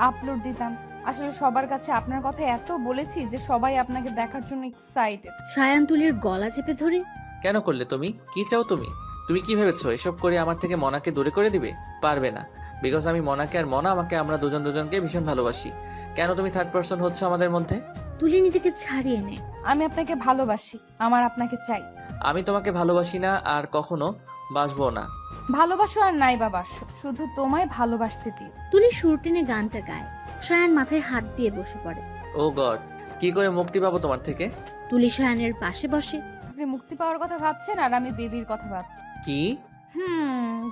Upload দিতাম। আসলে সবার কাছে আপনার কথা এত বলেছি যে সবাই আপনাকে দেখার জন্য এক্সাইটেড। সায়ান তুলির গলা চেপে ধরে, কেন করলে তুমি? কি চাও তুমি? তুমি কি ভেবেছো এসব করে আমার থেকে মনাকে দূরে করে দিবে? পারবে না। বিকজ আমি মনাকে আর মনা আমাকে আমরা দুজন দুজনকে ভীষণ ভালোবাসি। কেন তুমি থার্ড পারসন হচ্ছে আমাদের মধ্যে? তুলি নিজেকে ছাড়িয়ে নেয়। আমি আপনাকে ভালোবাসি, আমার আপনাকে চাই। আমি তোমাকে ভালোবাসি না আর কখনো বাসবো না। ভালোবাসো আর নাই বা বাসো, শুধু তোমায় ভালোবাসতে দিই। তুলি সুর টেনে গানটা গায়। সায়ান মাথায় হাত দিয়ে বসে পড়ে। ও গড, কি করে মুক্তি পাবো তোমার থেকে? তুলি সায়ানের পাশে বসে। আপনি মুক্তি পাওয়ার কথা ভাবছেন আর আমি বেবির কথা ভাবছি। কি?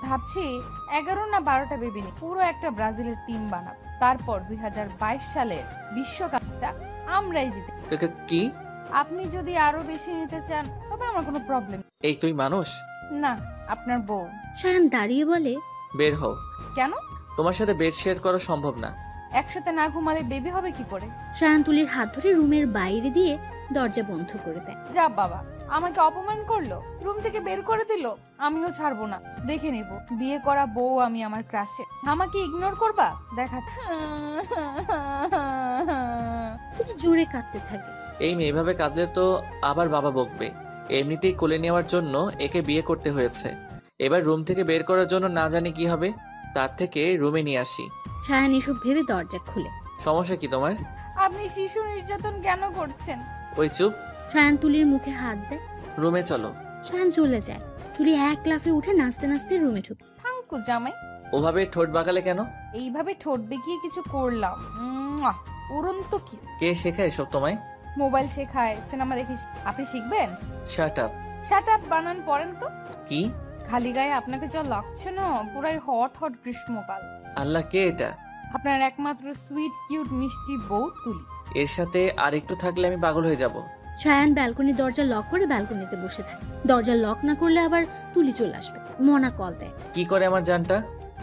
ভাবছি 11 না 12টা বেবি নিয়ে পুরো একটা ব্রাজিলের টিম বানাবো। তারপর 2022 সালের বিশ্বকাপটা আমরাই জিতে। কি? আপনি যদি আরো বেশি নিতে চান তবে আমার কোনো প্রবলেম এই তুই মানুষ না, আপনার বউ। সায়ান দাঁড়িয়ে বলে, বের হও। কেন? তোমার সাথে বেড শেয়ার করা সম্ভব না। একসাথে না ঘুমালে বেবি হবে কি করে? সায়ান তুলির হাত ধরে রুমের বাইরে দিয়ে দরজা বন্ধ করে দেয়। যা বাবা, আমাকে অপমান করলো, রুম থেকে বের করে দিল। আমিও ছাড়বো না, দেখে নিব। বিয়ে করা বউ আমি আমার ক্রাশে, আমাকে ইগনোর করবা? দেখা। তুলি জোরে কাঁদতে থাকে। এই মেয়ে এভাবে কাঁদলে তো আবার বাবা বকবে। এমনিতেই কোলে নেওয়ার জন্য একে বিয়ে করতে হয়েছে, এবার রুম থেকে বের করার জন্য না জানি কি হবে। তার থেকে রুমে নিয়ে আসি। সায়ান এসব ভেবে দরজা খুলে। সমস্যা কি তোমার? আপনি শিশু নির্যাতন কেন করছেন? ওই চুপ। সায়ান তুলির মুখে হাত দেয়। রুমে চলো। সায়ান চলে যায়। তুলি এক লাফে উঠে নাচতে নাচতে রুমে ঢুকে। থাঙ্কু জামাই। ওভাবে ঠোঁট বাঁকালে কেন? এইভাবে ঠোঁট বেঁকিয়ে কিছু করলাম। উড়ন্ত কি কে শেখায় এসব তোমায়? মোবাইল শেখায়, সিনেমা দেখিস। আপনি শিখবেন? Shut up. শাট আপ বানান পড়েন তো। কি? খালি গায়ে আপনাকে যা লাগছে না, পুরাই হট হট গ্রীষ্মকাল। আল্লাহ, কে এটা? আপনার একমাত্র সুইট কিউট মিষ্টি বউ তুলি। এর সাথে আর একটু থাকলে আমি পাগল হয়ে যাব। সায়ান ব্যালকনির দরজা লক করে ব্যালকনিতে বসে থাকে। দরজা লক না করলে আবার তুলি চলে আসবে। মনা কল দেয়। কি করে আমার জানটা?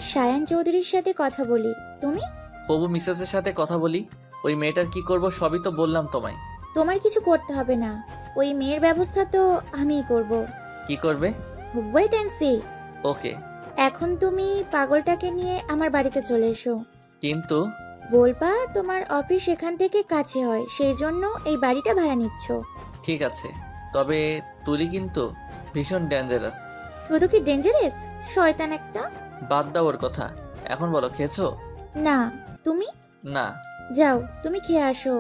সায়ান চৌধুরীর সাথে কথা বলি। তুমি? হবু মিসেসের সাথে কথা বলি। ওই মেয়েটার কি করব সবই তো বললাম তোমায়। তোমার কিছু করতে হবে না, ওই মেয়ের ব্যবস্থা তো আমিই করব। কি করবে? Wait and see. ওকে। এখন তুমি পাগলটাকে নিয়ে আমার বাড়িতে চলে এসো। কিন্তু বলবা তোমার অফিস এখান থেকে কাছে হয়, সেই জন্য এই বাড়িটা ভাড়া নিচ্ছ। ঠিক আছে, তবে তুলি কিন্তু ভীষণ ডেঞ্জারাস। শুধু কি ডেঞ্জারাস? শয়তান একটা। বাদ দাও ওর কথা। এখন বলো, খেয়েছো? না। তুমি? না। যাও, তুমি খেয়ে আসো।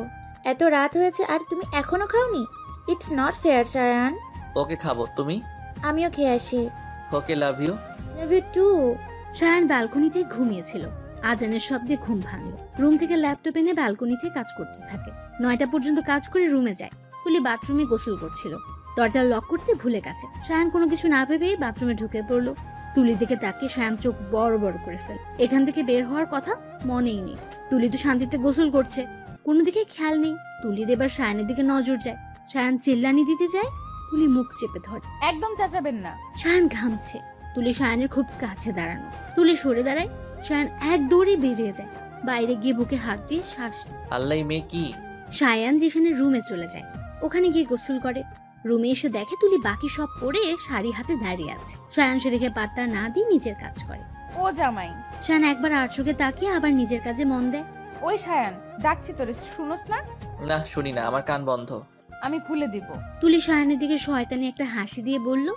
এত রাত হয়েছে আর তুমি এখনো খাওনি। It's not fair Sayan. Okay, খাবো। তুমি? আমিও খেয়ে আসি। Okay, love you. Love you too. Sayan ব্যালকনিতে ঘুমিয়েছিল। আজানের শব্দে ঘুম ভাঙলো। রুম থেকে ল্যাপটপ এনে ব্যালকনিতে কাজ করতে থাকে। 9টা পর্যন্ত কাজ করে রুমে যায়। তুলি বাথরুমে গোসল করছিল। দরজা লক করতে ভুলে গেছে। সায়ান কোনো কিছু না ভেবেই বাথরুমে ঢুকে পড়লো। তুলির দিকে তাকিয়ে সায়ান চোখ বড় বড় করে ফেল। এখান থেকে বের হওয়ার কথা মনেই নেই। তুলি তো শান্তিতে গোসল করছে, কোনো দিকে খেয়াল নেই। তুলির এবার সায়ানের দিকে নজর যায়। সায়ান চিল্লানি দিতে যায়। তুলি মুখ চেপে ধরে। একদম চেঁচাবেন না। সায়ান ঘামছে। তুলি সায়ানের খুব কাছে দাঁড়ানো। তুলি সরে দাঁড়ায়। সায়ান এক দৌড়ে বেরিয়ে যায়। বাইরে গিয়ে বুকে হাত দিয়ে শ্বাস। আল্লাহ, মেয়ে কি? সায়ান জিশানের রুমে চলে যায়। ওখানে গিয়ে গোসল করে। রুমে এসে দেখে তুলি বাকি সব পরে শাড়ি হাতে দাঁড়িয়ে আছে। সায়ান সেদিকে পাত্তা না দিয়ে নিজের কাজ করে। ও জামাই। সায়ান একবার আর চোখে তাকিয়ে আবার নিজের কাজে মন দেয়। ওই সায়ান, ডাকছি তোরে, শুনোস না? না, শুনি না, আমার কান বন্ধ। আমি খুলে দিব। তুলি সায়ানের দিকে শয়তানি একটা হাসি দিয়ে বলল,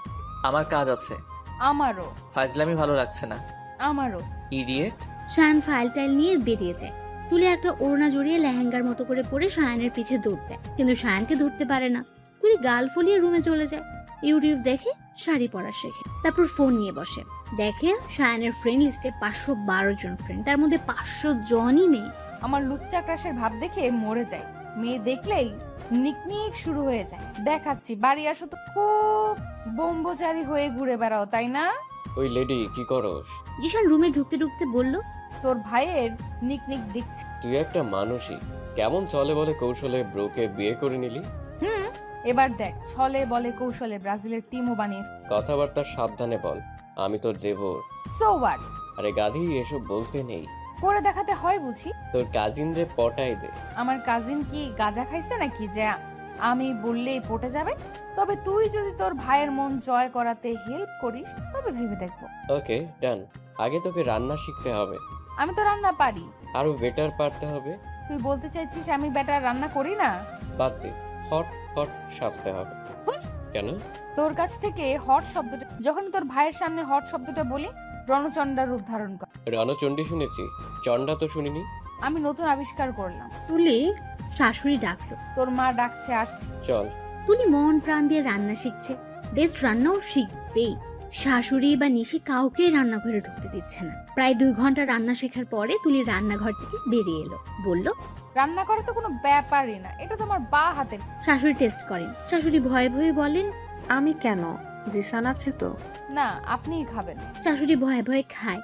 আমার কাজ আছে। আমারও। ফাজলামি ভালো লাগছে না। আমারও। ইডিয়েট। সায়ান ফাইল টাইল নিয়ে বেরিয়ে যায়। তুলি একটা ওড়না জড়িয়ে লেহেঙ্গার মতো করে পরে সায়ানের পিছে দৌড় দেয়, কিন্তু সায়ানকে ধরতে পারে না। তুলি গাল ফুলিয়ে রুমে চলে যায়। ইউটিউব দেখে শাড়ি পরা শেখে। তারপর ফোন নিয়ে বসে। দেখে সায়ানের ফ্রেন্ড লিস্টে 512 জন ফ্রেন্ড, তার মধ্যে 500 জনই মেয়ে। আমার লুচ্চা ক্রাশের ভাব দেখে মরে যায়। মেয়ে দেখলেই নিকনিক শুরু হয়ে যায়। দেখাচ্ছি, বাড়ি আসো তো খুব বোম্বচারী হয়ে ঘুরে বেড়াও, তাই না? ওই লেডি, কি করস? জিশান রুমে ঢুকতে ঢুকতে বলল, তোর ভাইয়ের নিকনিক দেখছি। তুই একটা মানুষই, কেমন চলে বলে কৌশলে ব্রোকে বিয়ে করে নিলি। এবার দেখ, ছলে বলে কৌশলে ব্রাজিলের টিমও বানিয়ে। কথাবার্তা সাবধানে বল, আমি তোর দেবর। So what? আরে গাধি, এসব বলতে নেই। করে দেখাতে হয় বুঝি। তোর কাজিন রে পটাই দে। আমার কাজিন কি গাঁজা খাইছে নাকি যে আমি বললেই পটে যাবে? তবে তুই যদি তোর ভাইয়ের মন জয় করাতে হেল্প করিস তবে ভেবে দেখবো। ওকে, ডান। আগে তোকে রান্না শিখতে হবে। আমি তো রান্না পারি। আরো বেটার পারতে হবে। তুই বলতে চাইছিস আমি বেটার রান্না করি না? বাদ দে, হট হট সাজতে হবে। ধুর। কেন? তোর কাছ থেকে হট শব্দটা যখন তোর ভাইয়ের সামনে হট শব্দটা বলি, রণচন্ডার রূপ ধারণ কর। রণচণ্ডী শুনেছি, চণ্ডা তো শুনিনি। আমি নতুন আবিষ্কার করলাম। তুলি, শাশুড়ি ডাকলো। তোর মা ডাকছে, আসছে। চল। তুলি মন প্রাণ দিয়ে রান্না শিখছে, বেস্ট রান্নাও শিখবেই। শাশুড়ি বা নিশি কাউকে রান্নাঘরে ঢুকতে দিচ্ছে না। প্রায় 2 ঘন্টা রান্না শেখার পরে তুলি রান্নাঘর থেকে বেরিয়ে এলো, বলল, রান্না করা তো কোনো ব্যাপারই না, এটা তো আমার বা হাতের। শাশুড়ি টেস্ট করেন। শাশুড়ি ভয়ে ভয়ে বলেন, আমি কেন? জিসান আছে তো। না, আপনিই খাবেন। শাশুড়ি ভয়ে ভয়ে খায়।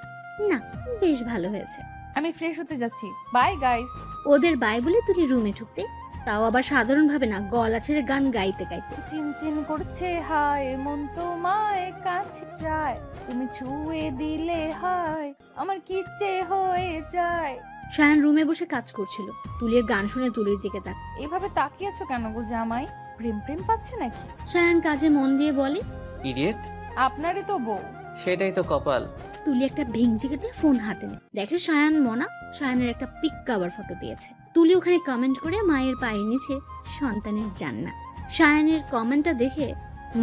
না, বেশ ভালো হয়েছে। আমি ফ্রেশ হতে যাচ্ছি, বাই গাইস। ওদের বাই বলে তুলি রুমে ঢুকতে, তাও আবার সাধারণ ভাবে না, গলা ছেড়ে গান গাইতে গাইতে। চিনচিন করছে হায়, মন তো মায়ের কাছে যায়, তুমি ছুঁয়ে দিলে হায়, আমার কি চেয়ে হয়ে যায়। শায়ান রুমে বসে কাজ করছিল। তুলির গান শুনে তুলির দিকে তাক। এভাবে তাকিয়েছো কেন গো জামাই? প্রেম প্রেম পাচ্ছে নাকি? শায়ান কাজে মন দিয়ে বলে, ইডিয়েট। আপনারই তো বউ। সেটাই তো কপাল। তুলি একটা ভেঙচি কেটে ফোন হাতে নেয়, দেখে শায়ান মনা শায়ানের একটা পিক কভার ফটো দিয়েছে। তুলি ওখানে কমেন্ট করে মায়ের পায়ের নিচে সন্তানের জান্নাত। শায়ানের কমেন্টটা দেখে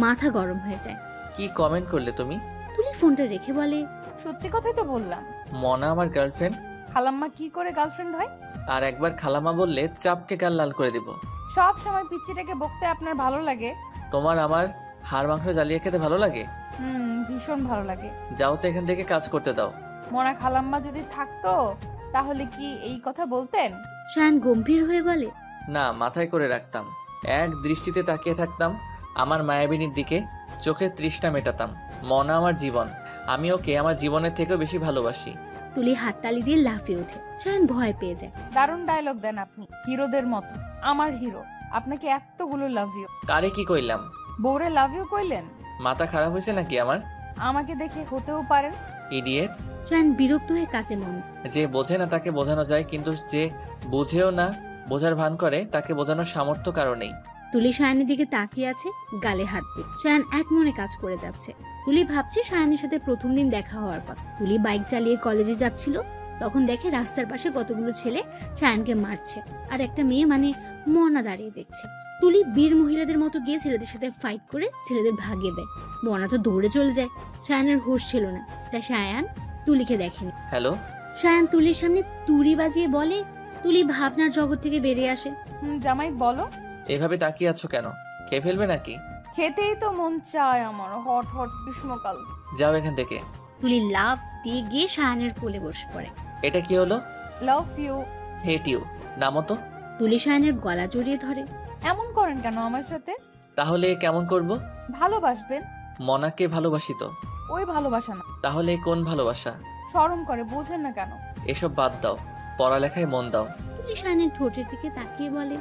মাথা গরম হয়ে যায়। কি কমেন্ট করলে তুমি? তুলি ফোনটা রেখে বলে, সত্যি কথাই তো বললাম। মনা আমার গার্লফ্রেন্ড। খালাম্মা কি করে গার্লফ্রেন্ড হয়? আর একবার খালামা বললে চাপকে কাল লাল করে দিব। সব সময় পিচ্চিটাকে বকতে আপনার ভালো লাগে? তোমার আমার হাড় মাংস জ্বালিয়ে খেতে ভালো লাগে? ভীষণ ভালো লাগে। যাও তো এখান থেকে, কাজ করতে দাও। মনা খালাম্মা যদি থাকতো তাহলে কি এই কথা বলতেন? শায়ান গম্ভীর হয়ে বলে, না, মাথায় করে রাখতাম। এক দৃষ্টিতে তাকিয়ে থাকতাম আমার মায়াবিনীর দিকে, চোখের তৃষ্ণা মেটাতাম। মনা আমার জীবন, আমি ওকে আমার জীবনের থেকেও বেশি ভালোবাসি। তুলি হাততালি দিয়ে লাফিয়ে ওঠে। শায়ান ভয় পেয়ে যায়। দারুণ ডায়লগ দেন আপনি, হিরোদের মতো। আমার হিরো আপনাকে এতগুলো লাভ ইউ। কারে কি কইলাম? বউরে লাভ ইউ কইলেন? মাথা খারাপ হয়েছে নাকি আমার? আমাকে দেখে হতেও পারেন। ইডিয়েট। শায়ান বিরক্ত হয়ে কাজে মন। যে বোঝে না তাকে বোঝানো যায়, কিন্তু যে বুঝেও না বোঝার ভান করে তাকে বোঝানোর সামর্থ্য কারো নেই। তুলি শায়ানের দিকে তাকিয়ে আছে, গালে হাত দিয়ে। শায়ান এক মনে কাজ করে যাচ্ছে। তুলি ভাবছে শায়ানের সাথে প্রথম দিন দেখা হওয়ার পর। তুলি বাইক চালিয়ে কলেজে যাচ্ছিল, তখন দেখে রাস্তার পাশে কতগুলো ছেলে শায়ানকে মারছে, আর একটা মেয়ে মানে মনা দাঁড়িয়ে দেখছে। তুলি বীর মহিলাদের মতো গিয়ে ছেলেদের সাথে ফাইট করে ছেলেদের ভাগিয়ে দেয়। মনা তো দৌড়ে চলে যায়। শায়ানের হুঁশ ছিল না, তাই শায়ান তুলিকে দেখেনি। হ্যালো। শায়ান তুলির সামনে তুড়ি বাজিয়ে বলে, তুলি ভাবনার জগৎ থেকে বেরিয়ে আসে। জামাই বলো। এভাবে তাকিয়ে আছো কেন? খেয়ে ফেলবে নাকি? খেতেই তো মন চায় আমার, হট হট গ্রীষ্মকাল। যাও এখান থেকে। তুলি লাফ দিয়ে গিয়ে শায়ানের কোলে বসে পড়ে। এটা কি হলো? Love you. Hate you. নামো তো। তুলি শায়ানের গলা জড়িয়ে ধরে। এমন করেন কেন আমার সাথে? তাহলে কেমন করব? ভালোবাসবেন। মনাকে ভালোবাসি তো। ওই ভালোবাসা না, তাহলে কোন ভালোবাসা? শরম করে, বোঝেন না কেন? এসব বাদ দাও, পড়ালেখায় মন দাও। তুলি শায়ানের ঠোঁটের দিকে তাকিয়ে বলে,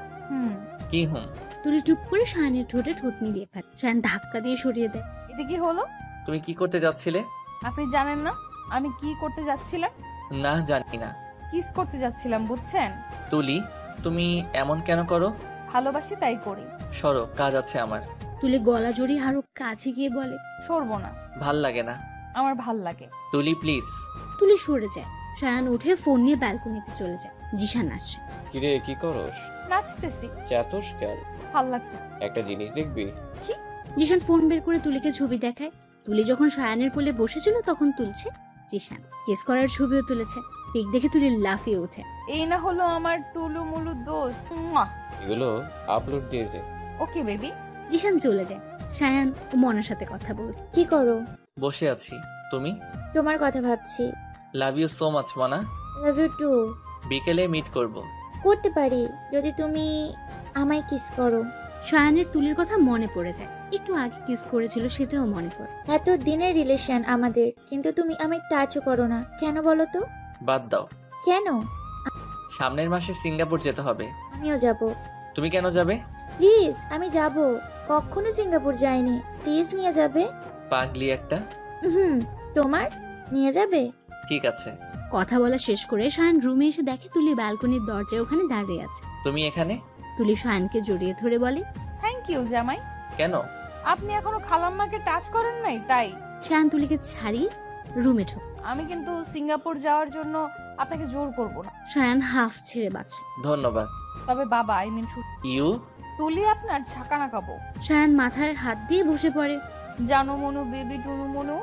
কি হুম? তুলি চুপ করে শায়ানের ঠোঁটে ঠোঁট মিলিয়ে ফেলে। শায়ান ধাক্কা দিয়ে সরিয়ে দেয়। এটা কি হলো? তুমি কি করতে যাচ্ছিলে? আপনি জানেন না আমি কি করতে যাচ্ছিলাম? না, জানি না। কিস করতে যাচ্ছিলাম, বুঝছেন? তুলি, তুমি এমন কেন করো? ভালোবাসি তাই করি। সরো, কাজ আছে আমার। তুলি গলা জড়িয়ে আরো কাছে গিয়ে বলে, সরবো না। ভাল লাগে না। আমার ভাল লাগে। তুলি প্লিজ। তুলি সরে যায়। শায়ান উঠে ফোন নিয়ে ব্যালকনিতে চলে যায়। জিশান আসছে। কিরে, কি করস? নাচতেছি। চাতস কেন? ভাল লাগতেছে। একটা জিনিস দেখবি? জিশান ফোন বের করে তুলিকে ছবি দেখায়। তুলি যখন শায়ানের কোলে বসেছিল তখন তুলছে জিশান। কেস করার ছবিও তুলেছে। পিক দেখে তুলি লাফিয়ে ওঠে। এই না হলো আমার টুলু মুলু দোস্ত। এগুলো আপলোড দিয়ে দে। Okay baby. জিশান চলে যায়। শায়ান ও মনার সাথে কথা বল। কি করো? বসে আছি। তুমি? তোমার কথা ভাবছি। লাভ you so much Mona. Love you too. বিকেলে মিট করব। করতে পারি যদি তুমি আমায় কিস করো। শায়ানের তুলির কথা মনে পড়ে যায়। একটু আগে কিস করেছিল সেটাও মনে পড়ে। এত দিনের রিলেশন আমাদের, কিন্তু তুমি আমায় টাচও করো না কেন বলো তো? বাদ দাও। কেন? সামনের মাসে সিঙ্গাপুর যেতে হবে। আমিও যাব। তুমি কেন যাবে? প্লিজ, আমি যাব। কখনো সিঙ্গাপুর যাইনি, প্লিজ নিয়ে যাবে। পাগলি একটা। তোমার নিয়ে যাবে? ঠিক আছে। কথা বলা শেষ করে শায়ান রুমে এসে দেখে তুলি ব্যালকনির দরজার ওখানে দাঁড়িয়ে আছে। তুমি এখানে? তুলি শায়ানকে জড়িয়ে ধরে বলে, থ্যাংক ইউ জামাই। কেন? আপনি এখনো খালাম্মাকে টাচ করেন নাই তাই। শায়ান তুলিকে ছাড়িয়ে রুমে ঢোক। আমি কিন্তু সিঙ্গাপুর যাওয়ার জন্য আপনাকে জোর করব না। সায়ান হাফ ছেড়ে বাঁচল। ধন্যবাদ। তবে বাবা ইউ তুলি আপনার ঝাঁকানা কাবো। সায়ান মাথায় হাত দিয়ে বসে পড়ে। জানো মনু বেবি টুনু মনু,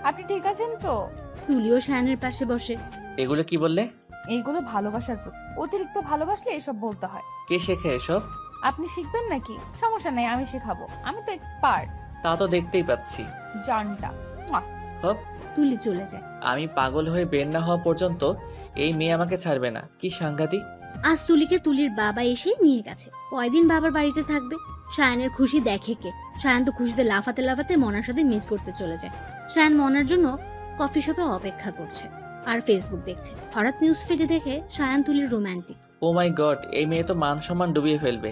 আপনি ঠিক আছেন তো? তুলিও সায়ানের পাশে বসে। এগুলো কি বললে? এইগুলো ভালোবাসার প্রতি। অতিরিক্ত ভালোবাসলে এসব বলতে হয়। কে শেখে এসব? আপনি শিখবেন নাকি? সমস্যা নেই, আমি শেখাবো। আমি তো এক্সপার্ট। তা তো দেখতেই পাচ্ছি। জানটা হপ। তুলি চলে যায়। আমি পাগল হয়ে বের না হওয়া পর্যন্ত এই মেয়ে আমাকে ছাড়বে না। কি সাংঘাতিক। আজ তুলিকে তুলির বাবা এসে নিয়ে গেছে। কয়দিন বাবার বাড়িতে থাকবে? সায়ানের খুশি দেখে কে? সায়ান তো খুশিতে লাফাতে লাফাতে মনার সাথে মিট করতে চলে যায়। সায়ান মনার জন্য কফি শপে অপেক্ষা করছে আর ফেসবুক দেখছে। হঠাৎ নিউজ ফিডে দেখে সায়ান তুলির রোমান্টিক। ও মাই গড, এই মেয়ে তো মান সম্মান ডুবিয়ে ফেলবে।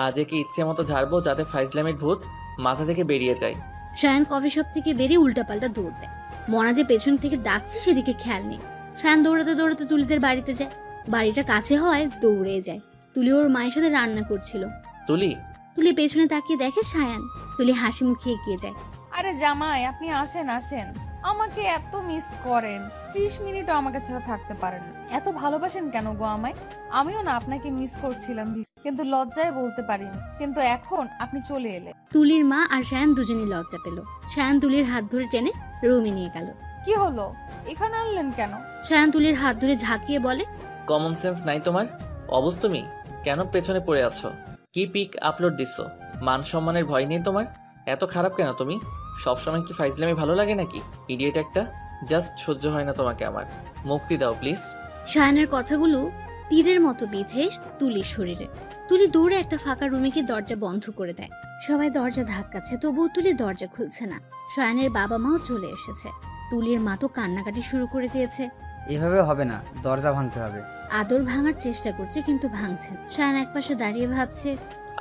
আজ একে ইচ্ছে মতো ঝাড়বো যাতে ফাইজলামের ভূত মাথা থেকে বেরিয়ে যায়। সায়ান কফি শপ থেকে বেরিয়ে উল্টাপাল্টা দৌড় দেয়। মনা যে পেছন থেকে ডাকছে সেদিকে খেয়াল নেই। সায়ান দৌড়াতে দৌড়াতে তুলিদের বাড়িতে যায়। বাড়িটা কাছে হয় দৌড়ে যায়। তুলি ওর মায়ের সাথে রান্না করছিল। তুলি পেছনে তাকিয়ে দেখে সায়ান। তুলি হাসি মুখে এগিয়ে যায়। আরে জামাই, আপনি আসেন আসেন। আমাকে এত মিস করেন, 30 মিনিটও আমাকে ছাড়া থাকতে পারেন না। এত ভালোবাসেন কেন গো আমায়? আমিও না আপনাকে মিস করছিলাম, কিন্তু লজ্জায় বলতে পারিনি। কিন্তু এখন আপনি চলে এলে। তুলির মা আর সায়ান দুজনই লজ্জা পেল। সায়ান তুলির হাত ধরে টেনে রুমে নিয়ে গেল। কি হলো, এখানে আনলেন কেন? সায়ান তুলির হাত ধরে ঝাঁকিয়ে বলে, কমন সেন্স নাই তোমার? অবশ্য তুমি কেন পেছনে পড়ে আছো? কি পিক আপলোড দিছো? মান সম্মানের ভয় নেই তোমার? এত খারাপ কেন তুমি? সবসময় কি ফাইজলামি ভালো লাগে নাকি? ইডিয়েট একটা। জাস্ট সহ্য হয় না তোমাকে আমার। মুক্তি দাও প্লিজ। সায়ানের কথাগুলো তীরের মতো বিঁধে তুলির শরীরে। তুলি দৌড়ে একটা ফাঁকা রুমে গিয়ে দরজা বন্ধ করে দেয়। সবাই দরজা ধাক্কাচ্ছে, তবুও তুলি দরজা খুলছে না। সায়ানের বাবা মাও চলে এসেছে। তুলির মা তো কান্নাকাটি শুরু করে দিয়েছে। এভাবে হবে না, দরজা ভাঙতে হবে। আদর ভাঙার চেষ্টা করছে কিন্তু ভাঙছে। সায়ান একপাশে দাঁড়িয়ে ভাবছে,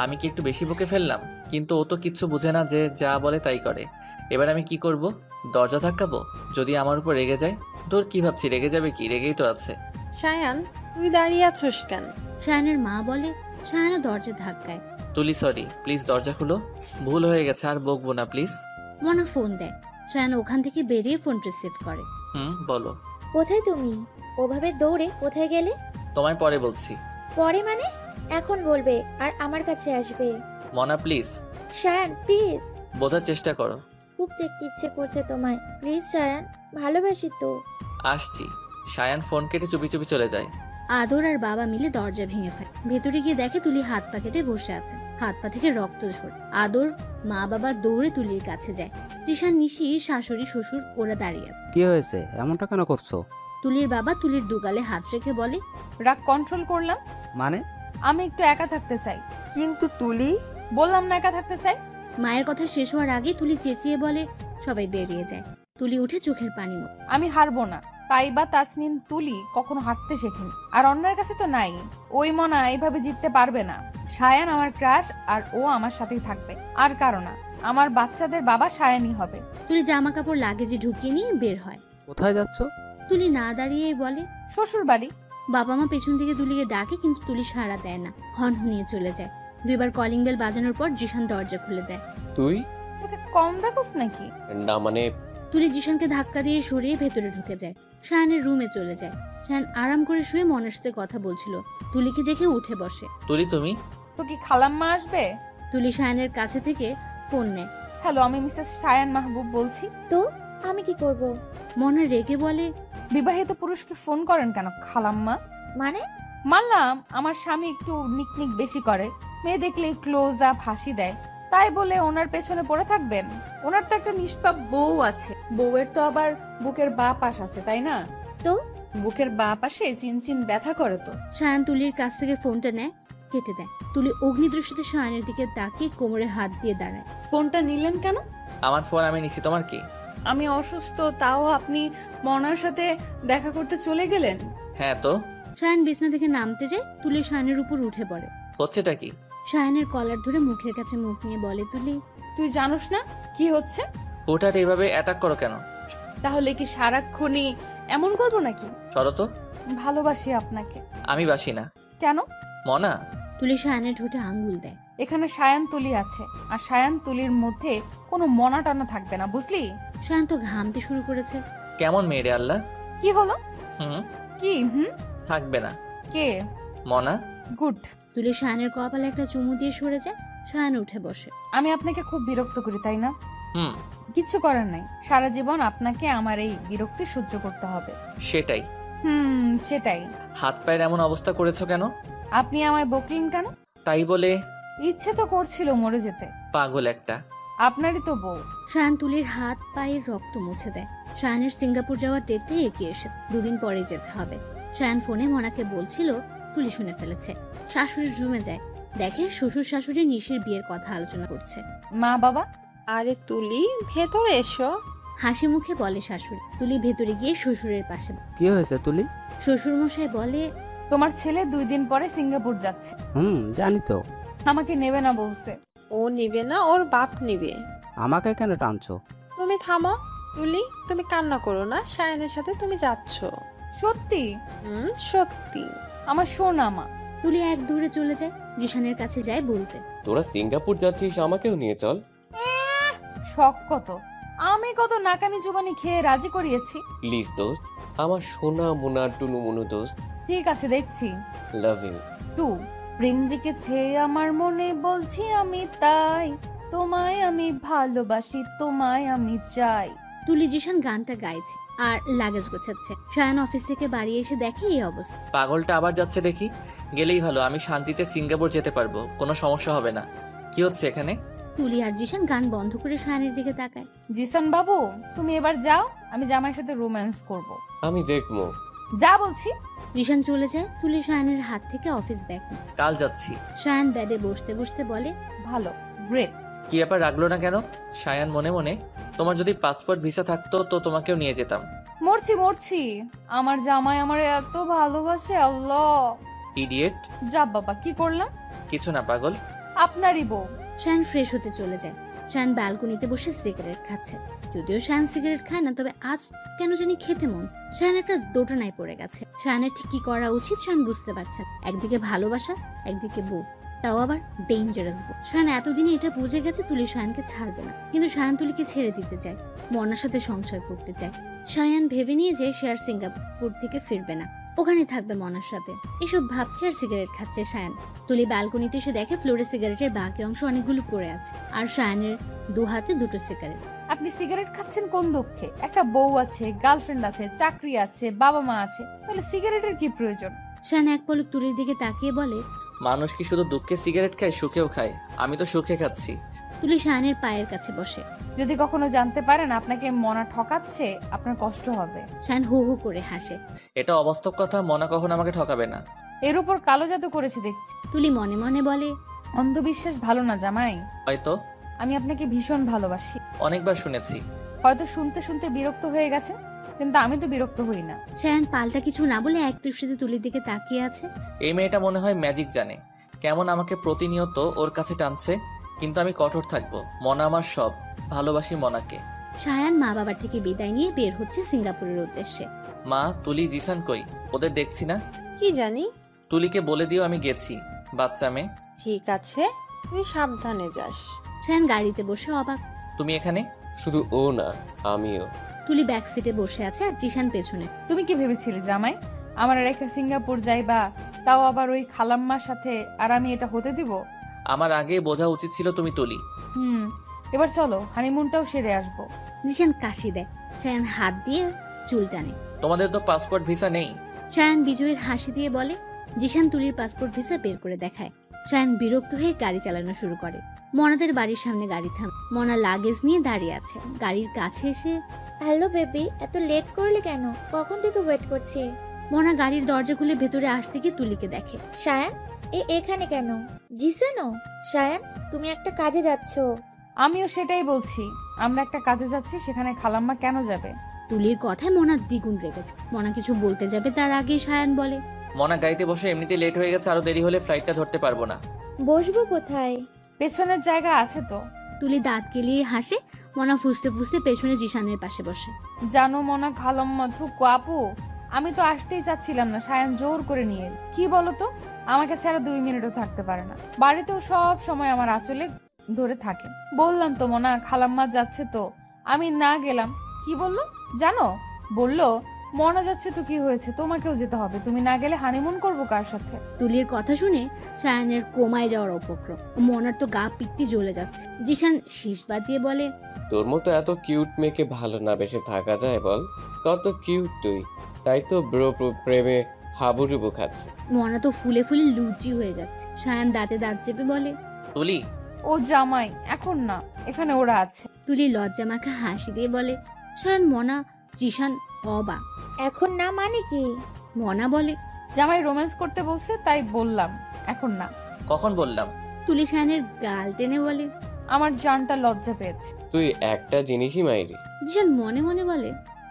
আমি কি একটু বেশি বকে ফেললাম? কিন্তু ও তো কিচ্ছু বুঝে না, যে যা বলে তাই করে। এবার আমি কি করব? দরজা ধাক্কাবো? যদি আমার উপর রেগে যায়? তোর কি ভাবছি, রেগে যাবে কি? রেগেই তো আছে। সায়ান, তুই দাঁড়িয়ে আছোস কেন? সায়ানের মা বলে। সায়ানও দরজা ধাক্কায়। তুলি সরি, প্লিজ দরজা খুলো। ভুল হয়ে গেছে, আর বকবো না প্লিজ। মনা ফোন দেয়। সায়ান ওখান থেকে বেরিয়ে ফোন রিসিভ করে। বলো। কোথায় তুমি? ওভাবে দৌড়ে কোথায় গেলে? তোমায় পরে বলছি। পরে মানে? এখন বলবে আর আমার কাছে আসবে। মনা প্লিজ। সায়ান প্লিজ। বোঝার চেষ্টা করো। খুব দেখতে ইচ্ছে করছে তোমায়। প্লিজ সায়ান, ভালোবাসি তো। আসছি। সায়ান ফোন কেটে চুপি চুপি চলে যায়। আদর আর বাবা মিলে দরজা ভেঙে ফেলে। ভেতরে গিয়ে দেখে তুলি হাত পা কেটে বসে আছে। হাত পা থেকে রক্ত ঝরে। আদর, মা বাবা দৌড়ে তুলির কাছে যায়। জিশান, নিশি, শাশুড়ি, শ্বশুর ওরা দাঁড়িয়ে। কি হয়েছে? এমনটা কেন করছো? তুলির বাবা তুলির দুগালে হাত রেখে বলে, রাগ কন্ট্রোল করলাম। মানে? আমি একটু একা থাকতে চাই। কিন্তু তুলি, বললাম না একা থাকতে চাই। মায়ের কথা শেষ হওয়ার আগে তুলি চেঁচিয়ে বলে। সবাই বেরিয়ে যায়। তুলি উঠে চোখের পানি মুছে। আমি হারবো না। তাই বা তাসনিন তুলি কখনো হাঁটতে শেখেনি, আর অন্যের কাছে তো নাই। ওই মনা এইভাবে জিততে পারবে না। সায়ান আমার ক্রাশ, আর ও আমার সাথেই থাকবে। আর কারো না। আমার বাচ্চাদের বাবা সায়ানই হবে। তুলি জামা কাপড় লাগেজে ঢুকিয়ে নিয়ে বের হয়। কোথায় যাচ্ছ? তুলি না দাঁড়িয়েই বলে, শ্বশুর বাড়ি। বাবা মা পেছন থেকে তুলিকে ডাকে কিন্তু তুলি সাড়া দেয় না। হনহনিয়ে চলে যায়। 2বার কলিং বেল বাজানোর পর জিশান দরজা খুলে দেয়। তুই? তোকে কম দেখোস নাকি? না মানে তুলি জিশানকে ধাক্কা দিয়ে সরিয়ে ভেতরে ঢুকে যায়। সায়ানের রুমে চলে যায়। সায়ান আরাম করে শুয়ে মনের সাথে কথা বলছিল। তুলিকে দেখে উঠে বসে। তুলি তুমি? তো কি খালাম্মা আসবে? তুলি সায়ানের কাছে থেকে ফোন নেয়। হ্যালো, আমি মিসেস সায়ান মাহবুব বলছি। তো আমি কি করব? মনা রেগে বলে, বিবাহিত পুরুষকে ফোন করেন কেন খালাম্মা? মানে? মানলাম আমার স্বামী একটু নিকনিক বেশি করে, মেয়ে দেখলেই ক্লোজ আপ হাসি দেয়, তাই বলে ওনার পেছনে পড়ে থাকবেন? ওনার তো একটা নিষ্পাপ বউ আছে। বউয়ের তো আবার বুকের বাঁ পাশ আছে, তাই না? তো বুকের বাঁ পাশে চিনচিন ব্যথা করে তো। সায়ান তুলির কাছ থেকে ফোনটা নেয়, কেটে দেয়। তুলি অগ্নিদৃষ্টিতে সায়ানের দিকে তাকিয়ে কোমরে হাত দিয়ে দাঁড়ায়। ফোনটা নিলেন কেন? আমার ফোন আমি নিছি, তোমার কি? আমি অসুস্থ, তাও আপনি মনার সাথে দেখা করতে চলে গেলেন? হ্যাঁ তো। সায়ান বিছনা থেকে নামতে যায়। তুলি সায়ানের উপর উঠে পড়ে। হচ্ছেটা কি? সায়ানের কলার ধরে মুখের কাছে মুখ নিয়ে বলে, তুলি তুই জানোস না কি হচ্ছে? হুটহাট এইভাবে অ্যাটাক করো কেন? তাহলে কি সারাক্ষণই এমন করবো নাকি? সরো তো। ভালোবাসি আপনাকে। আমি বাসি না। কেন? মনা। তুলি সায়ানের ঠোঁটে আঙ্গুল দেয়। এখানে সায়ান তুলি আছে, আর সায়ান তুলির মধ্যে কোনো মনা টানা থাকবে না, বুঝলি? সায়ান তো ঘামতে শুরু করেছে। কেমন মেয়ে রে আল্লাহ? কি হলো? কি থাকবে না। কে? মনা। গুড। তুলি শায়ানের কপালে একটা চুমু দিয়ে সরে যায়। শায়ান উঠে বসে। আমি আপনাকে খুব বিরক্ত করি তাই না? হুম। কিচ্ছু করার নাই, সারা জীবন আপনাকে আমার এই বিরক্তি সহ্য করতে হবে। সেটাই। সেটাই। হাত পায়ের এমন অবস্থা করেছো কেন? আপনি আমায় বকলেন কেন? তাই বলে? ইচ্ছে তো করছিল মরে যেতে। পাগল একটা। আপনারই তো বউ। শায়ান তুলির হাত পায়ের রক্ত মুছে দেয়। শায়ানের সিঙ্গাপুর যাওয়ার ডেটটাই এগিয়ে এসে 2 দিন পরে যেতে হবে। শায়ান ফোনে মনাকে বলছিল, তুলি শুনে ফেলেছে। শাশুড়ির রুমে যায়, দেখে শ্বশুর শাশুড়ি নিশির বিয়ের কথা আলোচনা করছে। মা বাবা? আরে তুলি, ভেতরে এসো। হাসি মুখে বলে শাশুড়ি। তুলি ভেতরে গিয়ে শ্বশুরের পাশে। কি হয়েছে তুলি? শ্বশুর মশাই বলে, তোমার ছেলে 2 দিন পরে সিঙ্গাপুর যাচ্ছে। জানি তো। আমাকে নেবে না বলছে। ও নিবে না, ওর বাপ নিবে। আমাকে কেন টানছো? তুমি থামো। তুলি, তুমি কান্না করো না, শায়ানের সাথে তুমি যাচ্ছ। সত্যি? সত্যি। আমার সোনা মা। তুলি এক দূরে চলে যায়, জিশানের কাছে যায় বলতে। তোরা সিঙ্গাপুর যাচ্ছিস, আমাকেও নিয়ে চল। শখ কত, আমি কত নাকানি জুবানি খেয়ে রাজি করিয়েছি। প্লিজ দোস্ত, আমার সোনা মোনা টুনু মুনু দোস্ত। ঠিক আছে, দেখছি। Love you. 2 প্রেম জেগেছে আমার মনে, বলছি আমি তাই, তোমায় আমি ভালোবাসি, তোমায় আমি চাই। তুলি জিশান গানটা গাইছে আর লাগেজ গোছাচ্ছে। শায়ান অফিস থেকে বাড়ি এসে দেখে এই অবস্থা। পাগলটা আবার যাচ্ছে দেখি। গেলেই ভালো, আমি শান্তিতে সিঙ্গাপুর যেতে পারবো, কোনো সমস্যা হবে না। কি হচ্ছে এখানে? তুলি আর জিশান গান বন্ধ করে শায়ানের দিকে তাকায়। জিসান বাবু, তুমি এবার যাও, আমি জামাইয়ের সাথে রোম্যান্স করব। আমি দেখবো। যা বলছি। জিশান চলে যায়। তুলি শায়ানের হাত থেকে অফিস ব্যাগ নেয়। কাল যাচ্ছি। শায়ান বেডে বসতে বসতে বলে, ভালো, গ্রেট। কি ব্যাপার, রাখলো না কেন? শায়ান মনে মনে, তোমার যদি পাসপোর্ট ভিসা থাকতো তো তোমাকেও নিয়ে যেতাম। মরছি, আমার জামাই আমার এত ভালোবাসে, আল্লাহ। ইডিয়েট। যা বাবা, কি করলাম? কিছু না পাগল। আপনারই বউ। শায়ান ফ্রেশ হতে চলে যায়। শায়ান ব্যালকনিতে বসে সিগারেট খাচ্ছে। যদিও শায়ান সিগারেট খায় না, তবে আজ কেন জানি খেতে মন চায়। শায়ান একটা দোটানায় পড়ে গেছে। শায়ানের ঠিক কি করা উচিত শায়ান বুঝতে পারছে। একদিকে ভালোবাসা, একদিকে বউ, তাও আবার ডেঞ্জারাস বউ। শায়ান এতদিনে এটা বুঝে গেছে তুলি শায়ানকে ছাড়বে না, কিন্তু শায়ান তুলিকে ছেড়ে দিতে চায়, মনার সাথে সংসার করতে চায়। শায়ান ভেবে নিয়ে যে সে আর সিঙ্গাপুর থেকে ফিরবে না, ওখানে থাকবে মনার সাথে। এসব ভাবছে আর সিগারেট খাচ্ছে শায়ান। তুলি ব্যালকনিতে এসে দেখে ফ্লোরে সিগারেটের বাকি অংশ অনেকগুলো পড়ে আছে, আর শায়ানের 2 হাতে 2টো সিগারেট। আপনি সিগারেট খাচ্ছেন কোন দুঃখে? একটা বউ আছে, গার্লফ্রেন্ড আছে, চাকরি আছে, বাবা মা আছে, তাহলে সিগারেটের কি প্রয়োজন? শায়ান এক পলক তুলির দিকে তাকিয়ে বলে, মানুষ কি শুধু দুঃখে সিগারেট খায়, সুখেও খায়? আমি তো সুখে খাচ্ছি। তুলি শায়ানের পায়ের কাছে বসে। যদি কখনো জানতে পারেন আপনাকে মনা ঠকাচ্ছে, আপনার কষ্ট হবে। শায়ান হু হু করে হাসে। এটা অবাস্তব কথা, মনা কখনো আমাকে ঠকাবে না। এর উপর কালো জাদু করেছে দেখছি। তুলি মনে মনে বলে, অন্ধবিশ্বাস ভালো না জামাই। হয়তো। আমি আপনাকে ভীষণ ভালোবাসি। অনেকবার শুনেছি। হয়তো শুনতে শুনতে বিরক্ত হয়ে গেছে, কিন্তু আমি তো বিরক্ত হই না। শায়ান পাল্টা কিছু না বলে এক দৃষ্টিতে তুলির দিকে তাকিয়ে আছে। এই মেয়েটা মনে হয় ম্যাজিক জানে, কেমন আমাকে প্রতিনিয়ত ওর কাছে টানছে। কিন্তু আমি কঠোর থাকবো, মনা আমার সব, ভালোবাসি মনাকে। শায়ান মা বাবার থেকে বিদায় নিয়ে বের হচ্ছে সিঙ্গাপুরের উদ্দেশ্যে। মা, তুলি জিসান কই? ওদের দেখছি না। কি জানি। তুলিকে বলে দিও আমি গেছি, বাচ্চা মেয়ে। ঠিক আছে, তুই সাবধানে যাস। শায়ান গাড়িতে বসে অবাক। তুমি এখানে? শুধু ও না, আমিও। তুলি ব্যাক সিটে বসে আছে আর জিশান পেছনে। তুমি কি ভেবেছিলে জামাই আমার রেখে সিঙ্গাপুর যাইবা, তাও আবার ওই খালাম্মার সাথে, আর আমি এটা হতে দিব? আমার আগে বোঝা উচিত ছিল তুমি তুলি। এবার চলো হানিমুনটাও সেরে আসবো। জিশান কাশি দেয়। শায়ান হাত দিয়ে চুল টানে। তোমাদের তো পাসপোর্ট ভিসা নেই। শায়ান বিজয়ের হাসি দিয়ে বলে। জিশান তুলির পাসপোর্ট ভিসা বের করে দেখায়। শায়ান বিরক্ত হয়ে গাড়ি চালানো শুরু করে। মনাদের বাড়ির সামনে গাড়ি থামে। মনা লাগেজ নিয়ে দাঁড়িয়ে আছে। গাড়ির কাছে এসে, হ্যালো বেবি, এত লেট করলে কেন? কখন থেকে ওয়েট করছি। মনা গাড়ির দরজা খুলে ভেতরে আসতে গিয়ে তুলিকে দেখে। শায়ান, এখানে কেন? জিসানো, শায়ান তুমি একটা কাজে যাচ্ছ। আমিও সেটাই বলছি, আমরা একটা কাজে যাচ্ছি, সেখানে খালাম্মা কেন যাবে? তুলির কথায় মনা দ্বিগুণ রেগেছে। মনা কিছু বলতে যাবে তার আগে শায়ান বলে, মনা গাড়িতে বসে এমনিতে লেট হয়ে গেছে, আরো দেরি হলে ফ্লাইটটা ধরতে পারবো না। বসবো কোথায়? পেছনের জায়গা আছে তো। তুলি দাঁত কেলিয়ে হাসে। মনা ফুসতে ফুসতে পেছনে জিশানের পাশে বসে। জানো মনা, খালাম্মা থুকু আপু, আমি তো আসতেই চাচ্ছিলাম না, সায়ান জোর করে নিয়ে এলো। কি বলতো, আমাকে ছাড়া 2 মিনিটও থাকতে পারে না। বাড়িতেও সব সময় আমার আঁচলে ধরে থাকে। বললাম তো মনা, খালাম্মা যাচ্ছে তো, আমি না গেলাম। কি বললো জানো? বললো মনা যাচ্ছে তো কি হয়েছে, তোমাকেও যেতে হবে। তুমি না গেলে হানিমুন করবো কার সাথে? তুলির কথা শুনে সায়ানের কোমায় যাওয়ার উপক্রম। মনার তো গা পিত্তি জ্বলে যাচ্ছে। জিশান শীষ বাজিয়ে বলে, তোর মতো এত কিউট মেয়েকে ভালো না বেশে থাকা যায় বল? কত কিউট তুই, তাই তো ব্রো প্রেমে হাবুডুবু খাচ্ছে। মনা তো ফুলে ফুলে লুচি হয়ে যাচ্ছে। সায়ান দাঁতে দাঁত চেপে বলে, তুলি, ও জামাই, এখন না, এখানে ওরা আছে। তুলি লজ্জা মাখা হাসি দিয়ে বলে। সায়ান, মনা, জিশান অবাক। এখন না মানে কি? মনা বলে, জামাই রোম্যান্স করতে বলছে তাই বললাম, এখন না। কখন বললাম? তুলি সায়ানের গাল টেনে বলে। আমার জানটা লজ্জা পেয়েছে। তুই একটা জিনিসই মাইরি। জিশান মনে মনে বলে।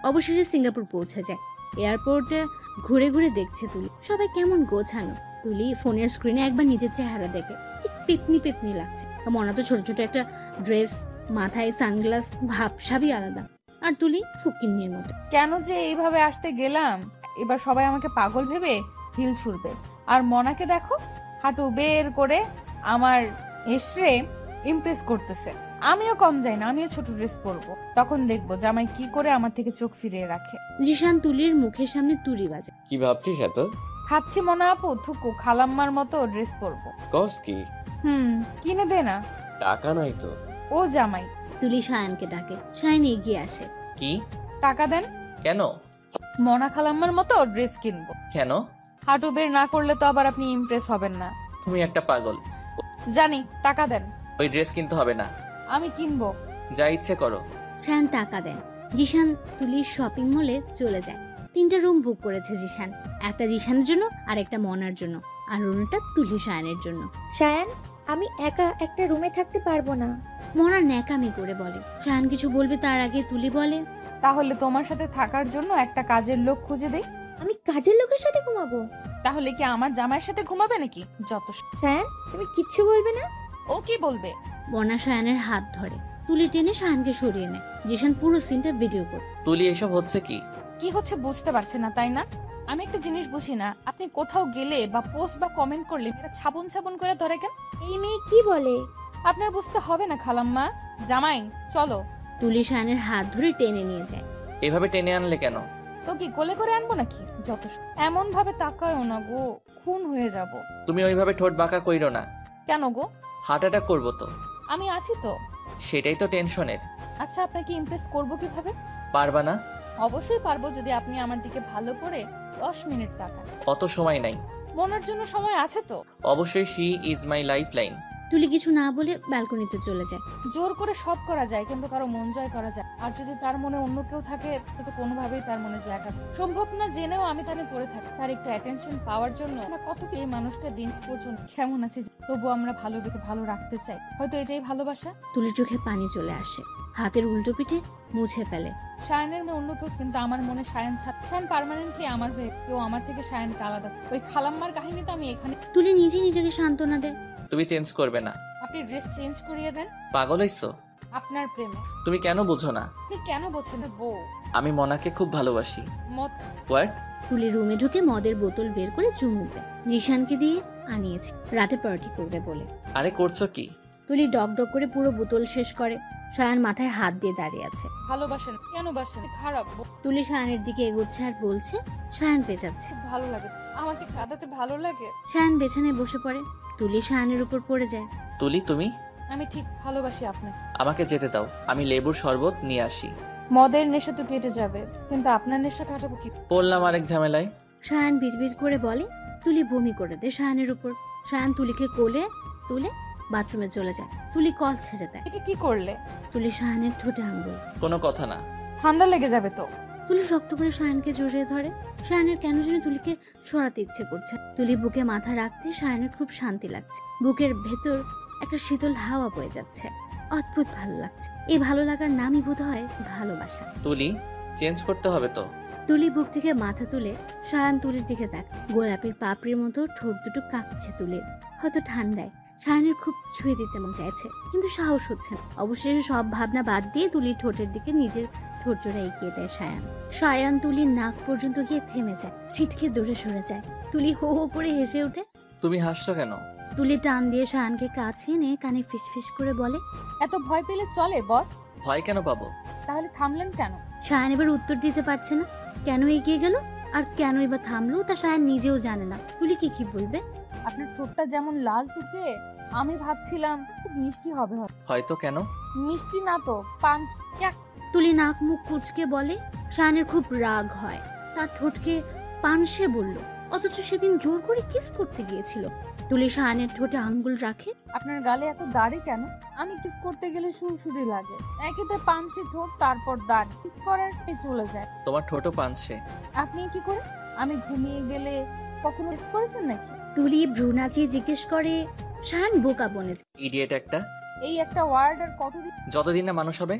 অবশেষে সিঙ্গাপুর পৌঁছে যায়। এয়ারপোর্টে ঘুরে ঘুরে দেখছে তুলি সবাই কেমন গোছানো। তুলি ফোনের স্ক্রিনে একবার নিজের চেহারা দেখে ঠিক পেতনি পেতনি লাগছে। মনা তো ছোট ছোট একটা ড্রেস, মাথায় সানগ্লাস, ভাব সবই আলাদা। আর তুলি ফুকিন্নির মতো। কেন যে এইভাবে আসতে গেলাম, এবার সবাই আমাকে পাগল ভেবে ঢিল ছুড়বে। আর মনাকে দেখো, হাঁটু বের করে আমার এসরে ইমপ্রেস করতেছে। আমিও কম যাই না, আমিও ছোট ড্রেস পরবো। তখন দেখবো জামাই কি করে আমার থেকে চোখ ফিরিয়ে রাখে। জিশান তুলির মুখের সামনে তুড়ি বাজে। কি ভাবছিস এত? ভাবছি মনা আপু থুকু খালাম্মার মতো ড্রেস পরবো। কস কি? কিনে দে না। টাকা নাই তো। ও জামাই। তুলি সায়ানকে ডাকে। সায়ান এগিয়ে আসে। কি? টাকা দেন। কেন? মনা খালাম্মার মতো ড্রেস কিনবো। কেন? হাঁটু বের না করলে তো আবার আপনি ইমপ্রেস হবেন না। তুমি একটা পাগল। জানি, টাকা দেন। ওই ড্রেস কিনতে হবে না, আমি কিনবো। যা ইচ্ছে করো। সায়ান টাকা দেন। জিশান তুলির শপিং মলে চলে যায়। 3টা রুম বুক করেছে জিশান। একটা জিশানের জন্য, আর একটা মনার জন্য, আর অন্যটা তুলি সায়ানের জন্য। সায়ান, আমি একা একটা রুমে থাকতে পারবো না। মনা ন্যাকামি করে বলে। সায়ান কিছু বলবে তার আগে তুলি বলে, তাহলে তোমার সাথে থাকার জন্য একটা কাজের লোক খুঁজে দেই। আমি কাজের লোকের সাথে ঘুমাবো? তাহলে কি আমার জামাইয়ের সাথে ঘুমাবে নাকি? যত সায়ান, তুমি কিচ্ছু বলবে না? ও কি বলবে? মনা সায়ানের হাত ধরে। তুলি টেনে সায়ানকে সরিয়ে নেয়। জিশান পুরো সিনটা ভিডিও করে। তুলি, এসব হচ্ছে কি? কি হচ্ছে বুঝতে পারছে না, তাই না? আমি একটা জিনিস বুঝি না, আপনি কোথাও গেলে বা পোস্ট বা কমেন্ট করলে এটা ছাবন ছাবন করে ধরে কেন? এই মেয়ে কি বলে? আপনার বুঝতে হবে না খালাম্মা। জামাই চলো। তুলি সায়ানের হাত ধরে টেনে নিয়ে যায়। এভাবে টেনে আনলে কেন? তো কি কোলে করে আনবো নাকি? যত এমন ভাবে তাকায়ও না গো, খুন হয়ে যাব। তুমি ওইভাবে ঠোঁট বাঁকা কইরো না। কেন গো? হার্ট অ্যাটাক করবো তো। আমি আছি তো। সেটাই তো টেনশনের। আচ্ছা, আপনাকে ইমপ্রেস করবো কিভাবে? পারবা না? অবশ্যই পারবো, যদি আপনি আমার দিকে ভালো করে 10 মিনিট তাকান। অত সময় নাই। মনার জন্য সময় আছে তো। অবশ্যই, she is my life line. তুলি কিছু না বলে ব্যালকনিতে চলে যায়। জোর করে সব করা যায়, কিন্তু কারো মন জয় করা যায়। আর যদি তার মনে অন্য কেউ থাকে, তো কোনোভাবেই তার মনে জায়গা সম্ভব না। জেনেও আমি তাকে পড়ে থাকি তার একটু অ্যাটেনশন পাওয়ার জন্য। আমরা কত কি এই মানুষটা দিন পর্যন্ত কেমন আছে, তবু আমরা ভালো দেখে ভালো রাখতে চাই। হয়তো এটাই ভালোবাসা। তুলির চোখে পানি চলে আসে। হাতের উল্টো পিঠে মুছে ফেলে। সায়নের মেয়ে অন্য কেউ, কিন্তু আমার মনে সায়ন ছাড়া। সায়ন পার্মানেন্টলি আমার হয়ে, কেউ আমার থেকে সায়নকে আলাদা। ওই খালাম্মার কাহিনী তো আমি এখানে। তুলি নিজেই নিজেকে সান্ত্বনা দেয়। তুমি চেঞ্জ করবে না। আপনি ড্রেস চেঞ্জ করিয়ে দেন। পাগল হইছো? আপনার প্রেমে। তুমি কেন বুঝো না? আপনি কেন বোঝেন বউ? আমি মনাকে খুব ভালোবাসি। মদ। হোয়াট? তুলি রুমে ঢুকে মদের বোতল বের করে চুমুক দেয়। জিশানকে দিয়ে আনিয়েছে রাতে পার্টি করবে বলে। আরে করছো কি? তুলি ডক ডক করে পুরো বোতল শেষ করে। সায়ান মাথায় হাত দিয়ে দাঁড়িয়ে আছে। ভালোবাসেন কেন? বাসেন খারাপ। তুলি সায়ানের দিকে এগোচ্ছে আর বলছে। সায়ান পেঁচাচ্ছে। ভালো লাগে আমাকে কাঁদাতে, ভালো লাগে। সায়ান বিছানায় বসে পড়ে। তুলি সায়ানের উপর পড়ে যায়। তুলি, তুমি? আমি ঠিক ভালোবাসি আপনাকে। আমাকে যেতে দাও, আমি লেবুর শরবত নিয়ে আসি। মদের নেশা তো কেটে যাবে, কিন্তু আপনার নেশা কাটাবো কি? পড়লাম আরেক ঝামেলায়। সায়ান বিজবিজ করে বলে। তুলি বমি করে দেয় সায়ানের উপর। সায়ান তুলিকে কোলে তুলে বাথরুমে চলে যায়। তুলি কল ছেড়ে দেয়। এটা কি করলে? তুলি সায়ানের ঠোঁটে আঙ্গুল। কোনো কথা না। ঠান্ডা লেগে যাবে তো। তুলি শক্ত করে সায়ানকে জড়িয়ে ধরে। সায়ানের কেন জানি তুলিকে সরাতে ইচ্ছে করছে। তুলি বুকে মাথা রাখতে সায়ানের খুব শান্তি লাগছে। বুকের ভেতর একটা শীতল হাওয়া বয়ে যাচ্ছে। অদ্ভুত ভালো লাগছে। এই ভালো লাগার নামই বোধ হয় ভালোবাসা। তুলি, চেঞ্জ করতে হবে তো। তুলি বুক থেকে মাথা তুলে সায়ান তুলির দিকে তাক। গোলাপের পাপড়ির মতো ঠোঁট দুটো কাঁপছে তুলির। হয়তো ঠান্ডায় সায়ানের খুব ছুঁয়ে দিতে মন চাইছে, কিন্তু সাহস হচ্ছে না। অবশেষে সব ভাবনা বাদ দিয়ে তুলির ঠোঁটের দিকে নিজের ঠোঁট জোড়া এগিয়ে দেয় সায়ান। সায়ান তুলির নাক পর্যন্ত গিয়ে থেমে যায়। ছিটকে দূরে সরে যায়। তুলি হো হো করে হেসে ওঠে। তুমি হাসছো কেন? তুলি টান দিয়ে সায়ানকে কাছে এনে কানে ফিস ফিস করে বলে, এত ভয় পেলে চলে বস? ভয় কেন পাবো? তাহলে থামলেন কেন? সায়ান এবার উত্তর দিতে পারছে না, কেন এগিয়ে গেল আর কেনই বা থামলো তা সায়ান নিজেও জানে না। তুলি কি বলবে। আপনার ঠোঁটটা যেমন লাল টুকে, আমি ভাবছিলাম খুব মিষ্টি হবে হয়তো কেন? মিষ্টি না তো পান। তুলি নাক মুখ কুচকে বলে। সায়ানের খুব রাগ হয়, তার ঠোঁটকে পানসে বলল, অথচ সেদিন জোর করে কিস করতে গিয়েছিল। তুলি সায়ানের ঠোঁটে আঙ্গুল রাখে। আপনার গালে এত দাড়ি কেন? আমি কিস করতে গেলে সুরসুরি লাগে, একেতে পানসে ঠোঁট, তারপর দাড়ি, কিস করার চলে যায়। তোমার ঠোঁটও পানছে। আপনি কি করে? আমি ঘুমিয়ে গেলে কখনো কিস করেছেন নাকি? তুলি ভ্রু নাচিয়ে জিজ্ঞেস করে। সায়ান বোকা বনেছে। ইডিয়েট একটা। এই একটা ওয়ার্ড আর কতদিন? যতদিন না মানুষ হবে।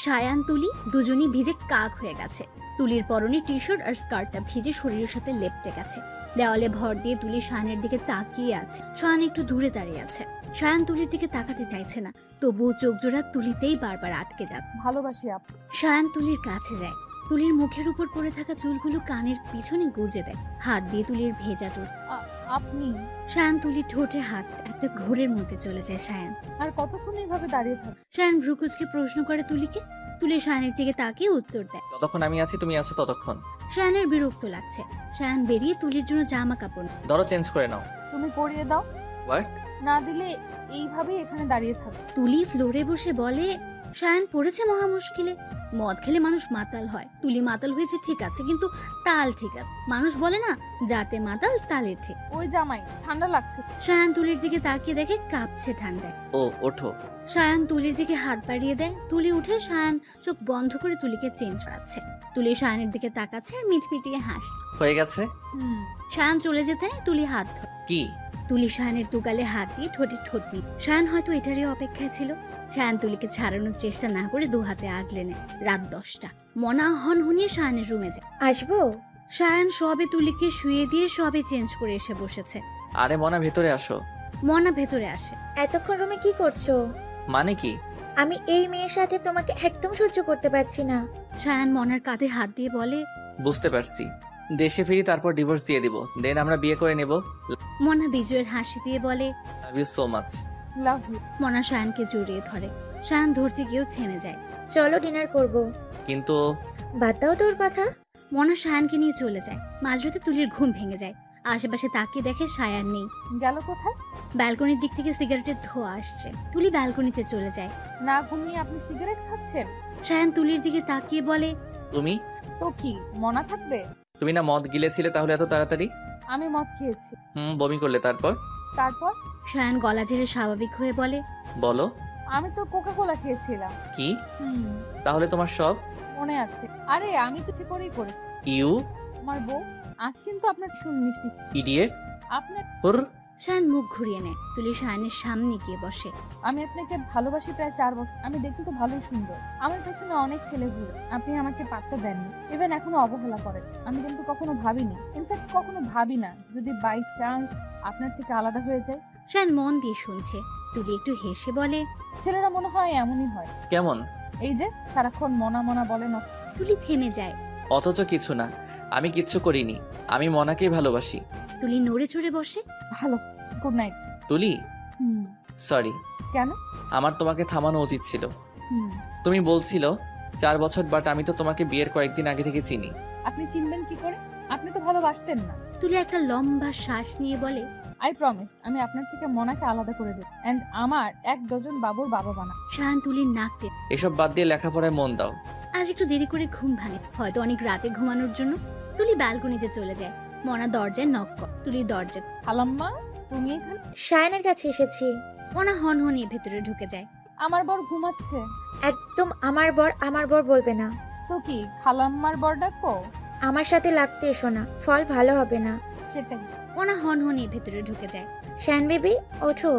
সায়ান তুলি দুজনই ভিজে কাক হয়ে গেছে। তুলির পরনে টি শার্ট আর স্কার্টটা ভিজে শরীরের সাথে লেপটে গেছে। দেওয়ালে ভর দিয়ে তুলি সায়ানের দিকে তাকিয়ে আছে। সায়ান একটু দূরে দাঁড়িয়ে আছে। সায়ান তুলির দিকে তাকাতে চাইছে না, তবুও চোখ জোড়া তুলিতেই বারবার আটকে যাচ্ছে। ভালোবাসি আপনি। সায়ান তুলির কাছে যায়। তুলির মুখের উপর পড়ে থাকা চুলগুলো কানের পিছনে গুজে দেয়। হাত দিয়ে তুলির ভেজা ঠোঁট। আপনি সায়ান তুলির ঠোঁটে হাত, একটা ঘোরের মধ্যে চলে যায় সায়ান। আর কতক্ষণ এইভাবে দাঁড়িয়ে থাকবে? সায়ান ভ্রুকুচকে প্রশ্ন করে তুলিকে। তুলি সায়ানের দিকে তাকিয়ে উত্তর দেয়, ততক্ষণ আমি আছি, তুমি আছো ততক্ষণ। সায়ানের বিরক্ত লাগছে। সায়ান বেরিয়ে তুলির জন্য জামা কাপড় নেয়। ধরো চেঞ্জ করে নাও। তুমি পরিয়ে দাও। হোয়াট? না দিলে এইভাবেই এখানে দাঁড়িয়ে থাকবে। তুলি ফ্লোরে বসে বলে, সায়ান পড়েছে মহা মুশকিলে। মদ খেলে মানুষ মাতাল হয়। তুলি মাতাল হয়েছে ঠিক আছে, কিন্তু তাল ঠিক আছে। মানুষ বলে না, যাতে মাতাল তালে ঠিক। ওই জামাই ঠান্ডা লাগছে। সায়ান তুলির দিকে তাকিয়ে দেখে কাঁপছে ঠান্ডায়। ও ওঠো। সায়ান তুলির দিকে হাত বাড়িয়ে দেয়। তুলি উঠে সায়ান চোখ বন্ধ করে তুলিকে চেঞ্জ করাচ্ছে। তুলি সায়ানের দিকে তাকাচ্ছে আর মিটমিটিয়ে হাসছে। হয়ে গেছে। সায়ান চলে যেতে নেয় তুলি হাত ধরে। কি? তুলি সায়ানের দুগালে হাত দিয়ে ঠোঁটে ঠোঁট নিয়ে। সায়ান হয়তো এটারই অপেক্ষায় ছিল। সায়ান তুলিকে ছাড়ানোর চেষ্টা না করে দু হাতে আগলে নেয়। রাত 10টা। মনা হনহনিয়ে সায়ানের রুমে যায়। আসবো? সায়ান সবে তুলিকে শুয়ে দিয়ে সবে চেঞ্জ করে এসে বসেছে। আরে মনা, ভেতরে আসো। মনা ভেতরে আসে। এতক্ষণ রুমে কি করছো? মানে কি? আমি এই মেয়ের সাথে তোমাকে একদম সহ্য করতে পারছি না। সায়ান মনার কাঁধে হাত দিয়ে বলে, বুঝতে পারছি। দেশে ফিরি, তারপর ডিভোর্স দিয়ে দিব, দেন আমরা বিয়ে করে নেব। মনা বিজয়ের হাসি দিয়ে বলে, love you so much. Love you. Mona সায়ানকে জড়িয়ে ধরে। সায়ান ধরতে গিয়েও থেমে যায়। চলো ডিনার করব। কিন্তু বাদ দাও তোর কথা। মনা সায়ানকে নিয়ে চলে যায়। মাঝরাতে তুলির ঘুম ভেঙে যায়। আশেপাশে তাকিয়ে দেখে সায়ান নেই। গেল কোথায়? ব্যালকনির দিক থেকে সিগারেটের ধোঁয়া আসছে। তুলি ব্যালকনিতে চলে যায়। না ঘুমিয়ে আপনি সিগারেট খাচ্ছেন? সায়ান তুলির দিকে তাকিয়ে বলে, তুমি তো কি মনা থাকবে? তুমি না মদ গিলেছিলে, তাহলে এত তাড়াতাড়ি? আমি মদ খেয়েছি। বমি করলে তারপর? তারপর? সায়ান গলা ঝেড়ে স্বাভাবিক হয়ে বলে, বলো। আমি তো কোকা কোলা খেয়েছিলাম। কি? তাহলে তোমার সব মনে আছে? আরে আমি তো ইচ্ছে করেই করেছি। ইউ আমার বউ আজ কিন্তু আপনার শুন মিষ্টি। ইডিয়েট। আপনার হুর। সায়ান মুখ ঘুরিয়ে নেয়। তুলি সায়ানের সামনে গিয়ে বসে। আমি আপনাকে ভালোবাসি প্রায় 4 বছর। আমি দেখতে তো ভালোই সুন্দর। আমার পেছনে অনেক ছেলে ঘুরে, আপনি আমাকে পাত্তা দেননি, ইভেন এখনো অবহেলা করেন। আমি কিন্তু কখনো ভাবিনি, ইনফ্যাক্ট কখনো ভাবি না, যদি বাই চান্স আপনার থেকে আলাদা হয়ে যায়। সায়ান মন দিয়ে শুনছে। তুলি একটু হেসে বলে, ছেলেরা মনে হয় এমনই হয়। কেমন? এই যে সারাক্ষণ মনা মনা বলেন। তুলি থেমে যায়। অথচ কিছু না, আমি কিচ্ছু করিনি। আমি মনাকেই ভালোবাসি। তুলি নড়ে চড়ে বসে। ভালো, গুড নাইট। তুলি, সরি। কেন? আমার তোমাকে থামানো উচিত ছিল। হুম। তুমি বলছিল 4 বছর, বাট আমি তো তোমাকে বিয়ের কয়েকদিন আগে থেকে চিনি। আপনি চিনবেন কি করে? আপনি তো ভালোবাসতেন না। তুলি একটা লম্বা শ্বাস নিয়ে বলে, আই প্রমিস আমি আপনার থেকে মনাকে আলাদা করে দেব, এন্ড আমার 1 ডজন বাবুর বাবা বানা। সায়ান তুলির নাক টেনে। এসব বাদ দিয়ে লেখাপড়ায় মন দাও। আজ একটু দেরি করে ঘুম ভাঙে, হয়তো অনেক রাতে ঘুমানোর জন্য। তুলি ব্যালকনিতে চলে যায়। মনা দরজায় নক করে। তুলি দরজা। খালাম্মা তুমি এখানে? সায়ানের কাছে এসেছি। মনা হনহনিয়ে ভেতরে ঢুকে যায়। আমার বর ঘুমাচ্ছে। একদম আমার বর বলবে না। তো কি খালাম্মার বর ডাকো? আমার সাথে লাগতে এসো না, ফল ভালো হবে না। সেটাই। মনা হনহনিয়ে ভেতরে ঢুকে যায়। শান বেবি ওঠো।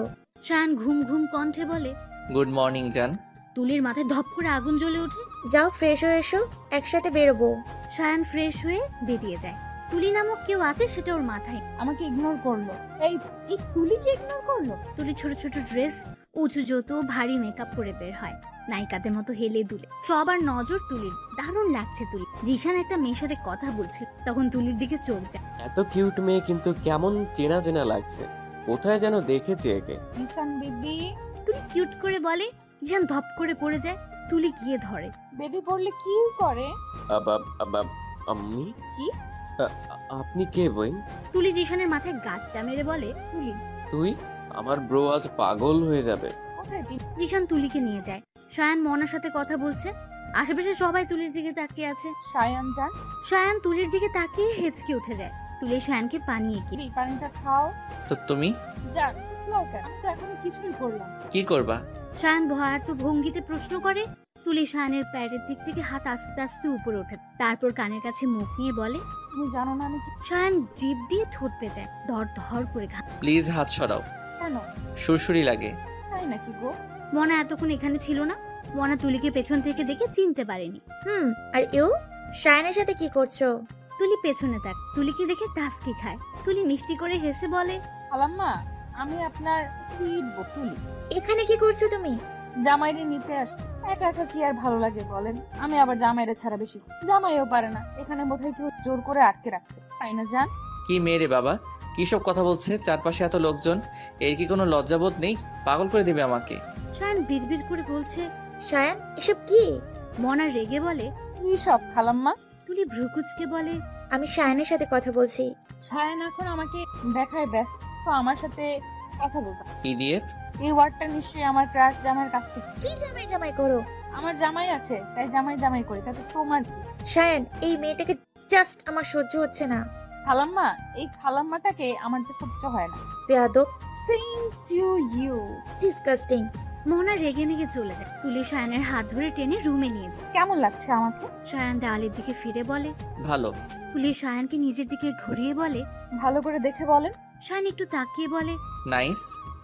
সায়ান ঘুম ঘুম কণ্ঠে বলে। গুড মর্নিং জান। তুলির মাথায় ধপ করে আগুন জ্বলে ওঠে। যাও ফ্রেশ হয়ে এসো, একসাথে বেরোবো। সায়ান ফ্রেশ হয়ে বেরিয়ে যায়। তুলি নামক কেউ আছে সেটা ওর মাথায়। আমাকে ইগনোর করলো। এই এই তুলি কি ইগনোর করলো? তুলি ছোট ছোট ড্রেস, উঁচু জুতো, ভারী মেকআপ করে বের হয়। নায়িকাদের মতো হেলে দুলে। সবার নজর তুলির। দারুণ লাগছে তুলি। জিশান একটা মেয়ের সাথে কথা বলছিল, তখন তুলির দিকে চোখ যায়। এত কিউট মেয়ে, কিন্তু কেমন চেনা চেনা লাগছে। কোথায় যেন দেখেছি একে। জিসান বেবি। তুলি কিউট করে বলে। জিশান ধপ করে পড়ে যায়। তুলি গিয়ে ধরে। বেবি পড়লে কি করে? আম্মি কি? আপনি কে বইন? তুলি জিশানের মাথায় গাঁটটা মেরে বলে। তুলি তুই? আমার ব্রো আজ পাগল হয়ে যাবে। কোথায় তুই? জিশান তুলিকে নিয়ে যায়। সায়ান মনার সাথে কথা বলছে। আশেপাশে সবাই তুলির দিকে তাকিয়ে আছে। সায়ান যান, সায়ান তুলির দিকে তাকিয়ে হেঁচকে উঠে যায়। তুলি সায়ানকে পানি এগিয়ে। এই পানিটা খাও। তো তুমি যান, লজ্জা, আমি তো এখন কিছুই করলাম না। কি করবা? সায়ান ভয়ার্ত ভঙ্গিতে প্রশ্ন করে। তুলি সায়ানের প্যাডের দিক থেকে হাত আস্তে আস্তে উপরে ওঠে, তারপর কানের কাছে মুখ নিয়ে বলে। তুমি জানো না আমি কি? সায়ান জিভ দিয়ে ঠোঁট পেঁচায়, ধর ধর করে ঘাম। প্লিজ হাত সরাও, কেন? সুরসুরি লাগে। তাই নাকি গো? মনা এতক্ষণ এখানে ছিল না। মনা তুলিকে পেছন থেকে দেখে চিনতে পারেনি। আর ইউ শায়নের সাথে কি করছো? তুলি পেছনে তাক, তুলিকে দেখে টাস্কি খায়। তুলি মিষ্টি করে হেসে বলে। খালাম্মা, আমি আপনার সুইট তুলি। এখানে কি করছো তুমি? জামাইরে নিতে আসছি। একা একা কি আর ভালো লাগে বলেন? আমি আবার জামাইরে ছাড়া বেশি জামাইও পারে না। এখানে বোধহয় কেউ জোর করে আটকে রাখছে, তাই না জান? কি মেয়ে রে বাবা, কি সব কথা বলছে? চারপাশে এত লোকজন, এর কি কোনো লজ্জাবোধ নেই? পাগল করে দেবে আমাকে। সায়ান বিড়বিড় করে বলছে। শায়ান এসব কি? মনা রেগে বলে। কি সব খালাম্মা? তুলি ভ্রুকুচকে বলে। আমি শায়ানের সাথে কথা বলছি। ছায়ান এখন আমাকে দেখায় ব্যস্ত, তো আমার সাথে কথা বলবা। ইডিয়েট। এই ওয়ার্ডটা নিশ্চয়ই আমার ক্রাশ জামাইয়ের কাছ থেকে। কি জামাই জামাই করো? আমার জামাই আছে তাই জামাই জামাই করি, তাতে তোমার কি? শায়ান এই মেয়েটাকে জাস্ট আমার সহ্য হচ্ছে না। খালাম্মা, এই খালাম্মাটাকে আমার যে সহ্য হয় না। বেয়াদব, সেম টু ইউ। ডিসকাস্টিং। মোহনা রেগে মেগে চলে যায়। তুলি সায়ানের হাত ধরে টেনে রুমে নিয়ে যায়। কেমন লাগছে আমাকে? সায়ান দেওয়ালের দিকে ফিরে বলে। ভালো। তুলি সায়ানকে নিজের দিকে ঘুরিয়ে বলে। ভালো করে দেখে বলেন। সায়ান একটু তাকিয়ে বলে। নাইস।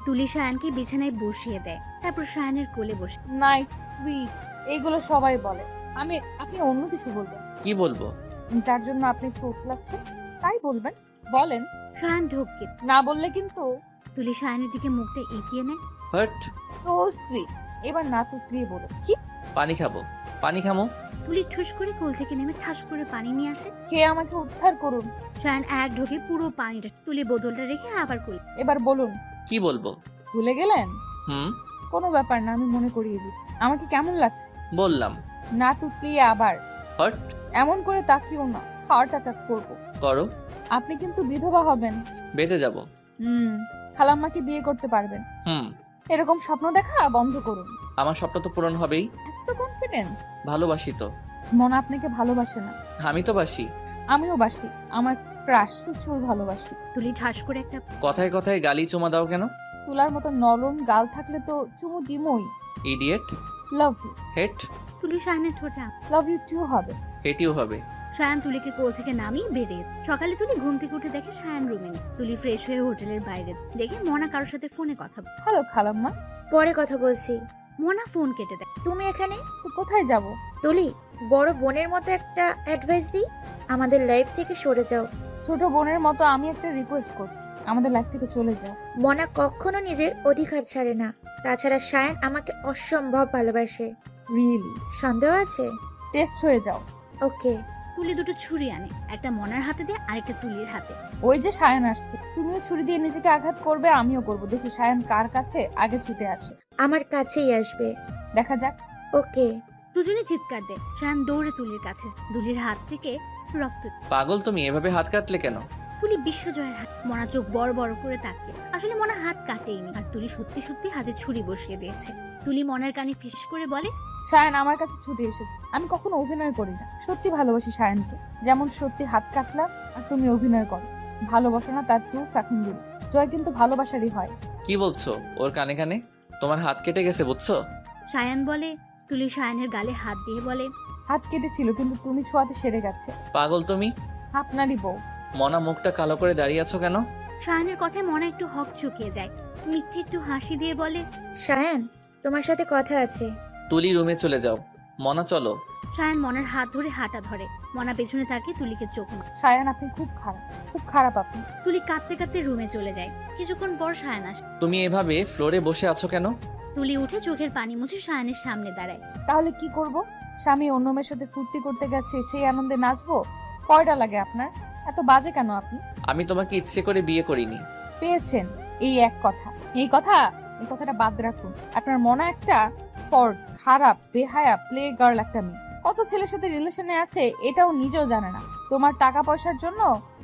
তুলি সায়ানকে বিছানায় বসিয়ে দেয়, তারপর সায়ানের কোলে বসে। নাইস, সুইট, এইগুলো সবাই বলে। আপনি অন্য কিছু বলবেন। কি বলবো? যার জন্য আপনি চোট লাগছে তাই বলবেন, বলেন। সায়ান ঢোকে। না বললে কিন্তু। তুলি সায়ানের দিকে মুখটা এগিয়ে নেয়। হার্ট। তো সুইট, এবার না তুতলিয়ে বলো। কি? পানি খাবো। পানি খামো। তুলি ঠুস করে কোল থেকে নেমে ঠাস করে পানি নিয়ে আসে। কে আমাকে উদ্ধার করুন। সায়ান এক ঢোকে পুরো পানিটা তুলি বোতলটা রেখে আবার কোলে। এবার বলুন। কি বলবো? ভুলে গেলেন? হুম, কোনো ব্যাপার না, আমি মনে করিয়ে দিই। আমাকে কেমন লাগছে? বললাম। না তুতলিয়ে আবার। হার্ট। এমন করে তাকিও না, হার্ট অ্যাটাক করবো। করো। আপনি কিন্তু বিধবা হবেন। বেঁচে যাব। খালাম্মাকে বিয়ে করতে পারবেন। হুম। এরকম স্বপ্ন দেখা বন্ধ করুন। আমার স্বপ্ন তো পূরণ হবেই। এত কনফিডেন্স। ভালোবাসি তো। মন আপনাকে ভালোবাসে না। আমি তো বাসি। আমিও বাসি, আমার ক্রাশ প্রচুর ভালোবাসি। তুলি ঠাস করে একটা কথায় কথায় গালি চুমা দাও কেন? তুলার মতো নরম গাল থাকলে তো চুমু দিমই। ইডিয়েট। Love you. হেট। তুলি সায়ানের ঠোঁটে লাভ ইউ টু হবে। হেটিও হবে। সায়ান তুলিকে কোল থেকে নামিয়ে বেরিয়ে। সকালে তুলি ঘুম থেকে উঠে দেখে সায়ান রুমে নেই। তুলি ফ্রেশ হয়ে হোটেলের বাইরে দেখে মোনা কারোর সাথে ফোনে কথা বলে। হ্যালো খালাম্মা। পরে কথা বলছি। মোনা ফোন কেটে দেয়। তুমি এখানে? তো কোথায় যাব? তুলি, বড় বোনের মতো একটা অ্যাডভাইস দিই, আমাদের লাইফ থেকে সরে যাও। ছোট বোনের মতো আমি একটা রিকোয়েস্ট করছি, আমাদের লাইফ থেকে চলে যাও। মনা কখনো নিজের অধিকার ছাড়ে না। তাছাড়া শায়ান আমাকে অসম্ভব ভালোবাসে। রিয়েলি? সন্দেহ আছে? টেস্ট হয়ে যাও। ওকে। তুলি দুটো ছুরি আনে, একটা মনার হাতে দেয় আরেকটা তুলির হাতে। ওই যে সায়ান আসছে, তুমিও ছুরি দিয়ে নিজেকে আঘাত করবে, আমিও করব। দেখি সায়ান কার কাছে আগে ছুটে আসে। আমার কাছেই আসবে। দেখা যাক। ওকে। দুজনে চিৎকার দেয়। সায়ান দৌড়ে তুলির কাছে যায়। তুলির হাত থেকে রক্ত। পাগল তুমি, এভাবে হাত কাটলে কেন? তুলি বিশ্বজয়ের হাত। মনা চোখ বড় বড় করে তাকিয়ে। আসলে মনা হাত কাটেইনি, আর তুলি সত্যি সত্যি হাতে ছুরি বসিয়ে দিয়েছে। তুলি মনার কানে ফিস করে বলে। সায়ান আমার কাছে ছুটে এসেছে। আমি কখনো অভিনয় করি না, সত্যি ভালোবাসি সায়ানকে। যেমন সত্যি হাত কাটলাম আর তুমি অভিনয় করো। ভালোবাসো না তার প্রুফ এখন দিল। জয় কিন্তু ভালোবাসারই হয়। কি বলছো? ওর কানে কানে তোমার হাত কেটে গেছে, বুঝছো? সায়ান বলে। তুলি সায়ানের গালে হাত দিয়ে বলে। হাত কেটেছিল কিন্তু তুমি ছোঁয়াতে সেরে গেছে। পাগল তুমি। আপনারই বউ। মনা মুখটা কালো করে দাঁড়িয়ে আছো কেন? সায়ানের কথায় মনা একটু হক চুকিয়ে যায়। মিথ্যে একটু হাসি দিয়ে বলে। শায়ান, তোমার সাথে কথা আছে। তুলি রুমে চলে যাও। মনা চলো। সায়ান মনার হাত ধরে হাঁটা ধরে। মনা পেছনে তাকিয়ে তুলিকে চোখ মারে। সায়ান আপনি খুব খারাপ, খুব খারাপ আপনি। তুলি কাঁদতে কাঁদতে রুমে চলে যায়। কিছুক্ষণ পর সায়ান আসে। তুমি এভাবে ফ্লোরে বসে আছো কেন? তুলি উঠে চোখের পানি মুছে সায়ানের সামনে দাঁড়ায়। তাহলে কি করব? স্বামী অন্য মেয়ের সাথে ফুর্তি করতে গেছে, সেই আনন্দে নাচবো? কয়টা লাগে আপনার? এত বাজে কেন আপনি? আমি তোমাকে ইচ্ছে করে বিয়ে করিনি। পেয়েছেন এই এক কথা। এই কথাটা বাদ রাখুন। আপনার মনে একটা স্পট, খারাপ, বেহায়া, প্লে গার্ল একটা মেয়ে। কত ছেলের সাথে রিলেশনে আছে এটাও নিজেও জানে না। তোমার টাকা পয়সার জন্য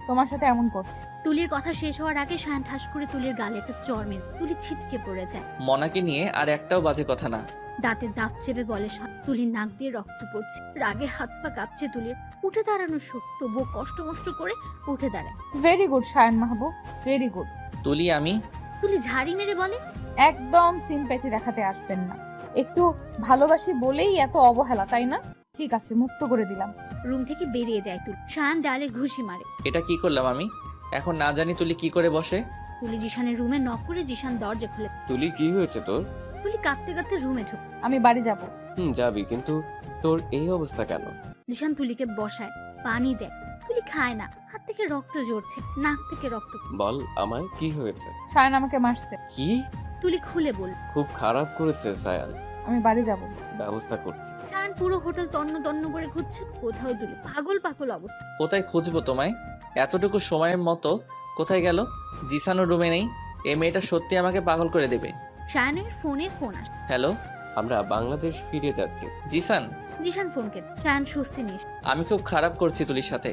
তোমার সাথে এমন করছে। তুলির কথা শেষ হওয়ার আগে শায়ান ঠাস করে তুলির গালে একটা চড় মেরে তুলি ছিটকে পড়ে যায়। মনাকে নিয়ে আর একটাও বাজে কথা না। দাঁতে দাঁত চেপে বলে তুলির নাক দিয়ে রক্ত পড়ছে। রাগে হাত পা কাঁপছে তুলির। উঠে দাঁড়ানো শক্ত, তবুও কষ্ট মষ্ট করে উঠে দাঁড়ায়। ভেরি গুড শায়ান মাহবুব, ভেরি গুড। তুলি আমি তুলি ঝাড়ি মেরে বলে, একদম সিম্প্যাথি দেখাতে আসবেন না। একটু ভালোবাসি বলেই এত অবহেলা, তাই না? ঠিক আছে, মুক্ত করে দিলাম। রুম থেকে বেরিয়ে যায় তুলি। শায়ান ডালে ঘুষি মারে। এটা কি করলাম আমি? এখন না জানি তুলি কি করে বসে। তুলি জিশানের রুমে নক করে জিশান দরজা খুলে। তুলি কি হয়েছে তোর? তুলি কাঁদতে কাঁদতে রুমে ঢুক। আমি বাড়ি যাব। যাবি, কিন্তু তোর এই অবস্থা কেন? জিশান তুলিকে বসায়, পানি দেয়। তুলি খায় না। হাত থেকে রক্ত ঝরছে, নাক থেকে রক্ত। বল আমায় কি হয়েছে? শায়ান আমাকে মারছে। কি? তুলি খুলে বল। খুব খারাপ করেছে সায়ান, আমি বাড়ি যাব। ব্যবস্থা করছি। শায়ান পুরো হোটেল তন্ন তন্ন করে খুঁজছে, কোথাও তুলি। পাগল পাগল অবস্থা। কোথায় খুঁজবো তোমায়? এতটুকু সময়ের মতো কোথায় গেল? জিসানোর রুমে নেই। এই মেয়েটা সত্যি আমাকে পাগল করে দেবে। শায়ানের ফোনে ফোন আসে। হ্যালো, আমরা বাংলাদেশ ফিরে যাচ্ছি। জিসান। জিশান ফোন কেটে। শায়ান স্বস্তি নিস। আমি খুব খারাপ করছি তুলির সাথে।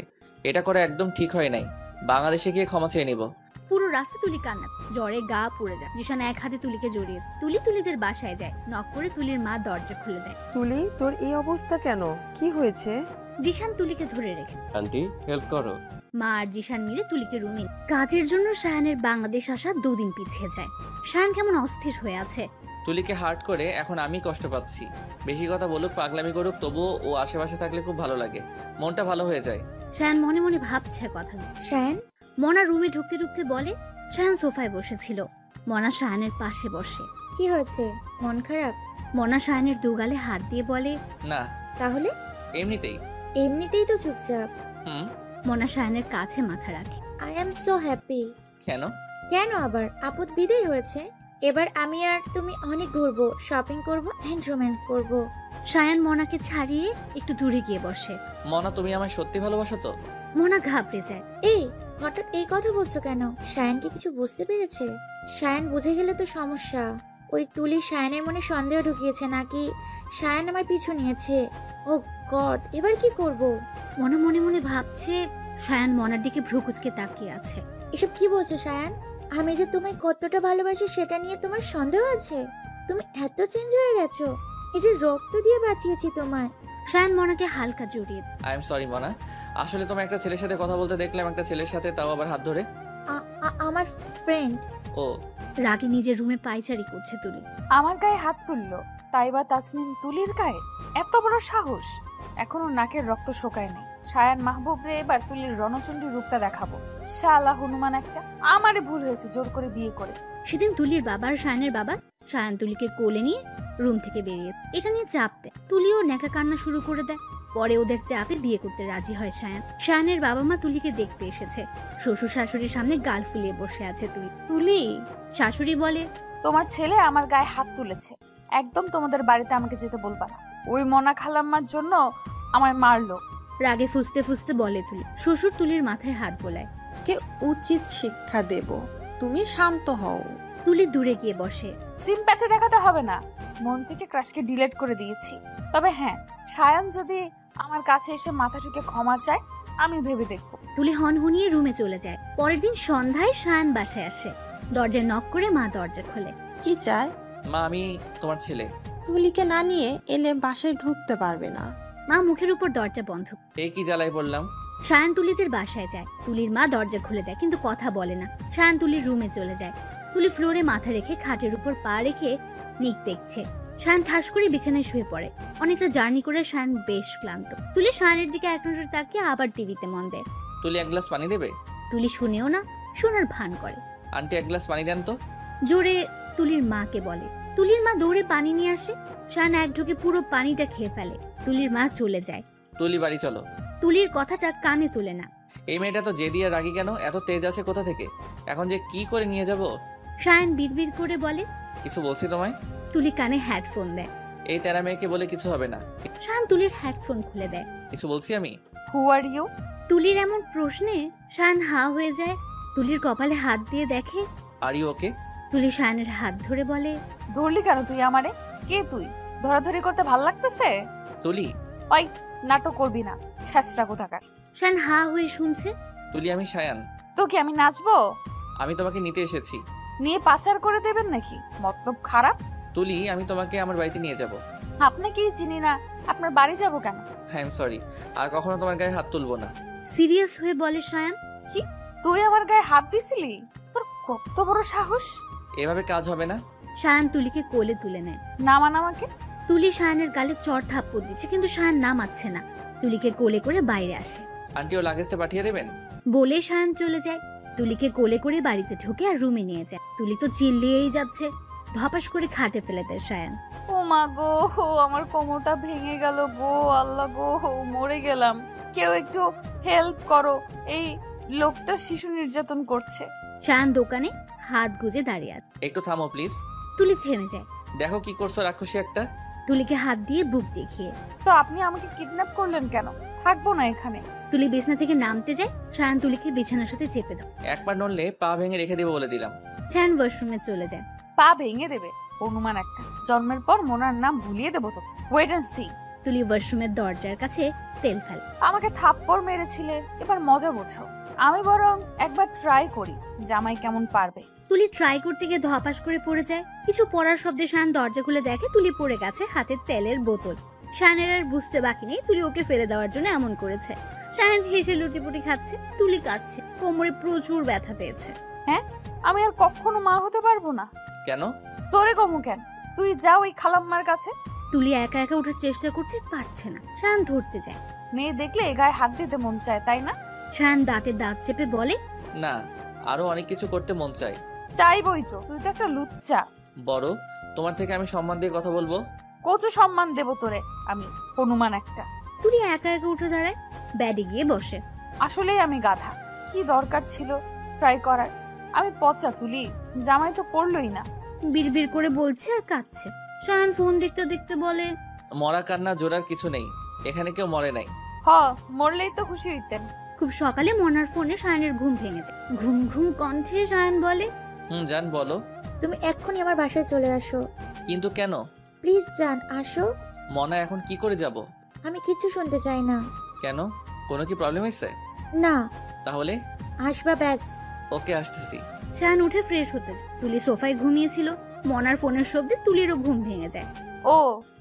এটা করা একদম ঠিক হয় নাই। বাংলাদেশে গিয়ে ক্ষমা চেয়ে নিব। পুরো রাস্তা তুলি কান্না, জ্বরে গা পুড়ে যায়। জিশান এক হাতে তুলিকে জড়িয়ে। তুলিদের বাসায় যায়। নক করে তুলির মা দরজা খুলে দেয়। তুলি, তোর এই অবস্থা কেন? কি হয়েছে? জিশান তুলিকে ধরে রেখে। আন্টি হেল্প করো। মা আর জিশান মিলে তুলিকে রুমে। কাজের জন্য শায়ানের বাংলাদেশ আসা 2 দিন পিছিয়ে যায়। শায়ান কেমন অস্থির হয়ে আছে। তুলিকে হার্ট করে এখন আমি কষ্ট পাচ্ছি। বেশি কথা বলুক, পাগলামি করুক, তবুও ও আশেপাশে থাকলে খুব ভালো লাগে, মনটা ভালো হয়ে যায়। শায়ান মনে মনে ভাবছে কথা। শায়ান, মনা রুমে ঢুকতে ঢুকতে বলে। শায়ান সোফায় বসেছিল। মনা শায়ানের পাশে বসে। কি হয়েছে? মন খারাপ? মনা শায়ানের দুগালে হাত দিয়ে বলে, না, তাহলে? এমনিতেই। এমনিতেই তো চুপচাপ। হুম। মনা শায়ানের কাঁধে মাথা রাখে। I am so happy. কেন? কেন আবার? আপদ বিদায় হয়েছে। এবার আমি আর তুমি অনেক ঘুরবো, শপিং করবো এন্ড রোম্যান্স করবো। শায়ান মনাকে ছাড়িয়ে একটু দূরে গিয়ে বসে। মনা, তুমি আমায় সত্যি ভালোবাসো তো? মনা ঘাবড়ে যায়। এই হঠাৎ এই কথা বলছো কেন? শায়ান কি কিছু বুঝতে পেরেছে? শায়ান বুঝে গেলে তো সমস্যা। ওই তুলি শায়ানের মনে সন্দেহ ঢুকিয়েছে নাকি শায়ান আমার পিছু নিয়েছে? ও গড, এবার কি করব? মনা মনে মনে ভাবছে। শায়ান মনার দিকে ভ্রুকুচকে তাকিয়ে আছে। এসব কি বলছো শায়ান? আমি যে তোমায় কতটা ভালোবাসি সেটা নিয়ে তোমার সন্দেহ আছে? তুমি এত চেঞ্জ হয়ে গেছো। এই যে রক্ত দিয়ে বাঁচিয়েছি তোমায়। শায়ান মনাকে হালকা জড়িয়ে। আই এম সরি মনা। আসলে তোমার একটা ছেলের সাথে কথা বলতে দেখলাম, একটা ছেলের সাথে, তাও আবার হাত ধরে। আমার ফ্রেন্ড। ও। রাগে নিজের রুমে পায়চারি করছে তুলি। আমার গায়ে হাত তুললো, তাই বা তাসনিম তুলির গায়ে? এত বড় সাহস! এখনো নাকের রক্ত শোকায় নাই। শায়ান মাহবুব রে এবার তুলির রণচণ্ডী রূপটা দেখাবো। শালা হনুমান একটা। আমারে ভুল হয়েছে জোর করে বিয়ে করে। সেদিন তুলির বাবা আর শায়ানের বাবা শায়ান তুলিকে কোলে নিয়ে রুম থেকে বেরিয়ে এটা নিয়ে চাপ দেয়। তুলিও নেকা কান্না শুরু করে দেয়। পরে ওদের চাপে বিয়ে করতে রাজি হয় শায়ান। শায়ানের বাবা মা তুলিকে দেখতে এসেছে। শ্বশুর শাশুড়ির সামনে গাল ফুলিয়ে বসে আছে তুলি, শাশুড়ি বলে, তোমার ছেলে আমার গায়ে হাত তুলেছে। একদম তোমাদের বাড়িতে আমাকে যেতে বলবা না। ওই মনা খালাম্মার জন্য আমায় মারলো। রাগে ফুসতে ফুসতে বলে তুলি। শ্বশুর তুলির মাথায় হাত বোলায়। কে উচিত শিক্ষা দেব? তুমি শান্ত হও। তুলি দূরে গিয়ে বসে। সিম্প্যাথি দেখাতে হবে না। মন থেকে ক্রাশকে ডিলিট করে দিয়েছি। তবে হ্যাঁ, শায়ান যদি আমার কাছে এসে মাথা ঠুকে ক্ষমা চায়, আমি ভেবে দেখব। তুলি হনহনিয়ে রুমে চলে যায়। পরের দিন সন্ধ্যায় শায়ান বাসায় আসে। দরজায় নক করে মা দরজা খোলে। কি চায়? মা, আমি তোমার ছেলে। তুলিকে না নিয়ে এলে বাসায় ঢুকতে পারবে না। মা মুখের উপর দরজা বন্ধ। এই কি জ্বালায় পড়লাম। শায়ান তুলিদের বাসায় যায়। তুলির মা দরজা খুলে দেয়, কিন্তু কথা বলে না। শায়ান তুলির রুমে চলে যায়। তুলি ফ্লোরে মাথা রেখে খাটের উপর পা রেখে নিক দেখছে। শায়ান ঠাস করে বিছানায় শুয়ে পড়ে। অনেকটা জার্নি করে শায়ান বেশ ক্লান্ত। তুলি শায়ানের দিকে এক নজর তাকিয়ে আবার টিভিতে মন দেয়। তুলি এক গ্লাস পানি দেবে? তুলি শুনেও না, শোনার ভান করে। আন্টি এক গ্লাস পানি দেন তো। জোরে তুলির মাকে বলে। তুলির মা দৌড়ে পানি নিয়ে আসে। শায়ান এক ঢোকে পুরো পানিটা খেয়ে ফেলে। তুলির মা চলে যায়। তুলি বাড়ি চলো। তুলির কথাটা কানে তোলে না। এই মেয়েটা তো জেদি আর রাগী কেন? এত তেজ আছে কোথা থেকে? এখন যে কি করে নিয়ে যাব? শায়ান বিড়বিড় করে বলে। কিছু বলছি তোমায়? তুলি কানে হেডফোন দেয়। এই তেরা মেয়েকে বলে কিছু হবে না। শায়ান তুলির হেডফোন খুলে দেয়। কিছু বলছি আমি? হু আর ইউ? তুলির এমন প্রশ্নে শায়ান হা হয়ে যায়। তুলির কপালে হাত দিয়ে দেখে। Are you okay? তুলি শায়ানের হাত ধরে বলে, ধরলি কেন তুই আমারে? কে তুই? ধরাধরি করতে ভাল লাগতেছে? তুলি, ওই নাটক করবি না, ছেঁচড়া কোথাকার। শায়ান হা হয়ে শুনছে। তুলি আমি সায়ান। তো কি আমি নাচবো? আমি তোমাকে নিতে এসেছি। নিয়ে পাচার করে দেবেন নাকি? মতলব খারাপ। তুলি, আমি তোমাকে আমার বাড়িতে নিয়ে যাব। আপনাকেই চিনি না, আপনার বাড়ি যাব কেন? আই এম সরি, আর কখনো তোমার গায়ে হাত তুলবো না। সিরিয়াস হয়ে বলে শায়ান। কি তুই আমার গায়ে হাত দিছিলি? তোর কত বড় সাহস! এভাবে কাজ হবে না। শায়ান তুলিকে কোলে তুলে নেয়। নামান আমাকে। তুলি শায়ানের গালে চড় থাপ্পড় দিচ্ছে, কিন্তু শায়ান নামাচ্ছে না। তুলিকে কোলে করে বাইরে আসে। আন্টি ও লাগেজটা পাঠিয়ে দেবেন? বলে শায়ান চলে যায়। তুলিকে কোলে করে বাড়িতে ঢুকে আর রুমে নিয়ে যায়। তুলি তো চিল্লিয়েই যাচ্ছে। ধপাস করে খাটে ফেলে দেয় শায়ান। ও মা গো, আমার কোমরটা ভেঙে গেল গো, আল্লাহ গো, মরে গেলাম। কেউ একটু হেল্প করো, এই লোকটা শিশু নির্যাতন করছে। শায়ান দোকানে হাত গুজে দাঁড়িয়ে আছে। একটু থামো প্লিজ। তুলি থেমে যায়। দেখো কি করছো রাক্ষসী একটা। তুলিকে হাত দিয়ে বুক দেখিয়ে। তো আপনি আমাকে কিডন্যাপ করলেন কেন? থাকবো না এখানে। তুলি বিছানা থেকে নামতে যায়। শায়ান তুলিকে বিছানার সাথে চেপে দাও। একবার নড়লে পা ভেঙে রেখে দেবো বলে দিলাম। শায়ান ওয়াশরুমে চলে যায়। পা ভেঙে দেবে অনুমান একটা। জন্মের পর মোনার নাম ভুলিয়ে দেবো তোকে। Wait and see. তুলি ওয়াশরুমের দরজার কাছে তেল ফেলে। আমাকে থাপ্পড় মেরেছিলে, এবার মজা বোঝো। আমি বরং একবার ট্রাই করি জামাই কেমন পারবে। তুলি ট্রাই করতে গিয়ে ধপাস করে পড়ে যায়। কিছু পড়ার শব্দে শায়ান দরজা খুলে দেখে তুলি পড়ে গেছে, হাতে তেলের বোতল। শায়ানের আর বুঝতে বাকি নেই তুলি ওকে ফেলে দেওয়ার জন্য এমন করেছে। শায়ান হেসে লুটিপুটি খাচ্ছে। তুলি কাঁদছে, কোমরে প্রচুর ব্যথা পেয়েছে। হ্যাঁ, আমি আর কখনো মা হতে পারবো না। কেন? তোরে কমু কেন? তুই যাও ওই খালাম্মার কাছে। তুলি একা একা ওঠার চেষ্টা করছে, পারছে না। শায়ান ধরতে যায়। মেয়ে দেখলে গায়ে হাত দিতে মন চায়, তাই না? শায়ান দাঁতে দাঁত চেপে বলে, না, আরো অনেক কিছু করতে মন চায়। চাইবই তো, তুই তো একটা লুচ্চা। বড়, তোমার থেকে আমি সম্মান দিয়ে কথা বলবো। কত সম্মান দেব তোরে আমি, হনুমান একটা। তুলি একা একা উঠে দাঁড়ায়, ব্যাডে গিয়ে বসে। আসলেই আমি গাধা। কি দরকার ছিল ট্রাই করার? আমি পচা তুলি, জামাই তো পড়লই না। বিড়বিড় করে বলছে আর কাঁদছে। শায়ান ফোন দেখতে দেখতে বলে, মরা কান্না জোড়ার কিছু নেই, এখানে কেউ মরে নাই। হ, মরলেই তো খুশি হইতেন। খুব সকালে মনার ফোনে শায়ানের ঘুম ভেঙে যায়। ঘুম ঘুম কণ্ঠে শায়ান বলে, জান বলো। তুমি এক্ষুনি আমার বাসায় চলে আসো। কিন্তু কেন? প্লিজ জান, আসো। মনা এখন কি করে যাব? আমি কিছু শুনতে চাই না। কেন? কোনো কি প্রবলেম হয়েছে? না, তাহলে আসবা ব্যাস। ওকে, আসতেছি। শায়ান উঠে ফ্রেশ হতে যায়। তুলি সোফায় ঘুমিয়েছিল। মনার ফোনের শব্দে তুলিরও ঘুম ভেঙে যায়। ও,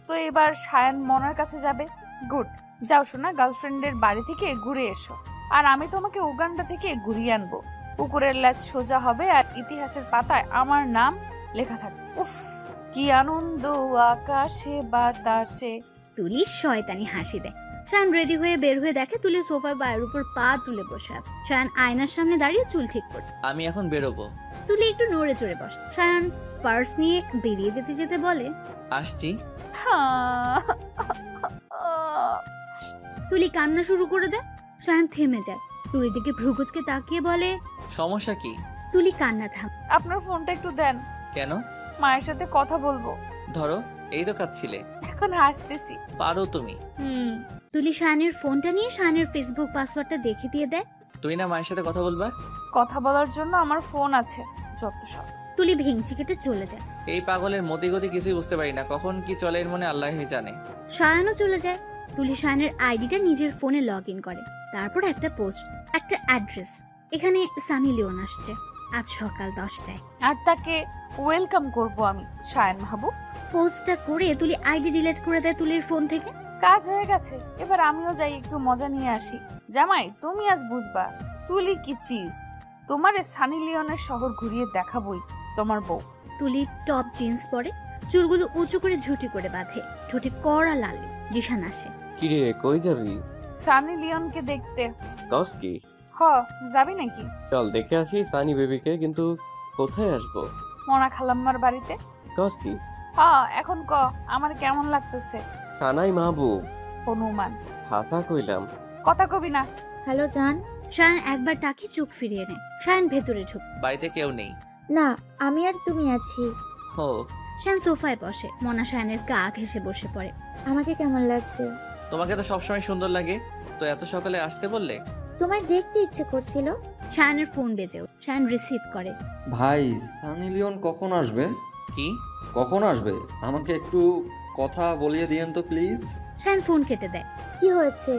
তো এবার সায়ান মনার কাছে যাবে। গুড, যাও শোনা, গার্লফ্রেন্ডের বাড়ি থেকে ঘুরে এসো। আর আমি তোমাকে উগান্ডা থেকে ঘুরিয়ে আনবো। কুকুরের ল্যাজ সোজা হবে আর ইতিহাসের পাতায় আমার নাম লেখা থাকবে। উফ, কি আনন্দ আকাশে বাতাসে। তুলি শয়তানি হাসি দেয়। শায়ান রেডি হয়ে বের হয়ে দেখে তুলি সোফার পায়ের উপর পা তুলে বসে আছে। শায়ান আয়নার সামনে দাঁড়িয়ে চুল ঠিক করে। আমি এখন বেরোবো। তুলি একটু নড়ে চড়ে বসে। শায়ান পার্স নিয়ে বেরিয়ে যেতে যেতে বলে, আসছি। তুলি কান্না শুরু করে দেয়। শায়ান থেমে যায়। তুলির দিকে ভ্রুকুচকে তাকিয়ে বলে, সমস্যা কি? তুলি কান্না থাম। আপনার ফোনটা একটু দেন, কেন? মায়ের সাথে কথা বলবো। ধরো, এই তো কাঁদছিলে। এখন হাসতেছি। পারো তুমি। তুলি শায়ানের ফোনটা নিয়ে শায়ানের ফেসবুক পাসওয়ার্ডটা দেখে দিয়ে দেয়। তুই না মায়ের সাথে কথা বলবা? কথা বলার জন্য আমার ফোন আছে, যত সব। তুলি ভেঙচি কেটে চলে যায়। এই পাগলের মতি গতি কিছুই বুঝতে পারি না, কখন কি চলে এর মনে আল্লাহই জানে। শায়ানও চলে যায়। তুলি শায়ানের আইডিটা নিজের ফোনে লগ ইন করে। তারপর একটা পোস্ট, একটা অ্যাড্রেস। এখানে সানি লিওন আসছে আজ সকাল 10টায়। আর তাকে ওয়েলকাম করব আমি, সায়ান মাহবুব। পোস্টটা করে তুলি আইডি ডিলিট করে দেয় তুলির ফোন থেকে। কাজ হয়ে গেছে, এবার আমিও যাই একটু মজা নিয়ে আসি। জামাই, তুমি আজ বুঝবা তুলি কি চিজ। তোমারে সানি লিওনের শহর ঘুরিয়ে দেখাবই তোমার বউ। তুলি টপ জিন্স পরে, চুলগুলো উঁচু করে ঝুটি করে বাঁধে, ঠোঁটে কড়া লাল। জিশান আসে। কিরে, কই যাবি? সানি লিওনকে দেখতে। দশ কি? হ, যাবি নাকি? চল দেখে আসি সানি বেবিকে, কিন্তু কোথায় আসবো? মনা খালাম্মার বাড়িতে। দশ কি? হ, এখন ক আমার কেমন লাগতেছে? সানাই মাহবুব। হনুমান। হাসা কইলাম। কথা কবি না। হ্যালো জান। শায়ান একবার তাকে চোখ ফিরিয়ে নেয়। শায়ান ভেতরে ঢুক। বাড়িতে কেউ নেই। না, আমি আর তুমি আছি। হো, শায়ান সোফায় বসে। মনা শায়ানের গা ঘেঁষে বসে পড়ে। আমাকে কেমন লাগছে? তোমাকে তো সবসময় সুন্দর লাগে, তো এত সকালে আসতে বললে? তোমায় দেখতে ইচ্ছে করছিল। শায়ানের ফোন বেজেও। শায়ান রিসিভ করে। ভাই, সানি লিওন কখন আসবে? কি? কখন আসবে আমাকে একটু কথা বলিয়ে দিয়েন তো প্লিজ। শায়ান ফোন কেটে দেয়। কি হয়েছে?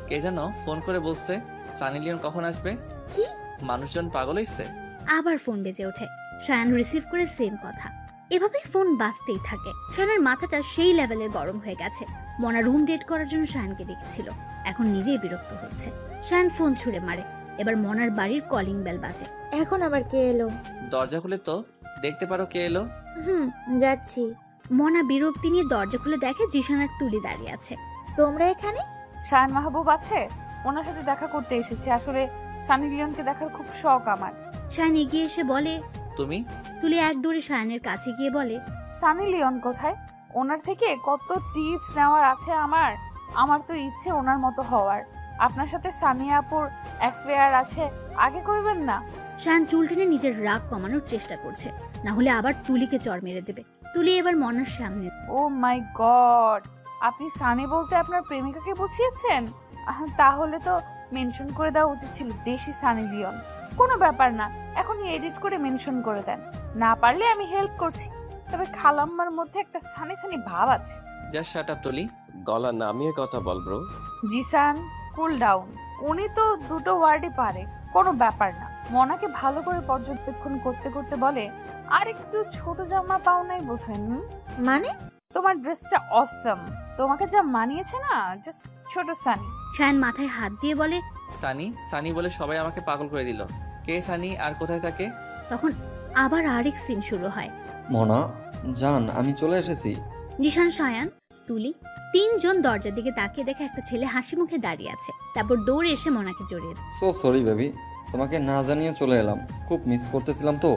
কে যেন ফোন করে বলছে সানি লিওন কখন আসবে। কি? মানুষজন পাগল হইছে। আবার ফোন বেজে ওঠে। শায়ান রিসিভ করে সেম কথা। এভাবেই ফোন বাজতেই থাকে। শায়ানের মাথাটা সেই লেভেলের গরম হয়ে গেছে। মনা রুম ডেট করার জন্য শায়ানকে ডেকেছিল, এখন নিজেই বিরক্ত হচ্ছে। শায়ান ফোন ছুঁড়ে মারে। এবার মনার বাড়ির কলিং বেল বাজে। এখন আবার কে এলো? দরজা খুলে তো দেখতে পারো কে এলো। যাচ্ছি। মনা বিরক্তি নিয়ে দরজা খুলে দেখে জিশান আর তুলি দাঁড়িয়ে আছে। তোমরা এখানে? শায়ান মাহবুব আছে, ওনার সাথে দেখা করতে এসেছি। আসলে সানি লিওনকে দেখার খুব শখ আমার। শায়ান এগিয়ে এসে বলে তুমি? তুলি এক দৌড়ে শায়ানের কাছে গিয়ে বলে, সানি লিওন কোথায়? ওনার থেকে কত টিপস নেওয়ার আছে আমার। আমার তো ইচ্ছে ওনার মতো হওয়ার। আপনার সাথে সানিয়া আপুর অ্যাফেয়ার আছে, আগে করবেন না? শায়ান চুল টেনে নিজের রাগ কমানোর চেষ্টা করছে, না হলে আবার তুলিকে চড় মেরে দেবে। তুলি এবার মনার সামনে। ও মাই গড, আপনি সানি বলতে আপনার প্রেমিকাকে বুঝিয়েছেন? তাহলে তো মেনশন করে দেওয়া উচিত ছিল দেশি সানি লিওন। কোনো ব্যাপার না, এখনই এডিট করে মেনশন করে দেন। না পারলে আমি হেল্প করছি, তবে খালাম্মার মধ্যে একটা সানি সানি ভাব আছে। জাস্ট শাট আপ তুলি। গলা নামিয়ে কথা বল ব্রো। Zisan, cool down. উনি তো দুটো ওয়ার্ডই পারে, কোনো ব্যাপার না। মনাকে ভালো করে পর্যবেক্ষণ করতে করতে বলে, আর একটু ছোট জামা পাও নাই বোধহয়। মানে? তোমার ড্রেসটা অসম, তোমাকে যা মানিয়েছে না, জাস্ট ছোট সানি। শায়ান মাথায় হাত দিয়ে বলে, সানি সানি বলে সবাই আমাকে পাগল করে দিল। কে সানি আর কোথায় থাকে? তখন আবার আরেক সিন শুরু হয়। মনা জান, আমি চলে এসেছি। নিশান, শায়ান, তুলি তিনজন দরজার দিকে তাকিয়ে দেখে একটা ছেলে হাসি মুখে দাঁড়িয়ে আছে। তারপর দৌড়ে এসে মনাকে জড়িয়ে দেয়। সো সরি বেবি, তোমাকে না জানিয়ে চলে এলাম। খুব মিস করতেছিলাম তো,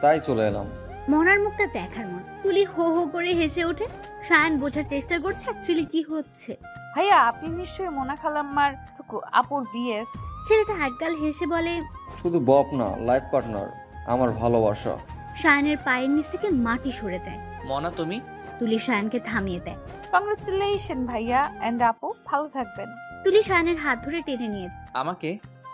তাই চলে এলাম। মনার মুখটা দেখার মত। তুলি হো হো করে হেসে ওঠে। শায়ান বোঝার চেষ্টা করছে অ্যাকচুয়ালি কি হচ্ছে। ভাইয়া, আপনি নিশ্চয়ই মোনা খালাম্মার আপুর বিএফ। ছেলেটা একগাল হেসে বলে, শুধু বপ না, লাইফ পার্টনার, আমার ভালোবাসা। শায়ানের পায়ের নিচ থেকে মাটি সরে যায়। মনা তুমি? তুলি শায়ানকে থামিয়ে দেয়। কংগ্রেচুলেশন ভাইয়া এন্ড আপু, ভালো থাকবেন। তুলি শায়ানের হাত ধরে টেনে নিয়ে আমাকে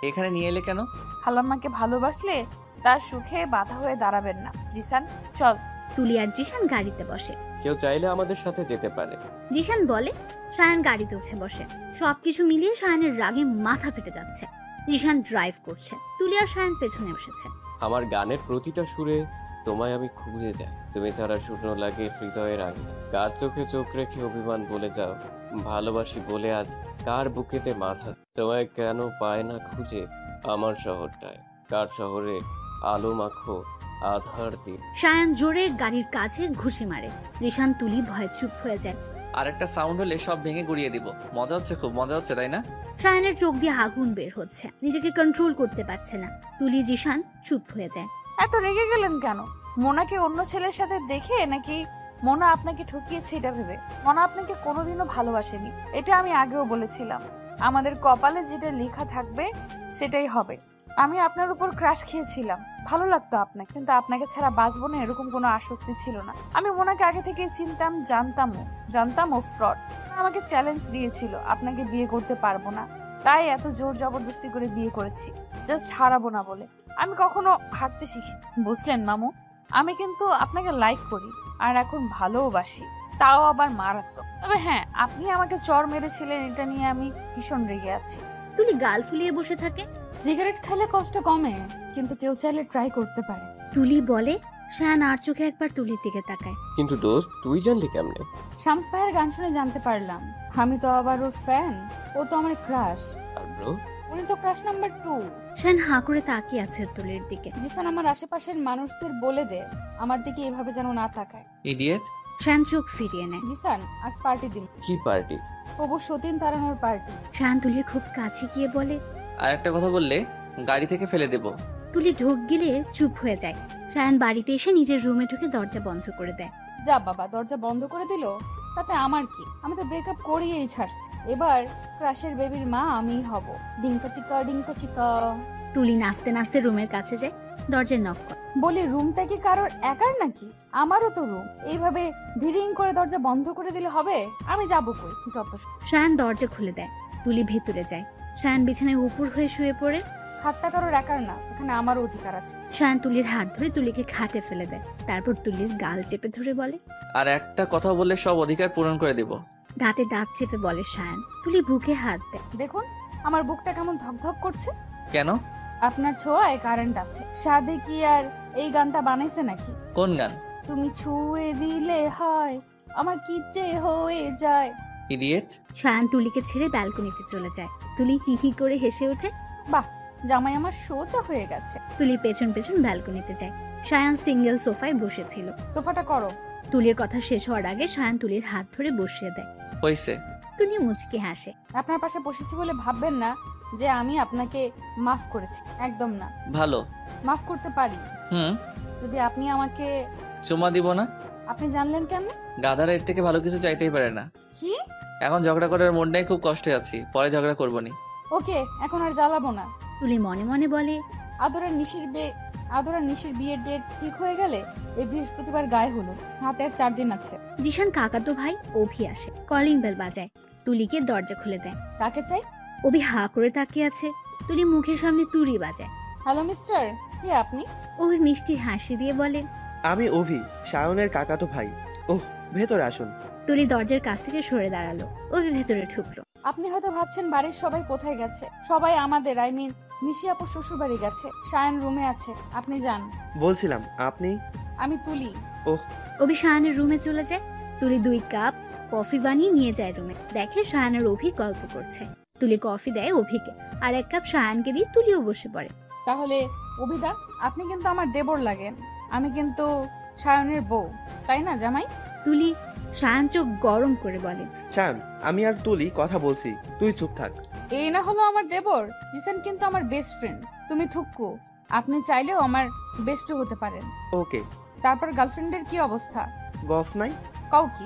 এখানে নিয়ে এলে কেন? খালাম্মাকে ভালোবাসলে তার সুখে বাধা হয়ে দাঁড়াবেন না। জিসান চল। তুলি আর জিশান গাড়িতে বসে। কেউ চাইলে আমাদের সাথে যেতে পারে। জিশান বলে। শায়ান গাড়িতে উঠে বসে। সবকিছু মিলিয়ে শায়ানের রাগে মাথা ফেটে যাচ্ছে। জিশান ড্রাইভ করছে, তুলি আর শায়ান পেছনে বসেছে। আমার গানের প্রতিটা সুরে তোমায় আমি খুঁজে যাই। তুমি ছাড়া শূন্য লাগে হৃদয়ের আগে। কার চোখে চোখ রেখে অভিমান বলে যাও, ভালোবাসি বলে আজ কার বুকেতে মাথা। তোমায় কেন পায় না খুঁজে আমার শহরটায়, কার শহরে আলো মাখো আধার দিন। শায়ান জোরে গাড়ির কাছে ঘুষি মারে। জিশান, তুলি ভয়ে চুপ হয়ে যায়। আর একটা সাউন্ড হলে সব ভেঙে গুড়িয়ে দিব। মজা হচ্ছে, খুব মজা হচ্ছে, তাই না? শায়ানের চোখ দিয়ে আগুন বের হচ্ছে, নিজেকে কন্ট্রোল করতে পারছে না। তুলি, জিশান চুপ হয়ে যায়। এত রেগে গেলেন কেন? মোনাকে অন্য ছেলের সাথে দেখে নাকি মোনা আপনাকে ঠকিয়েছে এটা ভেবে? মোনা আপনাকে কোনোদিনও ভালোবাসেনি, এটা আমি আগেও বলেছিলাম। আমাদের কপালে যেটা লেখা থাকবে সেটাই হবে। আমি আপনার উপর ক্রাশ খেয়েছিলাম, ভালো লাগতো আপনাকে, কিন্তু আপনাকে ছাড়া বাঁচবো না এরকম কোনো আসক্তি ছিল না। আমি মোনাকে আগে থেকেই চিনতাম, জানতাম ও ফ্রড। আমাকে চ্যালেঞ্জ দিয়েছিল, আপনাকে বিয়ে করতে পারবো না, তাই এত জোর জবরদস্তি করে বিয়ে করেছি, জাস্ট হারাবো না বলে। আমি কখনো হারতে শিখি, বুঝলেন মামু? আমি কিন্তু আপনাকে লাইক করি আর এখন ভালোবাসি, তাও আবার মারাত্মক। তবে হ্যাঁ, আপনি আমাকে চড় মেরেছিলেন, এটা নিয়ে আমি ভীষণ রেগে আছি। তুলি গাল ফুলিয়ে বসে থাকে। সিগারেট খেলে কষ্ট কমে, কিন্তু কেউ চাইলে ট্রাই করতে পারে। তুলি বলে। শায়ান আর চোখে একবার তুলির দিকে তাকায়। কিন্তু দোস্ত, তুই জানলি কেমনে? শামস ভাইয়ের গান শুনে জানতে পারলাম। আমি তো আবার ওর ফ্যান, ও তো আমার ক্রাশ। আর ব্রো? উনি তো ক্রাশ নাম্বার 2। শায়ান হাঁ করে তাকিয়ে আছে তুলির দিকে। জিসান, আমার আশেপাশের মানুষদের বলে দে আমার দিকে এভাবে যেন না তাকায়। ইডিয়েট। শায়ান চোখ ফিরিয়ে নেয়। জিসান, আজ পার্টি দিন। কি পার্টি? হবু সতীন তাড়ানোর পার্টি। শায়ান তুলির খুব কাছে গিয়ে বলে, আর একটা কথা বললে গাড়ি থেকে ফেলে দেব। তুলি ঢোক গিলে চুপ হয়ে যায়। শায়ান বাড়িতে এসে নিজের রুমে ঢুকে দরজা বন্ধ করে দেয়। যা বাবা, দরজা বন্ধ করে দিল, তাতে আমার কি? আমি তো ব্রেকআপ করিয়েই ছাড়ছি। এবার ক্রাশের বেবির মা আমিই হব। ডিঙ্কা চিকা। তুলি নাচতে নাচতে রুমের কাছে যায়, দরজায় নক করে। বলি, রুমটা কি কারোর একার নাকি? আমারও তো রুম। এইভাবে ধিরিং করে দরজা বন্ধ করে দিলে হবে? আমি যাবো কই? যত শায়ান দরজা খুলে দেয়। তুলি ভেতরে যায়। শায়ান বিছানায় উপর হয়ে শুয়ে পড়ে। খাটটা কারোর একার না, এখানে আমারও অধিকার আছে। শায়ান তুলির হাত ধরে তুলিকে খাটে ফেলে দেয়। তারপর তুলির গাল চেপে ধরে বলে, আর একটা কথা বললে সব অধিকার পূরণ করে দেব। দাঁতে দাঁত চেপে বলে সায়ান। তুলি বুকে হাত দেয়। দেখুন আমার বুকটা কেমন ধকধক করছে। কেন? আপনার ছোঁয়ায় কারেন্ট আছে। সাধে কি আর এই গানটা বানাইছে নাকি? কোন গান? তুমি ছুঁয়ে দিলে হয় আমার কি যে হয়ে যায়। ইডিয়েট। সায়ান তুলিকে ছেড়ে ব্যালকনিতে চলে যায়। তুলি হি হি করে হেসে ওঠে। বাহ, জামাই আমার সোজা হয়ে গেছে। তুলি পেছন পেছন ব্যালকনিতে যায়। সায়ান সিঙ্গেল সোফায় বসেছিল। সোফাটা করো। তুলির কথা শেষ হওয়ার আগে সায়ান তুলির হাত ধরে বসিয়ে দেয়। হইছে। তুলি মুচকি হাসে। আপনার পাশে বসেছি বলে ভাববেন না যে আমি আপনাকে মাফ করেছি, একদম না। ভালো। মাফ করতে পারি হুম। যদি আপনি আমাকে। চুমা দিব না? আপনি জানলেন কেন? গাধারা এর থেকে ভালো কিছু চাইতেই পারে না। কি? এখন ঝগড়া করার মুড নেই, খুব কষ্টে আছি, পরে ঝগড়া করবো নি। ওকে, এখন আর জ্বালাবো না। তুলি মনে মনে বলে, আদর আর নিশির বিয়ের ডেট ঠিক হয়ে গেলে এই বৃহস্পতিবার গায়ে হলো, হাতে আর 4 দিন আছে। জিশান কাকাতো ভাই অভি আসে। কলিং বেল বাজায়। তুলিকে দরজা খুলে দেয়। কাকে চাই? অভি হা করে তাকিয়ে আছে। তুলি মুখের সামনে তুড়ি বাজায়। হ্যালো মিস্টার, কে আপনি? অভি মিষ্টি হাসি দিয়ে বলে, আমি অভি, সায়নের কাকাতো ভাই। ওহ, ভেতরে আসুন। তুলি দরজার কাছ থেকে সরে দাঁড়ালো। অভি ভেতরে ঢুকলো। আপনি হয়তো ভাবছেন বাড়ির সবাই কোথায় গেছে। সবাই আমাদের, আই মিন নিশি আপুর শ্বশুর বাড়ি গেছে। সায়ন রুমে আছে, আপনি যান। বলছিলাম আপনি। আমি তুলি। ওহ। অভি সায়ানের রুমে চলে যায়। তুলি 2 কাপ কফি বানিয়ে নিয়ে যায় রুমে। দেখে সায়ান আর অভি গল্প করছে। তুলি কফি দেয় অভিকে, আর 1 কাপ সায়ানকে দিয়ে তুলিও বসে পড়ে। তাহলে অভিদা, আপনি কিন্তু আমার দেবর লাগেন, আমি কিন্তু সায়নের বউ, তাই না জামাই? তুলি সায়ান চোখ গরম করে বলে, সায়ন, আমি আর তুলি কথা বলছি, তুই চুপ থাক। এই না হলো আমার দেবর। জিসান কিন্তু আমার বেস্ট ফ্রেন্ড। তুমি থুক্কু, আপনি চাইলেও আমার বেস্টও হতে পারেন। ওকে। তারপর গার্লফ্রেন্ডের কি অবস্থা? গফ নাই? কও কি?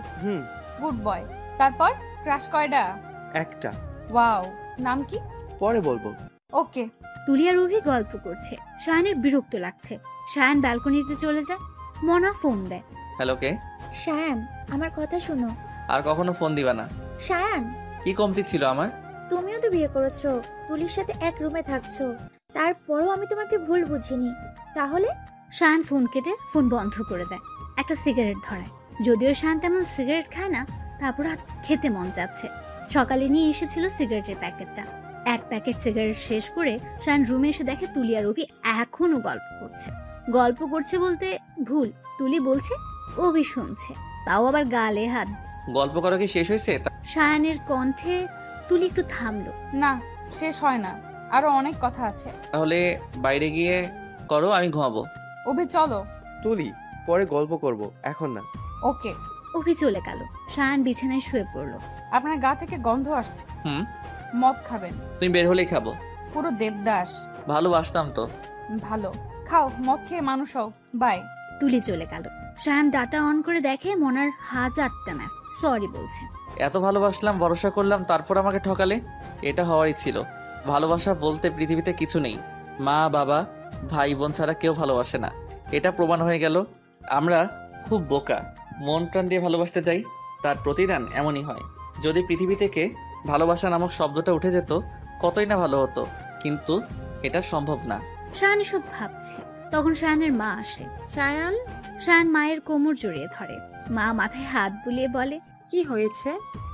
Good boy. তারপর ক্রাশ কয়টা? একটা। ওয়াও, নাম কি? পরে বলবো। ওকে। তুলি আর অভি গল্প করছে। সায়ানের বিরক্ত লাগছে। সায়ান ব্যালকনিতে চলে যায়। মনা ফোন দেয়। হ্যালো, কে? সায়ান, আমার কথা শোনো। আর কখনো ফোন দিবা না। সায়ান, কি কমতি ছিল আমার? তুমিও তো বিয়ে করেছো, তুলির সাথে এক রুমে থাকছো, তারপরও আমি তোমাকে ভুল বুঝিনি। তাহলে? সায়ান ফোন কেটে ফোন বন্ধ করে দেয়। একটা সিগারেট ধরায়। যদিও সায়ান তেমন সিগারেট খায় না, তারপর আজ খেতে মন যাচ্ছে। সকালে নিয়ে এসেছিল সিগারেটের প্যাকেটটা। 1 প্যাকেট সিগারেট শেষ করে সায়ান রুমে এসে দেখে তুলি আর অভি এখনো গল্প করছে। গল্প করছে বলতে ভুল, তুলি বলছে, অভি শুনছে, তাও আবার গালে হাত। গল্প করা কি শেষ হয়েছে? সায়ানের কণ্ঠে তুলি একটু থামলো। না, শেষ হয় না, আরো অনেক কথা আছে। তাহলে বাইরে গিয়ে করো, আমি ঘুমাবো। অভি চলো। তুলি, পরে গল্প করব, এখন না। ওকে। অভি চলে গেল। সায়ান বিছানায় শুয়ে পড়লো। আপনার গা থেকে গন্ধ আসছে। মদ খাবেন? তুমি বের হলেই খাবো। পুরো দেবদাস। ভালোবাসতাম তো। ভালো, খাও, মদ খেয়ে মানুষ হও। বাই। তুলি চলে গেল। সায়ান ডাটা অন করে দেখে মনার 1000টা মেসেজ সরি বলছে। এত ভালোবাসলাম, ভরসা করলাম, তারপর আমাকে ঠকালে? এটা হওয়ারই ছিল। ভালোবাসা বলতে পৃথিবীতে কিছু নেই। মা, বাবা, ভাই বোন ছাড়া কেউ ভালোবাসে না, এটা প্রমাণ হয়ে গেল। আমরা খুব বোকা, মন প্রাণ দিয়ে ভালোবাসতে যাই, তার প্রতিদান এমনই হয়। যদি পৃথিবী থেকে ভালোবাসা নামক শব্দটা উঠে যেত, কতই না ভালো হতো, কিন্তু এটা সম্ভব না। সায়ান এসব ভাবছে, তখন সায়ানের মা আসে। সায়ান। সায়ান মায়ের কোমর জড়িয়ে ধরে। মা মাথায় হাত বুলিয়ে বলে, কি হয়েছে?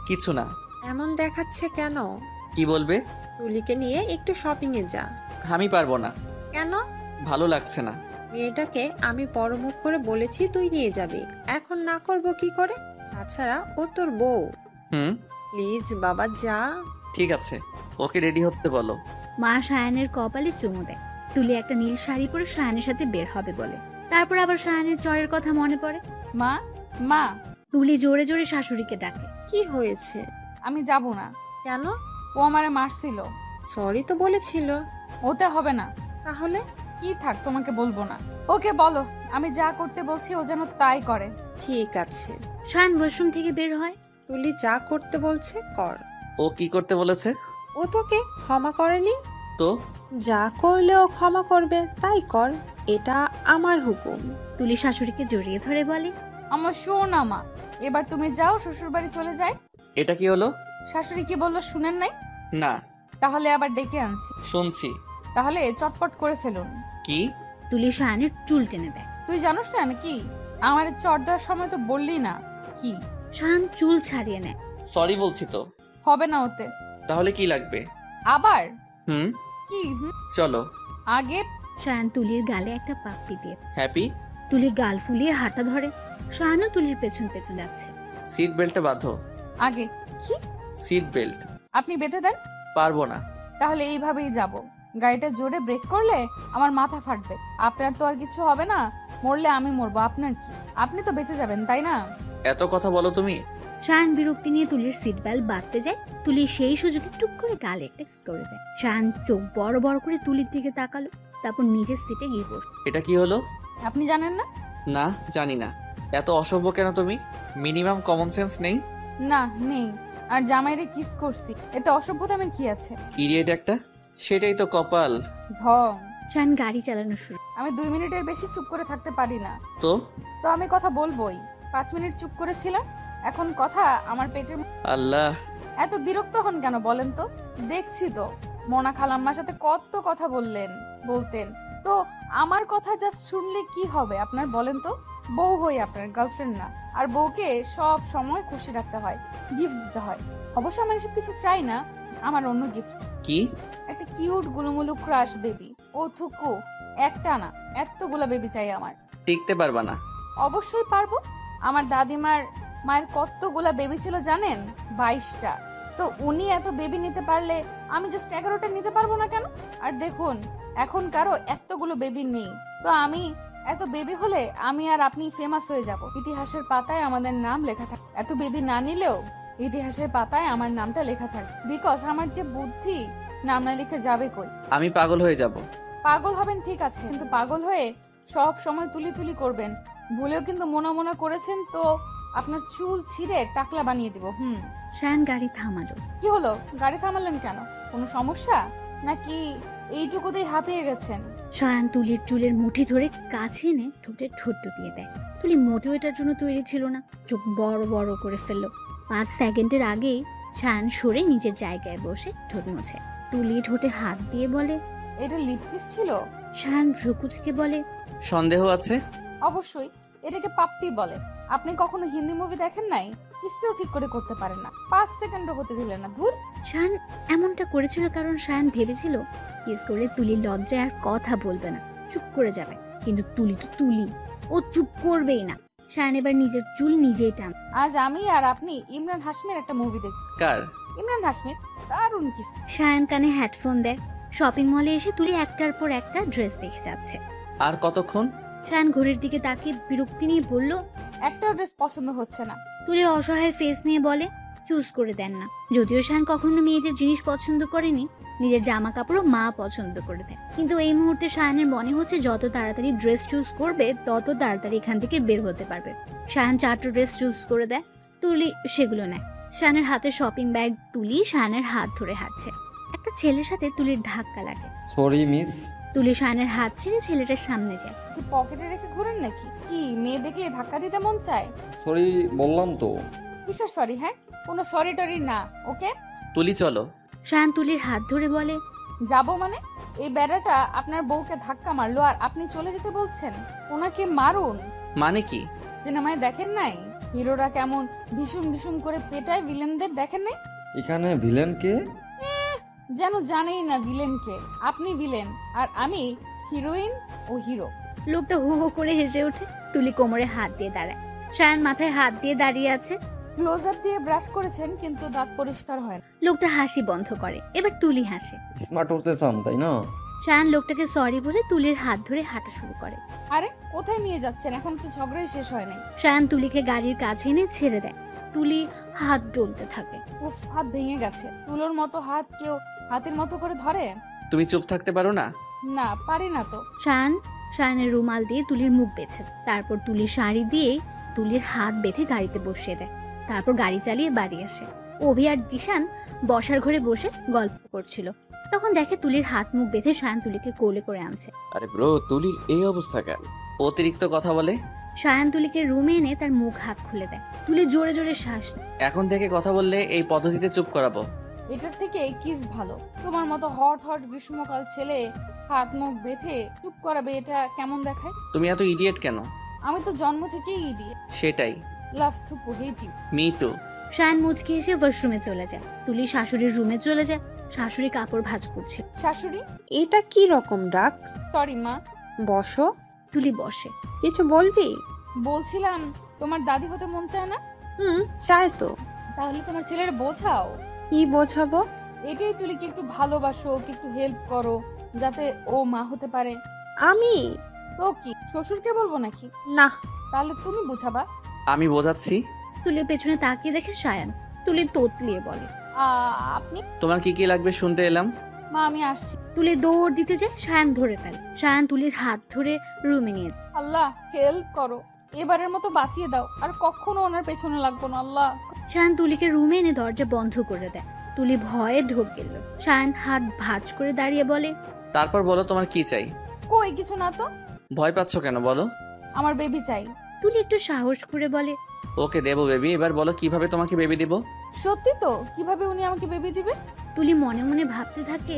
কিছু না। এমন দেখাচ্ছে কেন? কি বলবে? তুলিকে নিয়ে একটু শপিং এ যা। আমি পারবো না। কেন? ভালো লাগছে না। মেয়েটাকে আমি পরমুখ করে বলেছি তুই নিয়ে যাবি, এখন না করব কি করে? তাছাড়া ও তোর বউ। প্লিজ বাবা যা। ঠিক আছে, ওকে রেডি হতে বলো। মা সায়ানের কপালে চুমু দেয়। তুলি একটা নীল শাড়ি পরে সায়ানের সাথে বের হবে বলে। তারপর আবার সায়ানের চরের কথা মনে পড়ে। মা, মা। তুলি জোরে জোরে শাশুড়িকে ডাকে। কি হয়েছে? আমি যাব না। কেন? ও আমারে মারছিল। সরি তো বলেছিল। ওতে হবে না। তাহলে? কি থাক, তোমাকে বলবো না। ওকে বলো আমি যা করতে বলছি ও যেন তাই করে। ঠিক আছে। সায়ান ওয়াশরুম থেকে বের হয়। তুলি যা করতে বলছে কর। ও কি করতে বলেছে? ও তোকে ক্ষমা করেনি তো? যা করলেও ক্ষমা করবে, তাই কর, এটা আমার হুকুম। তুলি শাশুড়িকে জড়িয়ে ধরে বলে, আমার শোনা মা, এবার তুমি যাও, শ্বশুর বাড়ি চলে যায়। এটা কি হলো? শাশুড়ি কি বললো শুনেন নাই? না। তাহলে আবার ডেকে আনছি। শুনছি। তাহলে চটপট করে ফেলুন। কি? তুলি সায়ানের চুল টেনে দেয়। তুই জানোস না নাকি আমার চট দেওয়ার সময় তো বললি না কি? শায়ান চুল ছাড়িয়ে নেয়। সরি বলছি তো। হবে না ওতে। তাহলে কি লাগবে? আবার হুম কি? চলো। আগে শায়ান তুলির গালে একটা পাপ্পি দিয়ে হ্যাপি। তুলির গাল ফুলিয়ে হাঁটা ধরে। শায়ানও তুলির পেছন পেছন যাচ্ছে। সিট বেল্টটা বাঁধো। আগে কি? Seat belt. আপনি বেঁধে দেন। পারবো না। তাহলে এইভাবেই যাব। গাড়িটা জোরে ব্রেক করলে আমার মাথা ফাটবে। আপনার তো আর কিছু হবে না। মরলে আমি মরবো, আপনার কি? আপনি তো বেঁচে যাবেন, তাই না? এত কথা বলো তুমি। শায়ান বিরক্তি নিয়ে তুলির সিট বেল্ট বাঁধতে যায়। তুলি সেই সুযোগে টুক করে গালে একটা কিস করে দেয়। শায়ান চোখ বড় বড় করে তুলির দিকে তাকালো, তারপর নিজের সিটে গিয়ে বসল। এটা কি হলো? আপনি জানেন না? না, জানি না। এত অসভ্য কেন তুমি? মিনিমাম কমন সেন্স নেই? না, নেই। আর জামাইরে কিস করছি, এতে অসভ্যতা আমার কি আছে? ইডিয়েট একটা। সেটাই তো কপাল। ঢং। শায়ান গাড়ি চালানো শুরু। আমি 2 মিনিটের বেশি চুপ করে থাকতে পারি না। তো তো আমি কথা বলবোই। 5 মিনিট চুপ করেছিলাম, এখন কথা আমার পেটের। আল্লাহ, এত বিরক্ত হন কেন বলেন তো? দেখছি তো মোনা খালাম্মার সাথে কত কথা বলতেন। তো আমার কথা জাস্ট শুনলে কি হবে আপনার বলেন তো? বউ হই আপনার, গার্লফ্রেন্ড না। আর বউকে সব সময় খুশি রাখতে হয়, গিফট দিতে হয়। অবশ্য আমি এসব কিছু চাই না, আমার অন্য গিফট। কি? একটা কিউট গুলুমুলু ক্রাশ বেবি। ও থুকু, একটা না এতগুলা বেবি চাই আমার। টিকতে পারবা না। অবশ্যই পারবো। আমার মায়ের কতগুলা বেবি ছিল জানেন? 22টা। তো উনি এত বেবি নিতে পারলে আমি জাস্ট 11টা নিতে পারবো না কেন? আর দেখুন, এখন কারো এতগুলো বেবি নেই। তো আমি এত বেবি হলে আমি আর আপনি ফেমাস হয়ে যাব। ইতিহাসের পাতায় আমাদের নাম লেখা থাকে। এত বেবি না নিলেও ইতিহাসের পাতায় আমার নামটা লেখা থাকে। বিকজ আমার যে বুদ্ধি, নাম না লিখে যাবে কই? আমি পাগল হয়ে যাব। পাগল হবেন ঠিক আছে, কিন্তু পাগল হয়ে সব সময় তুলি করবেন। ভুলেও কিন্তু মনে করেছেন তো আপনার চুল ছিঁড়ে টাকলা বানিয়ে দিব। শায়ান গাড়ি থামালো। কি হলো? গাড়ি থামালেন কেন? কোনো সমস্যা নাকি এইটুকুতেই হাঁপিয়ে গেছেন? শায়ান তুলির চুলের মুঠি ধরে কাছে এনে ঠোঁটে ঠোঁট ডুবিয়ে দেয়। তুলি মোটেও এটার জন্য তৈরি ছিল না। চোখ বড় বড় করে ফেললো। 5 সেকেন্ডের আগেই শায়ান সরে নিজের জায়গায় বসে ঠোঁট মোছে। তুলি ঠোঁটে হাত দিয়ে বলে, এটা লিপ কিস ছিল? শায়ান ভ্রুকুচকে বলে, সন্দেহ আছে? অবশ্যই। এটাকে পাপ্পি বলে। আপনি কখনো হিন্দি মুভি দেখেন নাই? কিসটাও ঠিক করে করতে পারেন না, 5 সেকেন্ডও হতে দিলেন না। ধুর। শায়ান এমনটা করেছিল কারণ শায়ান ভেবেছিল কিস করলে তুলি লজ্জায় আর কথা বলবে না, চুপ করে যাবে। কিন্তু তুলি তো তুলি, ও চুপ করবেই না। শায়ান এবার নিজের চুল নিজেই টান। আজ আমি আর আপনি ইমরান হাশমির একটা মুভি দেখি। কার? ইমরান হাশমির। দারুণ কিস। শায়ান কানে হেডফোন দেয়। শপিং মলে এসে তুলি একটার পর একটা ড্রেস দেখে যাচ্ছে। আর কতক্ষণ? শায়ান ঘড়ির দিকে তাকিয়ে বিরক্তি নিয়ে বলল, একটাও ড্রেস পছন্দ হচ্ছে না। তুলি অসহায় ফেস নিয়ে বলে, চুজ করে দেন না। যদিও শায়ান কখনো মেয়েদের জিনিস পছন্দ করেনি, নিজের জামা কাপড়ও মা পছন্দ করে দেয়। কিন্তু এই মুহূর্তে শায়ানের মনে হচ্ছে যত তাড়াতাড়ি ড্রেস চুজ করবে তত তাড়াতাড়ি এখান থেকে বের হতে পারবে। শায়ান 4টা ড্রেস চুজ করে দেয়। তুলি সেগুলো নেয়। শায়ানের হাতে শপিং ব্যাগ। তুলি শায়ানের হাত ধরে হাঁটছে। একটা ছেলের সাথে তুলির ধাক্কা লাগে। Sorry miss. তুলি শায়ানের হাত ছেড়ে ছেলেটার সামনে যায়। কি পকেটে রেখে ঘুরেন নাকি? কি মেয়ে দেখে ধাক্কা দিতে মন চায়? সরি বললাম তো। কিসের সরি? হ্যাঁ, কোনো সরি টরি না। ওকে, তুলি চলো। শায়ান তুলির হাত ধরে বলে, যাবো মানে? এই বেড়াটা আপনার বউকে ধাক্কা মারলো আর আপনি চলে যেতে বলছেন? ওনাকে মারুন। মানে কি? সিনেমায় দেখেন নাই হিরোরা কেমন ভীষণ করে পেটায় ভিলেনদের? দেখেন নাই? এখানে ভিলেন কে? যেন জানেই না ভিলেন কে। আপনি ভিলেন আর আমি হিরোইন ও হিরো। লোকটা হু হু করে হেসে ওঠে। তুলি কোমরে হাত দিয়ে দাঁড়ায়। শায়ান মাথায় হাত দিয়ে দাঁড়িয়ে আছে। ক্লোজ আপ দিয়ে ব্রাশ করেছেন কিন্তু দাঁত পরিষ্কার হয় না। লোকটা হাসি বন্ধ করে। এবার তুলি হাসে। স্মার্ট হতে চান তাই না? শায়ান লোকটাকে সরি বলে তুলির হাত ধরে হাঁটা শুরু করে। আরে কোথায় নিয়ে যাচ্ছেন? এখন তো ঝগড়াই শেষ হয় নাই। শায়ান তুলিকে গাড়ির কাছে এনে ছেড়ে দেয়। তুলি হাত ডলতে থাকে। উফ, হাত ভেঙে গেছে। তুলোর মতো হাত কেউ হাতের মতো করে ধরে? তুমি চুপ থাকতে পারো না? না, পারি না তো। শায়ানের রুমাল দিয়ে তুলির মুখ বেঁধে, তারপর তুলির শাড়ি দিয়ে তুলির হাত বেঁধে গাড়িতে বসিয়ে দেয়। তারপর গাড়ি চালিয়ে বাড়ি আসে। অভি আর দিশান বসার ঘরে বসে গল্প করছিল। তখন দেখে তুলির হাত মুখ বেঁধে শায়ান তুলিকে কোলে করে আনছে। আরে ব্রো, তুলির এই অবস্থা কেন? অতিরিক্ত কথা বলে। শায়ান তুলিকে রুমে এনে তার মুখ হাত খুলে দেয়। তুলি জোরে জোরে শ্বাস নেয়। এখন থেকে কথা বললে এই পদ্ধতিতে চুপ করাবো। এটার থেকে কিস ভালো। তোমার মতো হট গ্রীষ্মকাল ছেলে হাত মুখ বেঁধে চুপ করাবে, এটা কেমন দেখায়? তুমি এত ইডিয়েট কেন? আমি তো জন্ম থেকেই ইডিয়েট। সেটাই। Love to hate you. Me too. Shayan মুচকে এসে ওয়াশরুমে চলে যায়। তুলি শাশুড়ির রুমে চলে যায়। শাশুড়ি কাপড় ভাঁজ করছে। শাশুড়ি, এটা কি রকম ডাক? সরি মা। বসো। তুলি বসে। কিছু বলবি? বলছিলাম তোমার দাদি হতে মন চায় না? চায় তো। তাহলে তোমার ছেলের বোঝাও। কি বোঝাবো? এটাই তুলিকে একটু ভালোবাসো, ওকে একটু হেল্প করো যাতে ও মা হতে পারে। আমি? তো কি শ্বশুরকে বলবো নাকি? না। তাহলে তুমি বোঝাবা। আমি বোঝাচ্ছি। তুলির পেছনে তাকিয়ে দেখে শায়ান। তুলি তোতলিয়ে বলে, আপনি? তোমার কি কি লাগবে শুনতে এলাম। মা আমি আসছি। তুলি দৌড় দিতে যায়। শায়ান ধরে ফেলে। শায়ান তুলির হাত ধরে রুমে নিয়ে যায়। আল্লাহ হেল্প করো, এবারের মতো বাঁচিয়ে দাও, আর কখনো ওনার পেছনে লাগবো না আল্লাহ। শায়ান তুলিকে রুমে এনে দরজা বন্ধ করে দেয়। তুলি ভয়ে ঢোক গেল। শায়ান হাত ভাঁজ করে দাঁড়িয়ে বলে, তারপর বলো তোমার কি চাই। কই কিছু না তো। ভয় পাচ্ছ কেন বলো। আমার বেবি চাই। তুলি একটু সাহস করে বলে, ওকে দেবো বেবি। এবার বলো কিভাবে তোমাকে বেবি দিব। সত্যি তো? কিভাবে উনি আমাকে বেবি দিবে? তুলি মনে মনে ভাবতে থাকে,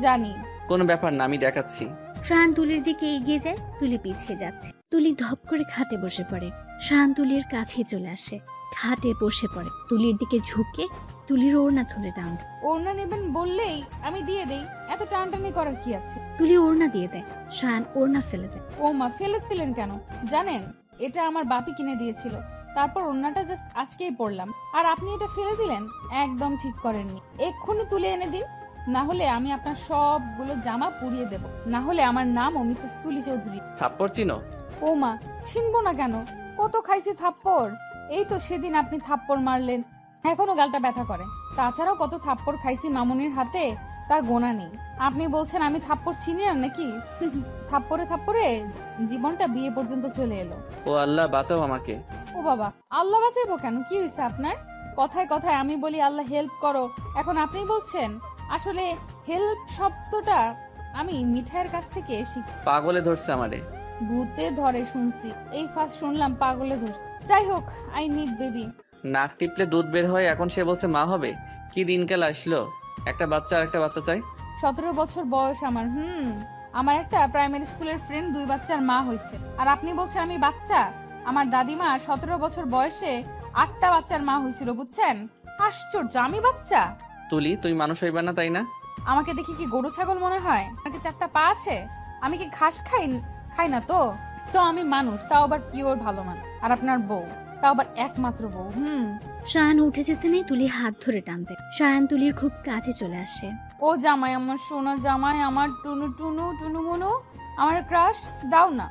জানি। কোনো ব্যাপার না, আমি দেখাচ্ছি। শায়ান তুলির দিকে এগিয়ে যায়। তুলি পিছিয়ে যাচ্ছে। তুলি ধপ করে খাটে বসে পড়ে। শায়ান তুলির কাছে চলে আসে। খাটে বসে পড়ে। তুলির দিকে ঝুঁকে তুলির ওড়না ধরে টান দেয়। ওড়না নেবেন বললেই আমি দিয়ে দেই, এত টানটানি করার কি আছে? তুলি ওড়না দিয়ে দেয়। শায়ান ওড়না ফেলে দেয়। ও মা, ফেলে দিলেন কেন? জানেন এটা আমার বাপি কিনে দিয়েছিল, তারপর ওড়নাটা জাস্ট আজকেই পরলাম, আর আপনি এটা ফেলে দিলেন। একদম ঠিক করেননি। এক্ষুনি তুলে এনে দিন, না হলে আমি আপনার সবগুলো জামা পুড়িয়ে দেব। না হলে আমার নামও মিসেস তুলি চৌধুরী। থাপ্পড় চিনো? ও মা, চিনবো না কেন? কত খাইছি থাপ্পড়। এই তো সেদিন আপনি থাপ্পড় মারলেন, এখনো গালটা ব্যথা করে। তাছাড়াও কত থাপ্পড় খাইছি মামুনির হাতে, তা গোনা নেই। আপনি বলছেন আমি থাপ্পড় চিনি না নাকি? থাপ্পড়ে থাপ্পড়ে জীবনটা বিয়ে পর্যন্ত চলে এলো। ও আল্লাহ বাঁচাও আমাকে। ও বাবা, আল্লাহ বাঁচাইবো কেন? কি হয়েছে আপনার? কথায় কথায় আমি বলি আল্লাহ হেল্প করো, এখন আপনি বলছেন? আসলে হেল্প শব্দটা আমি মিঠাইয়ের কাছ থেকে শিখি। পাগলে ধরছে আমারে। ভূতে ধরে শুনছি, এই ফার্স্ট শুনলাম পাগলে ধরছে। যাই হোক, আই নিড বেবি। নাক টিপলে দুধ বের হয়, এখন সে বলছে মা হবে। কি দিনকাল আসলো, একটা বাচ্চা আর একটা বাচ্চা চাই। 17 বছর বয়স আমার। আমার একটা প্রাইমারি স্কুলের ফ্রেন্ড 2 বাচ্চার মা হয়েছে, আর আপনি বলছেন আমি বাচ্চা? আমার দাদিমা 17 বছর বয়সে 8টা বাচ্চার মা হয়েছিল, বুঝছেন? আশ্চর্য, আমি বাচ্চা? তুলি তুই মানুষ হইবা না তাই না? আমাকে দেখি কি গরু ছাগল মনে হয়? আমাকে 4টা পা আছে? আমি কি ঘাস খাই না তো? তো আমি মানুষ, তাও আবার পিওর ভালো মানুষ। আর আপনার বউ, তাও আবার একমাত্র বউ। শায়ান উঠে যেতে নেই তুলি হাত ধরে টানতে। শায়ান তুলির খুব কাছে চলে আসে। ও জামাই, আমার সোনা জামাই, আমার টুনু টুনু টুনু মুনু, আমার ক্রাশ, দাও না।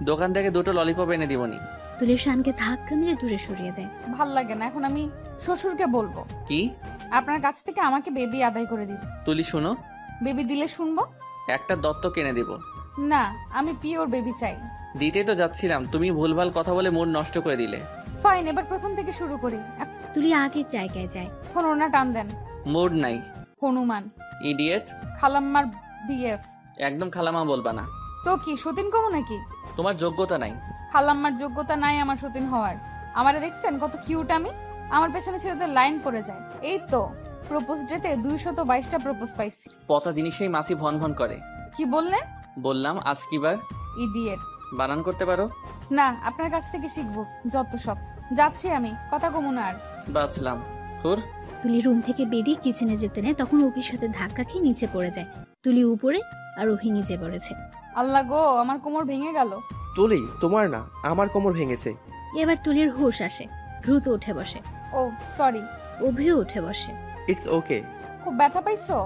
দোকান থেকে 2টো ললিপপ এনে দিবনি। তুলি শায়ানকে ধাক্কা মেরে দূরে সরিয়ে দেয়। ভাল লাগে না, এখন আমি শ্বশুরকে বলবো কি? আপনার কাছ থেকে আমাকে বেবি আদায় করে দিতে। তুলি শুনো, বেবি দিলে শুনবো। একটা দত্তক এনে দিব। না, আমি পিওর বেবি চাই। দিতেই তো যাচ্ছিলাম, তুমি ভুলভাল কথা বলে মুড নষ্ট করে দিলে। ফাইন, এবার প্রথম থেকে শুরু করি। তুলি আগের জায়গায় যায়। এখন ওনা টান দেন। মুড নাই। হনুমান, ইডিয়েট। খালাম্মার বিএফ। একদম খালামা বলবা না। তো কি সতীন কমো নাকি? তোমার যোগ্যতা নাই। খালাম্মার যোগ্যতা নাই আমার সতীন হওয়ার। আমারে দেখছেন কত কিউট আমি? আমার পেছনে ছেলেদের লাইন পড়ে যায়। এই তো প্রপোজ ডেতে 222টা প্রপোজ পাইছি। পচা জিনিসেই মাছি ভন ভন করে। কি বললেন? বললাম আজ কি বার। ইডিয়েট। বানান করতে পারো? না, আপনার কাছ থেকে শিখবো যত সব। যাচ্ছি আমি, কথা কমু না আর। বাঁচলাম। হুর। তুলি রুম থেকে বেরিয়ে কিচেনে যেতে নেয়, তখন অভির সাথে ধাক্কা খেয়ে নিচে পড়ে যায়। তুলি উপরে আর অভি নিচে পড়েছে। আল্লাহ গো, আমার কোমর ভেঙে গেল। তুলি, তোমার না, আমার কোমর ভেঙেছে। এবার তুলির হুঁশ আসে। দ্রুত উঠে বসে। ও সরি। অভিও উঠে বসে। It's okay. খুব ব্যথা পাইছো?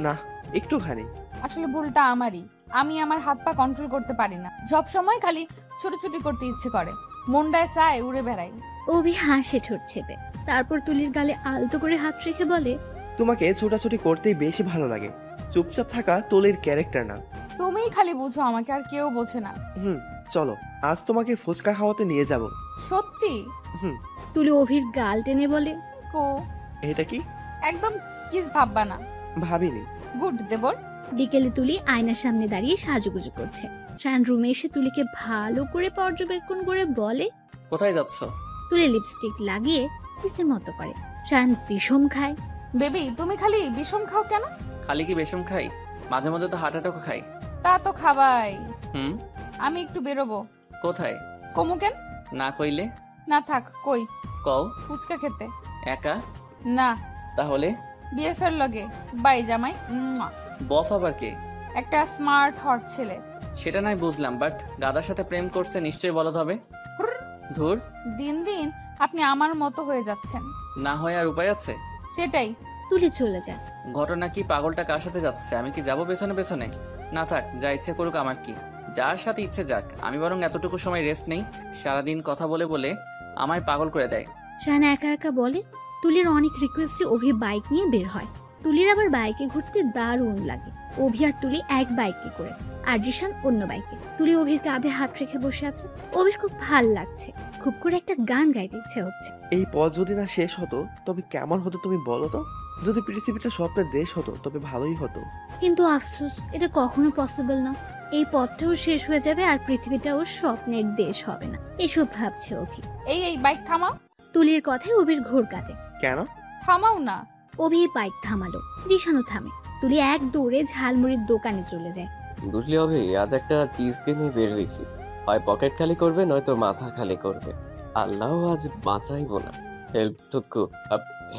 না, একটুখানি। আসলে ভুলটা আমারই। আমি আমার হাত পা কন্ট্রোল করতে পারি না, সব সময় খালি ছোটাছুটি করতে ইচ্ছে করে, মনটায় চায় উড়ে বেড়াই। অভি হাসে ঠোঁট চেপে। তারপর তুলির গালে আলতো করে হাত রেখে বলে, তোমাকে ছোটাছুটি করতেই বেশি ভালো লাগে। চুপচাপ থাকা তুলির ক্যারেক্টার না। তুমিই খালি বুঝো আমাকে, আর কেউ বোঝে না। চলো, আজ তোমাকে ফুচকা খাওয়াতে নিয়ে যাব। সত্যি? তুলি অভির গাল টেনে বলে, কো এটা কি? একদম কিস ভাববা না। ভাবিনি। গুড দেবর। বিকেলে তুলি আয়নার সামনে দাঁড়িয়ে সাজুগুজু করছে। শায়ান রুমে এসে তুলিকে ভালো করে পর্যবেক্ষণ করে বলে, কোথায় যাচ্ছ? তুলি লিপস্টিক লাগিয়ে কিসের মতো করে। শায়ান বিষম খায়। বেবি, তুমি খালি বিষম খাও কেন? খালি কি বেসম খাই, মাঝে মাঝে তো হার্ট অ্যাটাকও খাই। তা তো খাবাই। হুম। আমি একটু বেরোবো। কোথায়? কমু কেন? না কইলে? না থাক, কই কও। ফুচকা খেতে। একা? না, তাহলে? বিএফের লগে। বাই জামাই। মুয়া। বফ আবার কে? একটা স্মার্ট হট ছেলে। সেটা নাই বুঝলাম, বাট গাদার সাথে প্রেম করছে নিশ্চয়ই বলদ হবে। ধুর, দিন দিন আপনি আমার মতো হয়ে যাচ্ছেন। না হয় আর উপায় আছে? সেটাই। তুলি চলে যায়। ঘটনা কি? পাগলটা কার সাথে যাচ্ছে? আমি কি যাব পেছনে পেছনে? না থাক, যা ইচ্ছে করুক, আমার কি, যার সাথে ইচ্ছে যাক। আমি বরং এতটুকু সময় রেস্ট নেই। সারাদিন কথা বলে বলে আমায় পাগল করে দেয়। শাহানা একা একা বলে। তুলির অনেক রিকোয়েস্টে অভি বাইক নিয়ে বের হয়। তুলির আবার বাইকে ঘুরতে দারুণ লাগে। অভি আর তুলি এক বাইকে করে, আর জিশান অন্য বাইকে। তুলি অভির কাঁধে হাত রেখে বসে আছে। অভির খুব ভাল লাগছে, খুব করে একটা গান গাইতে ইচ্ছে হচ্ছে। এই পথ যদি না শেষ হতো তবে কেমন হতো তুমি বলো তো? যদি পৃথিবীটা স্বপ্নের দেশ হতো তবে ভালোই হতো। কিন্তু আফসোস, এটা কখনো পসিবল না। এই পথটাও শেষ হয়ে যাবে আর পৃথিবীটাও স্বপ্নের দেশ হবে না, এসব ভাবছে অভি। এই বাইক থামাও। তুলির কথায় অভির ঘোর কাটে। কেন? থামাও না। অভি বাইক থামালো, জিশানও থামে। তুলি এক দৌড়ে ঝালমুড়ির দোকানে চলে যায়। বুঝলি অভি, আজ একটা চিজ নিয়ে বের হয়েছি। হয় পকেট খালি করবে নয়তো মাথা খালি করবে। আল্লাহ আজ বাঁচাইবো না,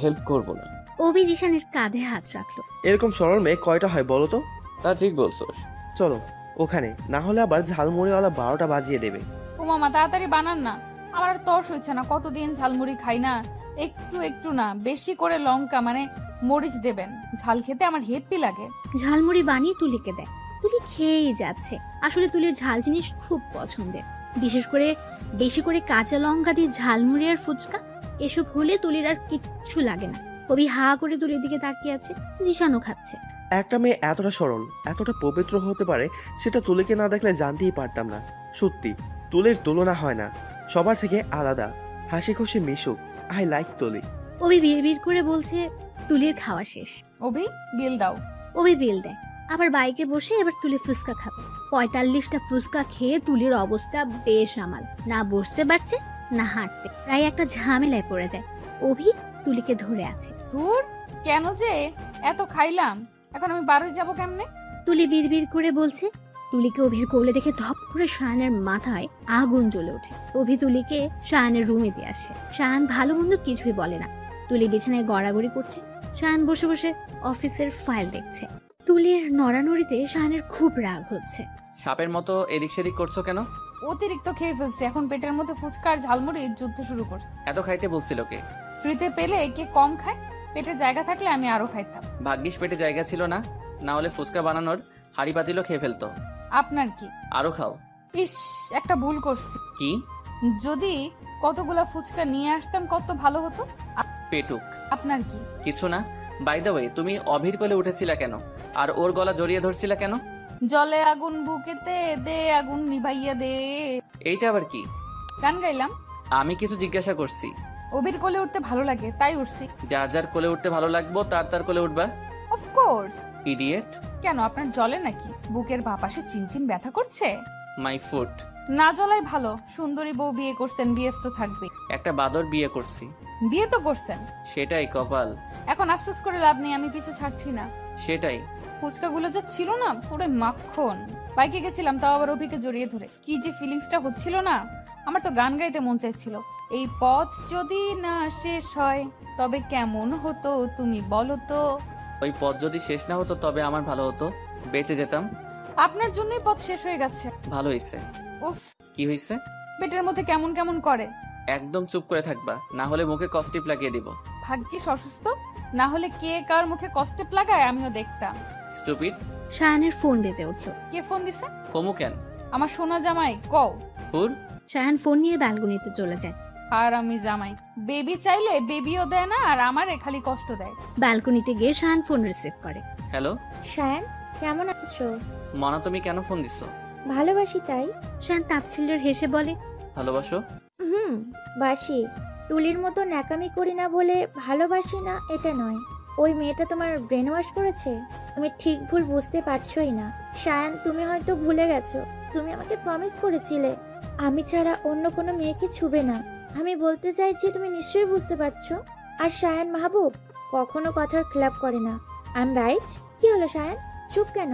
হেল্প করবো না। অভি জিশানের কাঁধে হাত রাখলো। এরকম সরল মেয়ে কয়টা হয় বলো তো? তা ঠিক বলছোস। চলো ওখানে, না হলে আবার ঝালমুড়িওয়ালা 12টা বাজিয়ে দেবে। ও মামা তাড়াতাড়ি বানান না, আমার আর তর্স হচ্ছে না। কতদিন ঝালমুড়ি খাই না। একটু একটু না, বেশি করে লঙ্কা মানে মরিচ দেবেন। ঝাল খেতে আমার হেপি লাগে। ঝালমুড়ি বানিয়ে তুলিকে দেয়। তুলি খেয়েই যাচ্ছে। আসলে তুলির ঝাল জিনিস খুব পছন্দের, বিশেষ করে বেশি করে কাঁচা লঙ্কা দিয়ে ঝালমুড়ি আর ফুচকা। এসব হলে তুলির আর কিচ্ছু লাগে না। কবি হা করে তুলির দিকে তাকিয়ে আছে। জিশানও খাচ্ছে। একটা মেয়ে এতটা সরল, এতটা পবিত্র হতে পারে সেটা তুলিকে না দেখলে জানতেই পারতাম না। সত্যি তুলির তুলনা হয় না, সবার থেকে আলাদা। হাসি খুশি মিশুক। আই লাইক তুলি। অভি বিড়বিড় করে বলছে। তুলির খাওয়া শেষ। অভি বিল দাও। অভি বিল দেয়। আবার বাইকে বসে এবার তুলি ফুচকা খাবে। 45টা ফুচকা খেয়ে তুলির অবস্থা বেশ আমাল, না বসতে পারছে না হাঁটতে। প্রায় একটা ঝামেলায় পড়ে যায়। অভি তুলিকে ধরে আছে। ধুর, কেন যে এত খাইলাম, এখন আমি বাড়ি যাব কেমনে? তুলি বিড়বিড় করে বলছে। তুলিকে অভির কোলে দেখে ধপ করে শায়ানের মাথায় আগুন জ্বলে ওঠে। অভি তুলিকে শায়ানের রুমে দিয়ে আসে। শায়ান ভালো মন্দ কিছুই বলে না। তুলি বিছানায় গড়াগড়ি করছে। শায়ান বসে বসে অফিসের ফাইল দেখছে। তুলির নড়ানড়িতে শায়ানের খুব রাগ হচ্ছে। সাপের মতো এদিক সেদিক করছো কেন? অতিরিক্ত খেয়ে ফেলছি, এখন পেটের মধ্যে ফুচকা আর ঝালমুড়ির যুদ্ধ শুরু করছে। এত খাইতে বলছিল কে? ফ্রিতে পেলে কে কম খায়? পেটে জায়গা থাকলে আমি আরো খাইতাম। ভাগ্যিস পেটে জায়গা ছিল না, না হলে ফুচকা বানানোর হাড়ি পাতিলও খেয়ে ফেলতো। আপনার কি? আরো খাও। ইস, একটা ভুল করছি। কি? যদি কতগুলা ফুচকা নিয়ে আসতাম কত ভালো হতো। পেটুক। আপনার কি? কিছু না। বাই দ্য ওয়ে, তুমি অভির কোলে উঠেছিলা কেন? আর ওর গলা জড়িয়ে ধরছিলা কেন? জলে আগুন বুকেতে দে, আগুন নিভাইয়া দে। এইটা আবার কি? গান গাইলাম। আমি কিছু জিজ্ঞাসা করছি। অভির কোলে উঠতে ভালো লাগে তাই উঠছি। যার যার কোলে উঠতে ভালো লাগবো তার তার কোলে উঠবা। অফকোর্স। ইডিয়েট। কেন, আপনার জলে নাকি? বুকের বাপাশে চিনচিন ব্যথা করছে? My foot. না জলাই ভালো। সুন্দরী বউ বিয়ে করছেন, বিএফ তো থাকবে। একটা বাদর বিয়ে করছি। বিয়ে তো করছেন, সেটাই কপাল। এখন আফসোস করে লাভ নেই, আমি পিছু ছাড়ছি না। সেটাই। ফুচকাগুলো যা ছিল না, পুরো মাখন। বাইকে গেছিলাম, তাও আবার অভিকে জড়িয়ে ধরে। কি যে ফিলিংসটা হচ্ছিল না, আমার তো গান গাইতে মন চাইছিল। এই পথ যদি না শেষ হয় তবে কেমন হতো তুমি বলো তো। ওই পথ যদি শেষ না হতো তবে আমার ভালো হতো, বেঁচে যেতাম। আপনার জন্যই পথ শেষ হয়ে গেছে। ভালো হইছে। উফ, কি হইছে? পেটের মধ্যে কেমন কেমন করে। একদম চুপ করে থাকবা, না হলে মুখে কস্টিপ লাগিয়ে দিব। ভাগ্যিস অসুস্থ, না হলে কে কার মুখে কষ্টেপ লাগায় আমিও দেখতাম। স্টুপিড। শায়ানের ফোন বেজে উঠলো। কে ফোন দিছে? কমু কেন? আমার সোনা জামাই। কও। হুর। শায়ান ফোন নিয়ে ব্যালকনিতে চলে যায়। আর আমি জামাই বেবি চাইলে বেবিও দেয় না, আর আমারে খালি কষ্ট দেয়। ব্যালকনিতে গিয়ে শায়ান ফোন রিসিভ করে। হ্যালো শায়ান, কেমন আছো? মনা, তুমি কেন ফোন দিছো? ভালোবাসি তাই। শায়ান তাচ্ছিল্যের হেসে বলে। ভালোবাসো? বাসি। তুলির মতো ন্যাকামি করি না বলে ভালোবাসি না এটা নয়। ওই মেয়েটা তোমার ব্রেন ওয়াশ করেছে। তুমি ঠিক ভুল বুঝতে পারছোই না। শায়ান, তুমি হয়তো ভুলে গেছো, তুমি আমাকে প্রমিস করেছিলে আমি ছাড়া অন্য কোনো মেয়েকে ছুবে না। আমি বলতে চাইছি তুমি নিশ্চয়ই বুঝতে পারছো। আর শায়ান মাহবুব কখনো কথার খেলাপ করে না। I am right? কি হলো শায়ান, চুপ কেন?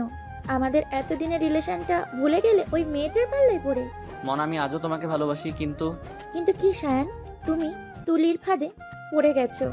আমাদের এতদিনের রিলেশনটা ভুলে গেলে ওই মেয়েটার পাল্লায় পড়ে? মন আমি আজও তোমাকে ভালোবাসি, কিন্তু কিন্তু কি সায়ান, তুমি তুলির ফাঁদে পড়ে গেছো।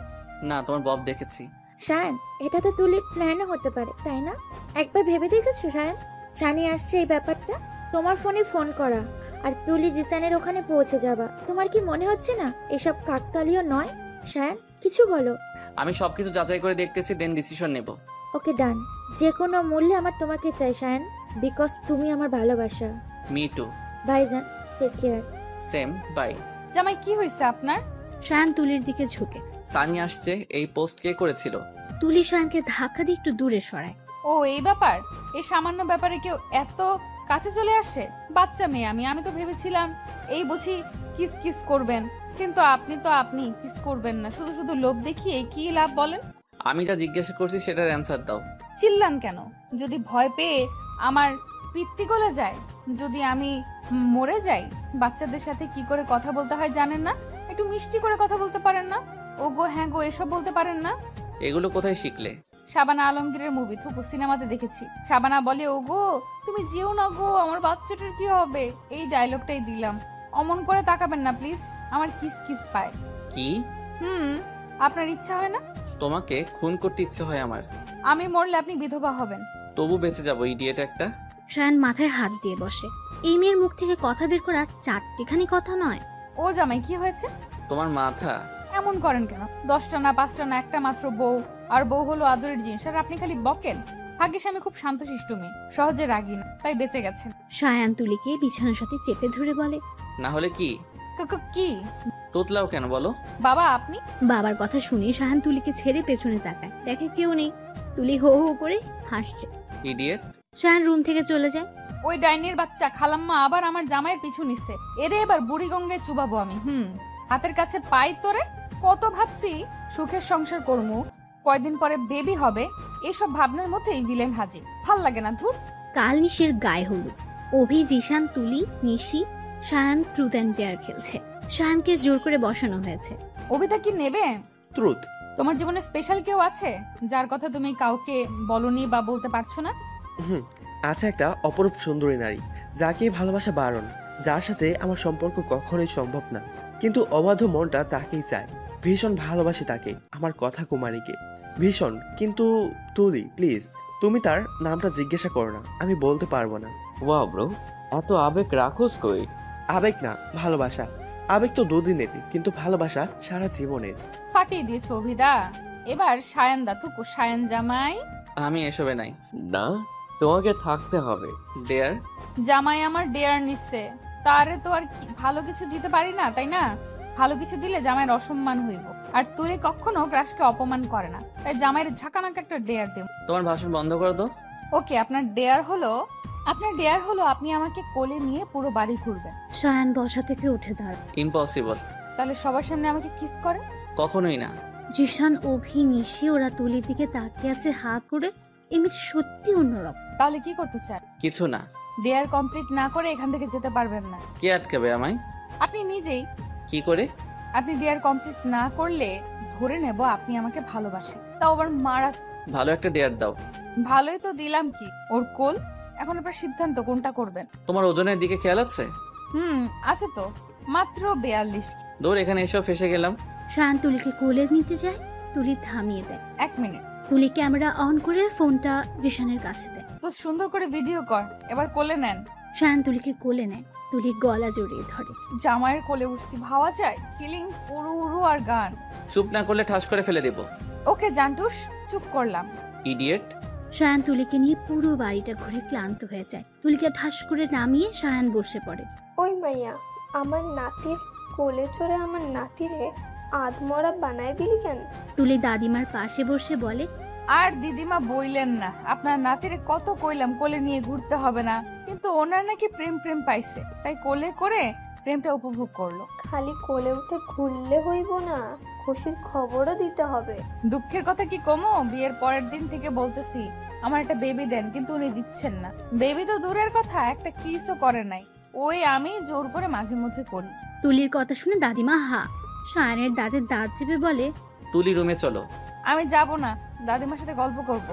না, তোমার বব দেখেছি। সায়ান, এটা তো তুলির প্ল্যানও হতে পারে, তাই না? একবার ভেবে দেখেছো সায়ান? জানি আসছে এই ব্যাপারটা, তোমার ফোনে ফোন করা আর তুলি জিসানের ওখানে পৌঁছে যাবা। তোমার কি মনে হচ্ছে না এসব কাকতালীয় নয়? সায়ান, কিছু বলো। আমি সবকিছু যাচাই করে দেখতেছি, দেন ডিসিশন নেব। ওকে ডান। যে কোনো মূল্যে আমার তোমাকে চাই সায়ান, বিকজ তুমি আমার ভালোবাসা। Me too. ভাইজান, টেক কেয়ার। Same, bye. জামাই কি হয়েছে আপনার? শায়ান তুলির দিকে ঝুঁকে। সানি আসছে, এই পোস্ট কে করেছিল? তুলি শায়ানকে ধাক্কা দিয়ে একটু দূরে সরায়। ও এই ব্যাপার, এই সামান্য ব্যাপারে কেউ এত কাছে চলে আসে? বাচ্চা মেয়ে আমি তো ভেবেছিলাম এই বুঝি কিস কিস করবেন, কিন্তু আপনি কিস করবেন না, শুধু শুধু লোভ দেখিয়ে কি লাভ বলেন? আমি যা জিজ্ঞাসা করছি সেটার অ্যান্সার দাও। চিল্লান কেন? যদি ভয় পেয়ে আমার পিত্তি গলে যায়, যদি আমি মরে যাই, বাচ্চাদের সাথে কি করে কথা বলতে হয় জানেন না? একটু মিষ্টি করে কথা বলতে পারেন না? ও গো হ্যাঁ গো এসব বলতে পারেন না? এগুলো কোথায় শিখলে? শাবানা আলমগীরের মুভি থুকু সিনেমাতে দেখেছি। শাবানা বলে, ও গো তুমি যেও না গো, আমার বাচ্চাটার কি হবে? এই ডায়লগটাই দিলাম। অমন করে তাকাবেন না প্লিজ, আমার কিস কিস পায়। কি? আপনার ইচ্ছা হয় না? তোমাকে খুন করতে ইচ্ছে হয় আমার। আমি মরলে আপনি বিধবা হবেন। তবু বেঁচে যাবো, ইডিয়েট একটা। শায়ান মাথায় হাত দিয়ে বসে। এই মেয়ের মুখ থেকে কথা বের করা চারটিখানি কথা নয়। ও জামাই কি হয়েছে? তোমার মাথা এমন করেন কেন? 10টা না 5টা না, একটা মাত্র বউ, আর বউ হলো আদরের জিনিস, আর আপনি খালি বকেন। ভাগ্যিস আমি খুব শান্তশিষ্ট মেয়ে, সহজে রাগি না, তাই বেঁচে গেছেন। শায়ান তুলিকে বিছানার সাথে চেপে ধরে বলে, না হলে কি? কি তোতলাও কেন বলো? বাবা আপনি? বাবার কথা শুনে শায়ান তুলিকে ছেড়ে পেছনে তাকায়, দেখে কেউ নেই। তুলি হো হো করে হাসছে। ইডিয়েট। শায়ান রুম থেকে চলে যায়। ওই ডাইনির বাচ্চা খালাম্মা আবার আমার জামাইয়ের পিছু নিচ্ছে। এরে এবার বুড়ি গঙ্গায় চুবাবো আমি। হাতের কাছে পাই তোরে। কত ভাবছি সুখের সংসার করমু, কয়দিন পরে বেবি হবে, এসব ভাবনার মধ্যেই ভিলেন হাজির। ভাল লাগে না ধুর। কাল নিশির গায়ে হলুদ। অভি, জিশান, তুলি, নিশি, শায়ান ট্রুথ অ্যান্ড ডেয়ার খেলছে। শায়ানকে জোর করে বসানো হয়েছে। অভিতা কি নেবে? ট্রুথ। তোমার জীবনে স্পেশাল কেউ আছে যার কথা তুমি কাউকে বলনি বা বলতে পারছো না? আছে একটা অপরূপ সুন্দরী নারী, যাকে ভালোবাসা বারণ, যার সাথে আমার সম্পর্ক কখনোই সম্ভব না, কিন্তু অবাধ মনটা তাকেই চায়। ভীষণ ভালোবাসি তাকে, আমার কথা কুমারীকে ভীষণ। কিন্তু তুলি প্লিজ, তুমি তার নামটা জিজ্ঞাসা করো না, আমি বলতে পারবো না। ওয়াও ব্রো, এত আবেগ রাখোস কই? আবেগ না, ভালোবাসা। আবেগ তো দুদিনেরই, কিন্তু ভালোবাসা সারা জীবনের। ফাটিয়ে দিয়েছো অভিদা। এবার সায়ান দা থুকু, সায়ান জামাই। আমি এসবে নাই। না, তোমাকে থাকতে হবে। ডেয়ার? জামাই আমার ডেয়ার নিচ্ছে, তারে তো আর ভালো কিছু দিতে পারি না, তাই না? ভালো কিছু দিলে জামাইয়ের অসম্মান হইব, আর তুই কখনো ক্রাশকে অপমান করে না, তাই জামাইয়ের ঝাঁকানাকে একটা ডেয়ার দেব। তোমার ভাষণ বন্ধ করো তো। ওকে, আপনার ডেয়ার হলো আপনি আমাকে কোলে নিয়ে পুরো বাড়ি ঘুরবেন। শায়ান বসা থেকে উঠে দাঁড়ায়। ইম্পসিবল। তাহলে সবার সামনে আমাকে কিস করে? কখনোই না। জিশান, অভি, নিশি ওরা তুলির দিকে তাকিয়ে আছে হা করে। এই মেয়েটা সত্যি অন্যরকম। তাহলে কি করতে চান? কিছু না। ডেয়ার কমপ্লিট না করে এখান থেকে যেতে পারবেন না। কে আটকাবে আমায়? আপনি নিজেই। কি করে? আপনি ডেয়ার কমপ্লিট না করলে ধরে নেব আপনি আমাকে ভালোবাসেন, তাও আবার মারা। ভালো একটা ডেয়ার দাও। ভালোই তো দিলাম, কি ওর কোল। এখন আপনার সিদ্ধান্ত কোনটা করবেন। তোমার ওজনের দিকে খেয়াল আছে? আছে তো, মাত্র 42। দৌড়, এখানে এসব ফেসে গেলাম। শায়ান তুলিকে কোলে নিতে যায়, তুলি থামিয়ে দেয়। 1 মিনিট। তুলি ক্যামেরা অন করে ফোনটা জিশানের কাছে দেয়। তো সুন্দর করে ভিডিও কর, এবার কোলে নেন। শায়ান তুলিকে কোলে নেয়, তুলি গলা জড়িয়ে ধরে। জামাইয়ের কোলে উঠতে ভাবা যায়, ফিলিংস উড়ু উড়ু আর গান। চুপ না করলে ঠাস করে ফেলে দেব। ওকে জান্টুস, চুপ করলাম। ইডিয়েট। শায়ান তুলিকে নিয়ে পুরো বাড়িটা ঘুরে ক্লান্ত হয়ে যায়। তুলিকে ঠাস করে নামিয়ে শায়ান বসে পড়ে। ওই মাইয়া, আমার নাতির কোলে চড়ে আমার নাতিরে আধমরা বানায় দিলি কেন? তুলি দাদিমার পাশে বসে বলে, আর দিদিমা বইলেন না, আপনার নাতিরে কত কইলাম কোলে নিয়ে ঘুরতে হবে না, কিন্তু ওনার নাকি প্রেম পাইছে, তাই কোলে করে প্রেমটা উপভোগ করলো। খালি কোলে উঠে ঘুরলে হইব না, খুশির খবরও দিতে হবে। দুঃখের কথা কি কমো, বিয়ের পরের দিন থেকে বলতেছি আমার একটা বেবি দেন, কিন্তু উনি দিচ্ছেন না। বেবি তো দূরের কথা, একটা কিসও করে নাই। ওই আমি জোর করে মাঝে মধ্যে করি। তুলির কথা শুনে দাদিমা শায়ানের দাঁতের দাঁত চেপে বলে, তুলি রুমে চলো। আমি যাব না, দাদিমার সাথে গল্প করব।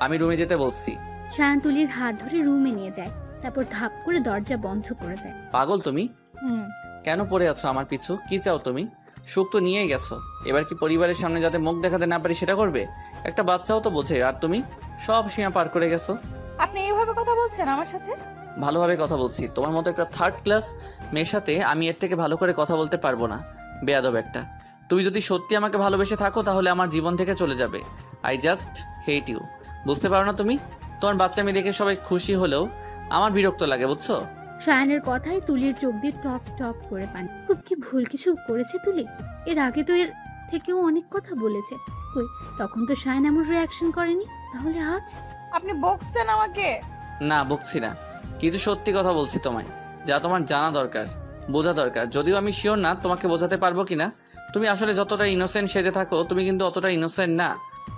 আমি রুমে যেতে বলছি। শায়ান তুলির হাত ধরে রুমে নিয়ে যায়। তারপর ধাপ করে দরজা বন্ধ করে দেয়। পাগল তুমি? হুম। কেন পড়ে আছো আমার পিছু? কি চাও তুমি? সুখ তো নিয়েই গেছো, এবার কি পরিবারের সামনে যাতে মুখ দেখাতে না পারি সেটা করবে? একটা বাচ্চাও তো বোঝে, আর তুমি সব সীমা পার করে গেছো। আপনি এইভাবে কথা বলছেন আমার সাথে? ভালোভাবে কথা বলছি। তোমার মতো একটা থার্ড ক্লাস মেয়ের সাথে আমি এর থেকে ভালো করে কথা বলতে পারবো না। বেয়াদব একটা। তুমি যদি সত্যি আমাকে ভালোবেসে থাকো তাহলে আমার জীবন থেকে চলে যাবে। I just hate you. বুঝতে পারো না তুমি? তোমার বাচ্চা মেয়ে দেখে সবাই খুশি হলেও আমার বিরক্ত লাগে, বুঝছো? শায়ানের কথায় তুলির চোখ দিয়ে টপ টপ করে পানি। খুব কি ভুল কিছু করেছে তুলি? এর আগে তো এর থেকেও অনেক কথা বলেছে। কই, তখন তো শায়ান এমন রিয়াকশন করেনি, তাহলে আজ? আপনি বকছেন আমাকে? না, বকছি না, কিছু সত্যি কথা বলছি তোমায়, যা তোমার জানা দরকার, বোঝা দরকার। যদিও আমি শিওর না তোমাকে বোঝাতে পারবো কিনা। তুমি আসলে যতটা ইনোসেন্ট সেজে থাকো, তুমি কিন্তু অতটা ইনোসেন্ট না।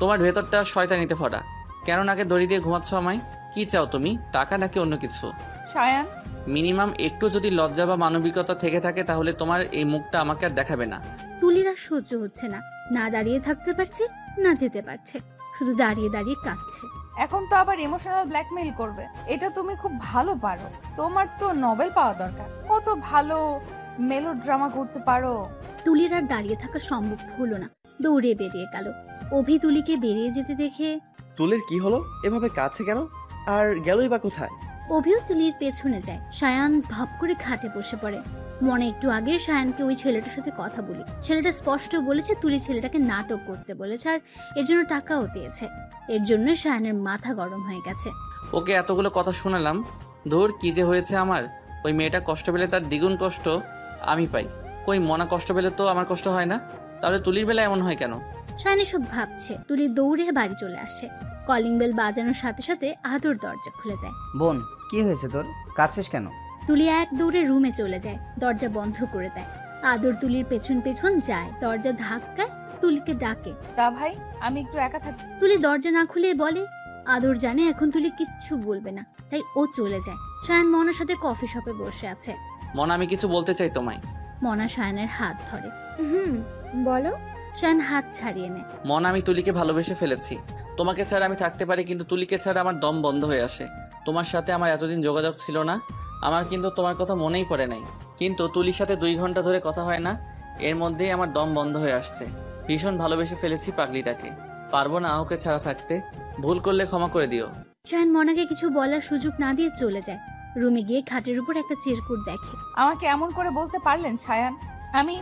তোমার ভেতরটা শয়তানিতে ভরা। কেন নাকে দড়ি দিয়ে ঘুমাচ্ছ আমায়? কি চাও তুমি? টাকা নাকি অন্য কিছু? শায়ান, মিনিমাম একটু যদি লজ্জা বা মানবিকতা থেকে থাকে তাহলে তোমার এই মুখটা আমাকে আর দেখাবে না। তুলির আর সহ্য হচ্ছে না, না দাঁড়িয়ে থাকতে পারছে না যেতে পারছে, শুধু দাঁড়িয়ে দাঁড়িয়ে কাঁদছে। এখন তো আবার ইমোশনাল ব্ল্যাকমেইল করবে। এটা তুমি খুব ভালো পারো। তোমার তো নোবেল পাওয়া দরকার। কত ভালো মেলোড্রামা করতে পারো। তুলির আর দাঁড়িয়ে থাকা সম্ভব হলো না, দৌড়ে বেরিয়ে গেল। অভি তুলিকে বেরিয়ে যেতে দেখে তুলির কি হলো? এভাবে কাছে কেন? আর গেলই বা কোথায়? অভিও তুলির পেছনে যায়। শায়ান ধপ করে খাটে বসে পড়ে। মনে একটু আগে শায়ানকে ওই ছেলেটার সাথে কথা বলি। ছেলেটা স্পষ্ট বলেছে তুলি ছেলেটাকে নাটক করতে বলেছে, আর এর জন্য টাকাও দিয়েছে। এর জন্য শায়ানের মাথা গরম হয়ে গেছে। ওকে এতগুলো কথা শোনালাম, ধুর কি যে হয়েছে আমার। ওই মেয়েটা কষ্ট পেলে তার দ্বিগুণ কষ্ট আমি পাই। কই মনা কষ্ট পেলে তো আমার কষ্ট হয় না, তাহলে তুলির বেলা এমন হয় কেন? শায়ান এসব ভাবছে। তুলি দৌড়ে বাড়ি চলে আসে। কলিং বেল বাজানোর সাথে সাথে আদর দরজা খুলে দেয়। বোন, কি হয়েছে তোর? কাঁদছিস কেন? তুলি এক দৌড়ে রুমে চলে যায়, দরজা বন্ধ করে দেয়। আদর তুলির পেছন পেছন যায়, দরজা ধাক্কায়, তুলিকে ডাকে। তা ভাই, আমি একটু একা থাকি। তুলি দরজা না খুলে বলে। আদর জানে এখন তুলি কিচ্ছু বলবে না, তাই ও চলে যায়। শায়ান মনার সাথে কফি শপে বসে আছে। মনা, আমি কিছু বলতে চাই তোমায়। মনা শায়ানের হাত ধরে। বলো। শায়ান হাত ছাড়িয়ে নেয়। মনা, আমি তুলিকে ভালোবেসে ফেলেছি। তোমাকে ছাড়া আমি থাকতে পারি, কিন্তু তুলিকে ছাড়া আমার দম বন্ধ হয়ে আসে। তোমার সাথে আমার এতদিন যোগাযোগ ছিল না, আমার কিন্তু তোমার কথা মনেই পড়ে নাই। কিন্তু তুলির সাথে 2 ঘন্টা ধরে কথা হয় না, এর মধ্যেই আমার দম বন্ধ হয়ে আসছে। ভীষণ ভালোবেসে ফেলেছি পাগলিটাকে। পারবো না ওকে ছাড়া থাকতে। ভুল করলে ক্ষমা করে দিও। শায়ান মনাকে কিছু বলার সুযোগ না দিয়ে চলে যায়। রুমে গিয়ে খাটের উপর একটা চিরকুট দেখে। আমাকে এমন করে বলতে পারলেন শায়ান? আমি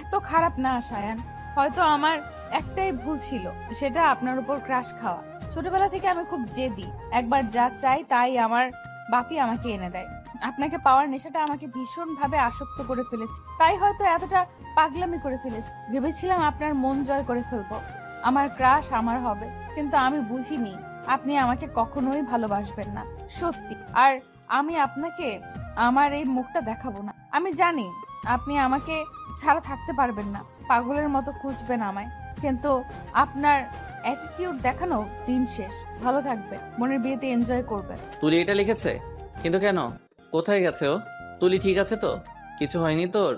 এত খারাপ না শায়ান। হয়তো আমার একটাই ভুল ছিল, সেটা আপনার উপর ক্রাশ খাওয়া। ছোটবেলা থেকে আমি খুব জেদি। একবার যা চাই তাই আমার বাপি আমাকে এনে দেয়। আপনাকে পাওয়ার নেশাটা আমাকে ভীষণ ভাবে আসক্ত করে ফেলেছে। তাই হয়তো এতটা পাগলামি করে ফেলেছি। ভেবেছিলাম আপনার মন জয় করে ফেলবো, আমার ক্রাশ আমার হবে। কিন্তু আমি বুঝিনি আপনি আমাকে কখনোই ভালোবাসবেন না, সত্যি। আর আমি আপনাকে আমার এই মুখটা দেখাবো না। আমি জানি আপনি আমাকে ছাড়া থাকতে পারবেন না, পাগলের মতো খুঁজবেন আমায়। কিন্তু আপনার অ্যাটিটিউড দেখানো দিন শেষ। ভালো থাকবে, মনের বিয়েতে এনজয় করবে। তুলি এটা লিখেছে? কিন্তু কেন? কোথায় গেছে ও? তুলি ঠিক আছে তো? কিছু হয়নি তোর?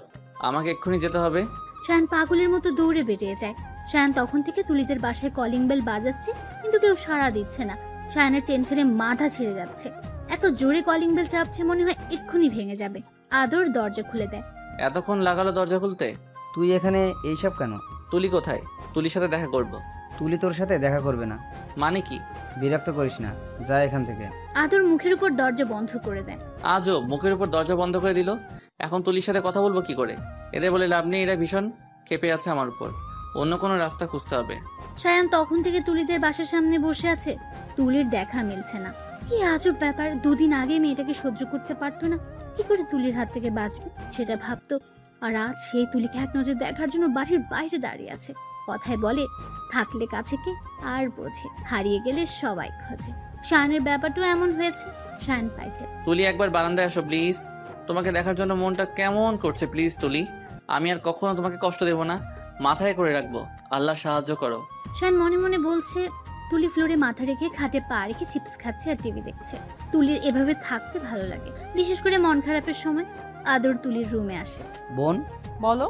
আমাকে এক্ষুনি যেতে হবে। শায়ান পাগলের মতো দৌড়ে বেরিয়ে যায়। শায়ান তখন থেকে তুলিদের বাসায় কলিং বেল বাজাচ্ছে, কিন্তু কেউ সাড়া দিচ্ছে না। শায়ানের টেনশনে মাথা ছিঁড়ে যাচ্ছে। এত জোরে কলিং বেল চাপছে, মনে হয় এক্ষুনি ভেঙে যাবে। আদর দরজা খুলে দেয়। এতক্ষণ লাগালো দরজা খুলতে? তুই এখানে এইসব কেন? তুলি কোথায়? তুলির সাথে দেখা করব। তুলি তোর সাথে দেখা করবে না। মানে কি? বিরক্ত করিস না, যা এখান থেকে। আদর মুখের উপর দরজা বন্ধ করে দেয়। আজও মুখের উপর দরজা বন্ধ করে দিল। এখন তুলির সাথে কথা বলবো কি করে? এদের বলে লাভ নেই, এরা ভীষণ ক্ষেপে আছে আমার উপর। অন্য কোনো রাস্তা খুঁজতে হবে। শায়ান তখন থেকে তুলিদের বাসার সামনে বসে আছে। তুলির দেখা মিলছে না। কি আজব ব্যাপার, 2 দিন আগে মেয়েটাকে সহ্য করতে পারতো না, কি করে তুলির হাত থেকে বাঁচবে সেটা ভাবতো। আর আজ সেই তুলিকে এক নজর দেখার জন্য বাড়ির বাইরে দাঁড়িয়ে আছে। কথায় বলে, থাকলে কাছে কে আর বোঝে, হারিয়ে গেলে সবাই খোঁজে। শায়ানের ব্যাপারটাও এমন হয়েছে। শায়ান পাইছে। তুলি একবার বারান্দায় আসো প্লিজ, তোমাকে দেখার জন্য মনটা কেমন করছে। প্লিজ তুলি, আমি আর কখনো তোমাকে কষ্ট দেব না, মাথায় করে রাখবো। আল্লাহ সাহায্য করো। শায়ান মনে মনে বলছে। তুলি ফ্লোরে মাথা রেখে খাটে পা রেখে চিপস খাচ্ছে আর টিভি দেখছে। তুলির এভাবে থাকতে ভালো লাগে, বিশেষ করে মন খারাপের সময়। আদর তুলির রুমে আসে। বোন, বলো।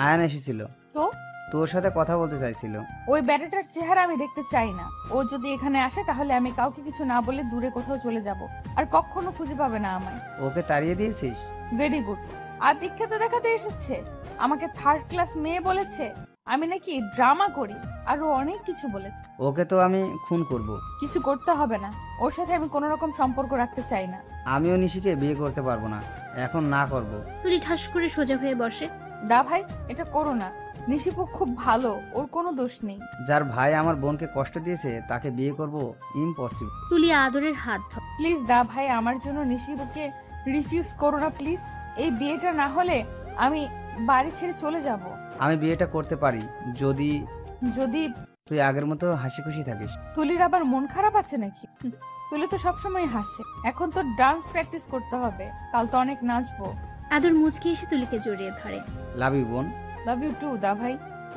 আয়ান এসেছিল। তো তোর সাথে কথা বলতে চাইছিল। ওই ব্যাটাটার চেহারা আমি দেখতে চাই না। ও যদি এখানে আসে তাহলে আমি কাউকে কিছু না বলে দূরে কোথাও চলে যাব, আর কখনো খুঁজে পাবে না আমায়। ওকে তাড়িয়ে দিয়েছিস? Very good. আর দীক্ষা দেখাতে এসেছে, আমাকে থার্ড ক্লাস মেয়ে বলেছে, আমি নাকি ড্রামা করি, আরো অনেক কিছু বলেছে। ওকে তো আমি খুন করব। কিছু করতে হবে না, ওর সাথে আমি কোনো রকম সম্পর্ক রাখতে চাই না। আমিও নিশিকে বিয়ে করতে পারবো না, এখন না করব। তুলি ঠাস করে সোজা হয়ে বসে। দা ভাই, এটা করো না। নিশিপু খুব ভালো, ওর কোনো দোষ নেই। যার ভাই আমার বোনকে কষ্ট দিয়েছে তাকে বিয়ে করব, ইম্পসিবল। তুলি আদরের হাত ধর। প্লিজ দা ভাই, আমার জন্য নিশিপুকে রিফিউজ করো না প্লিজ। এই বিয়েটা না হলে আমি বাড়ি ছেড়ে চলে যাব। আমি বিয়েটা করতে পারি যদি যদি তুই আগের মতো হাসি খুশি থাকিস। তুলির আবার মন খারাপ আছে নাকি? তুলি তো সবসময় হাসে। এখন তো ডান্স প্র্যাকটিস করতে হবে, কাল তো অনেক নাচবো। আদর মুচকে এসে তুলিকে জড়িয়ে ধরে। লাভ ইউ বোন। লাভ ইউ টু দা ভাই।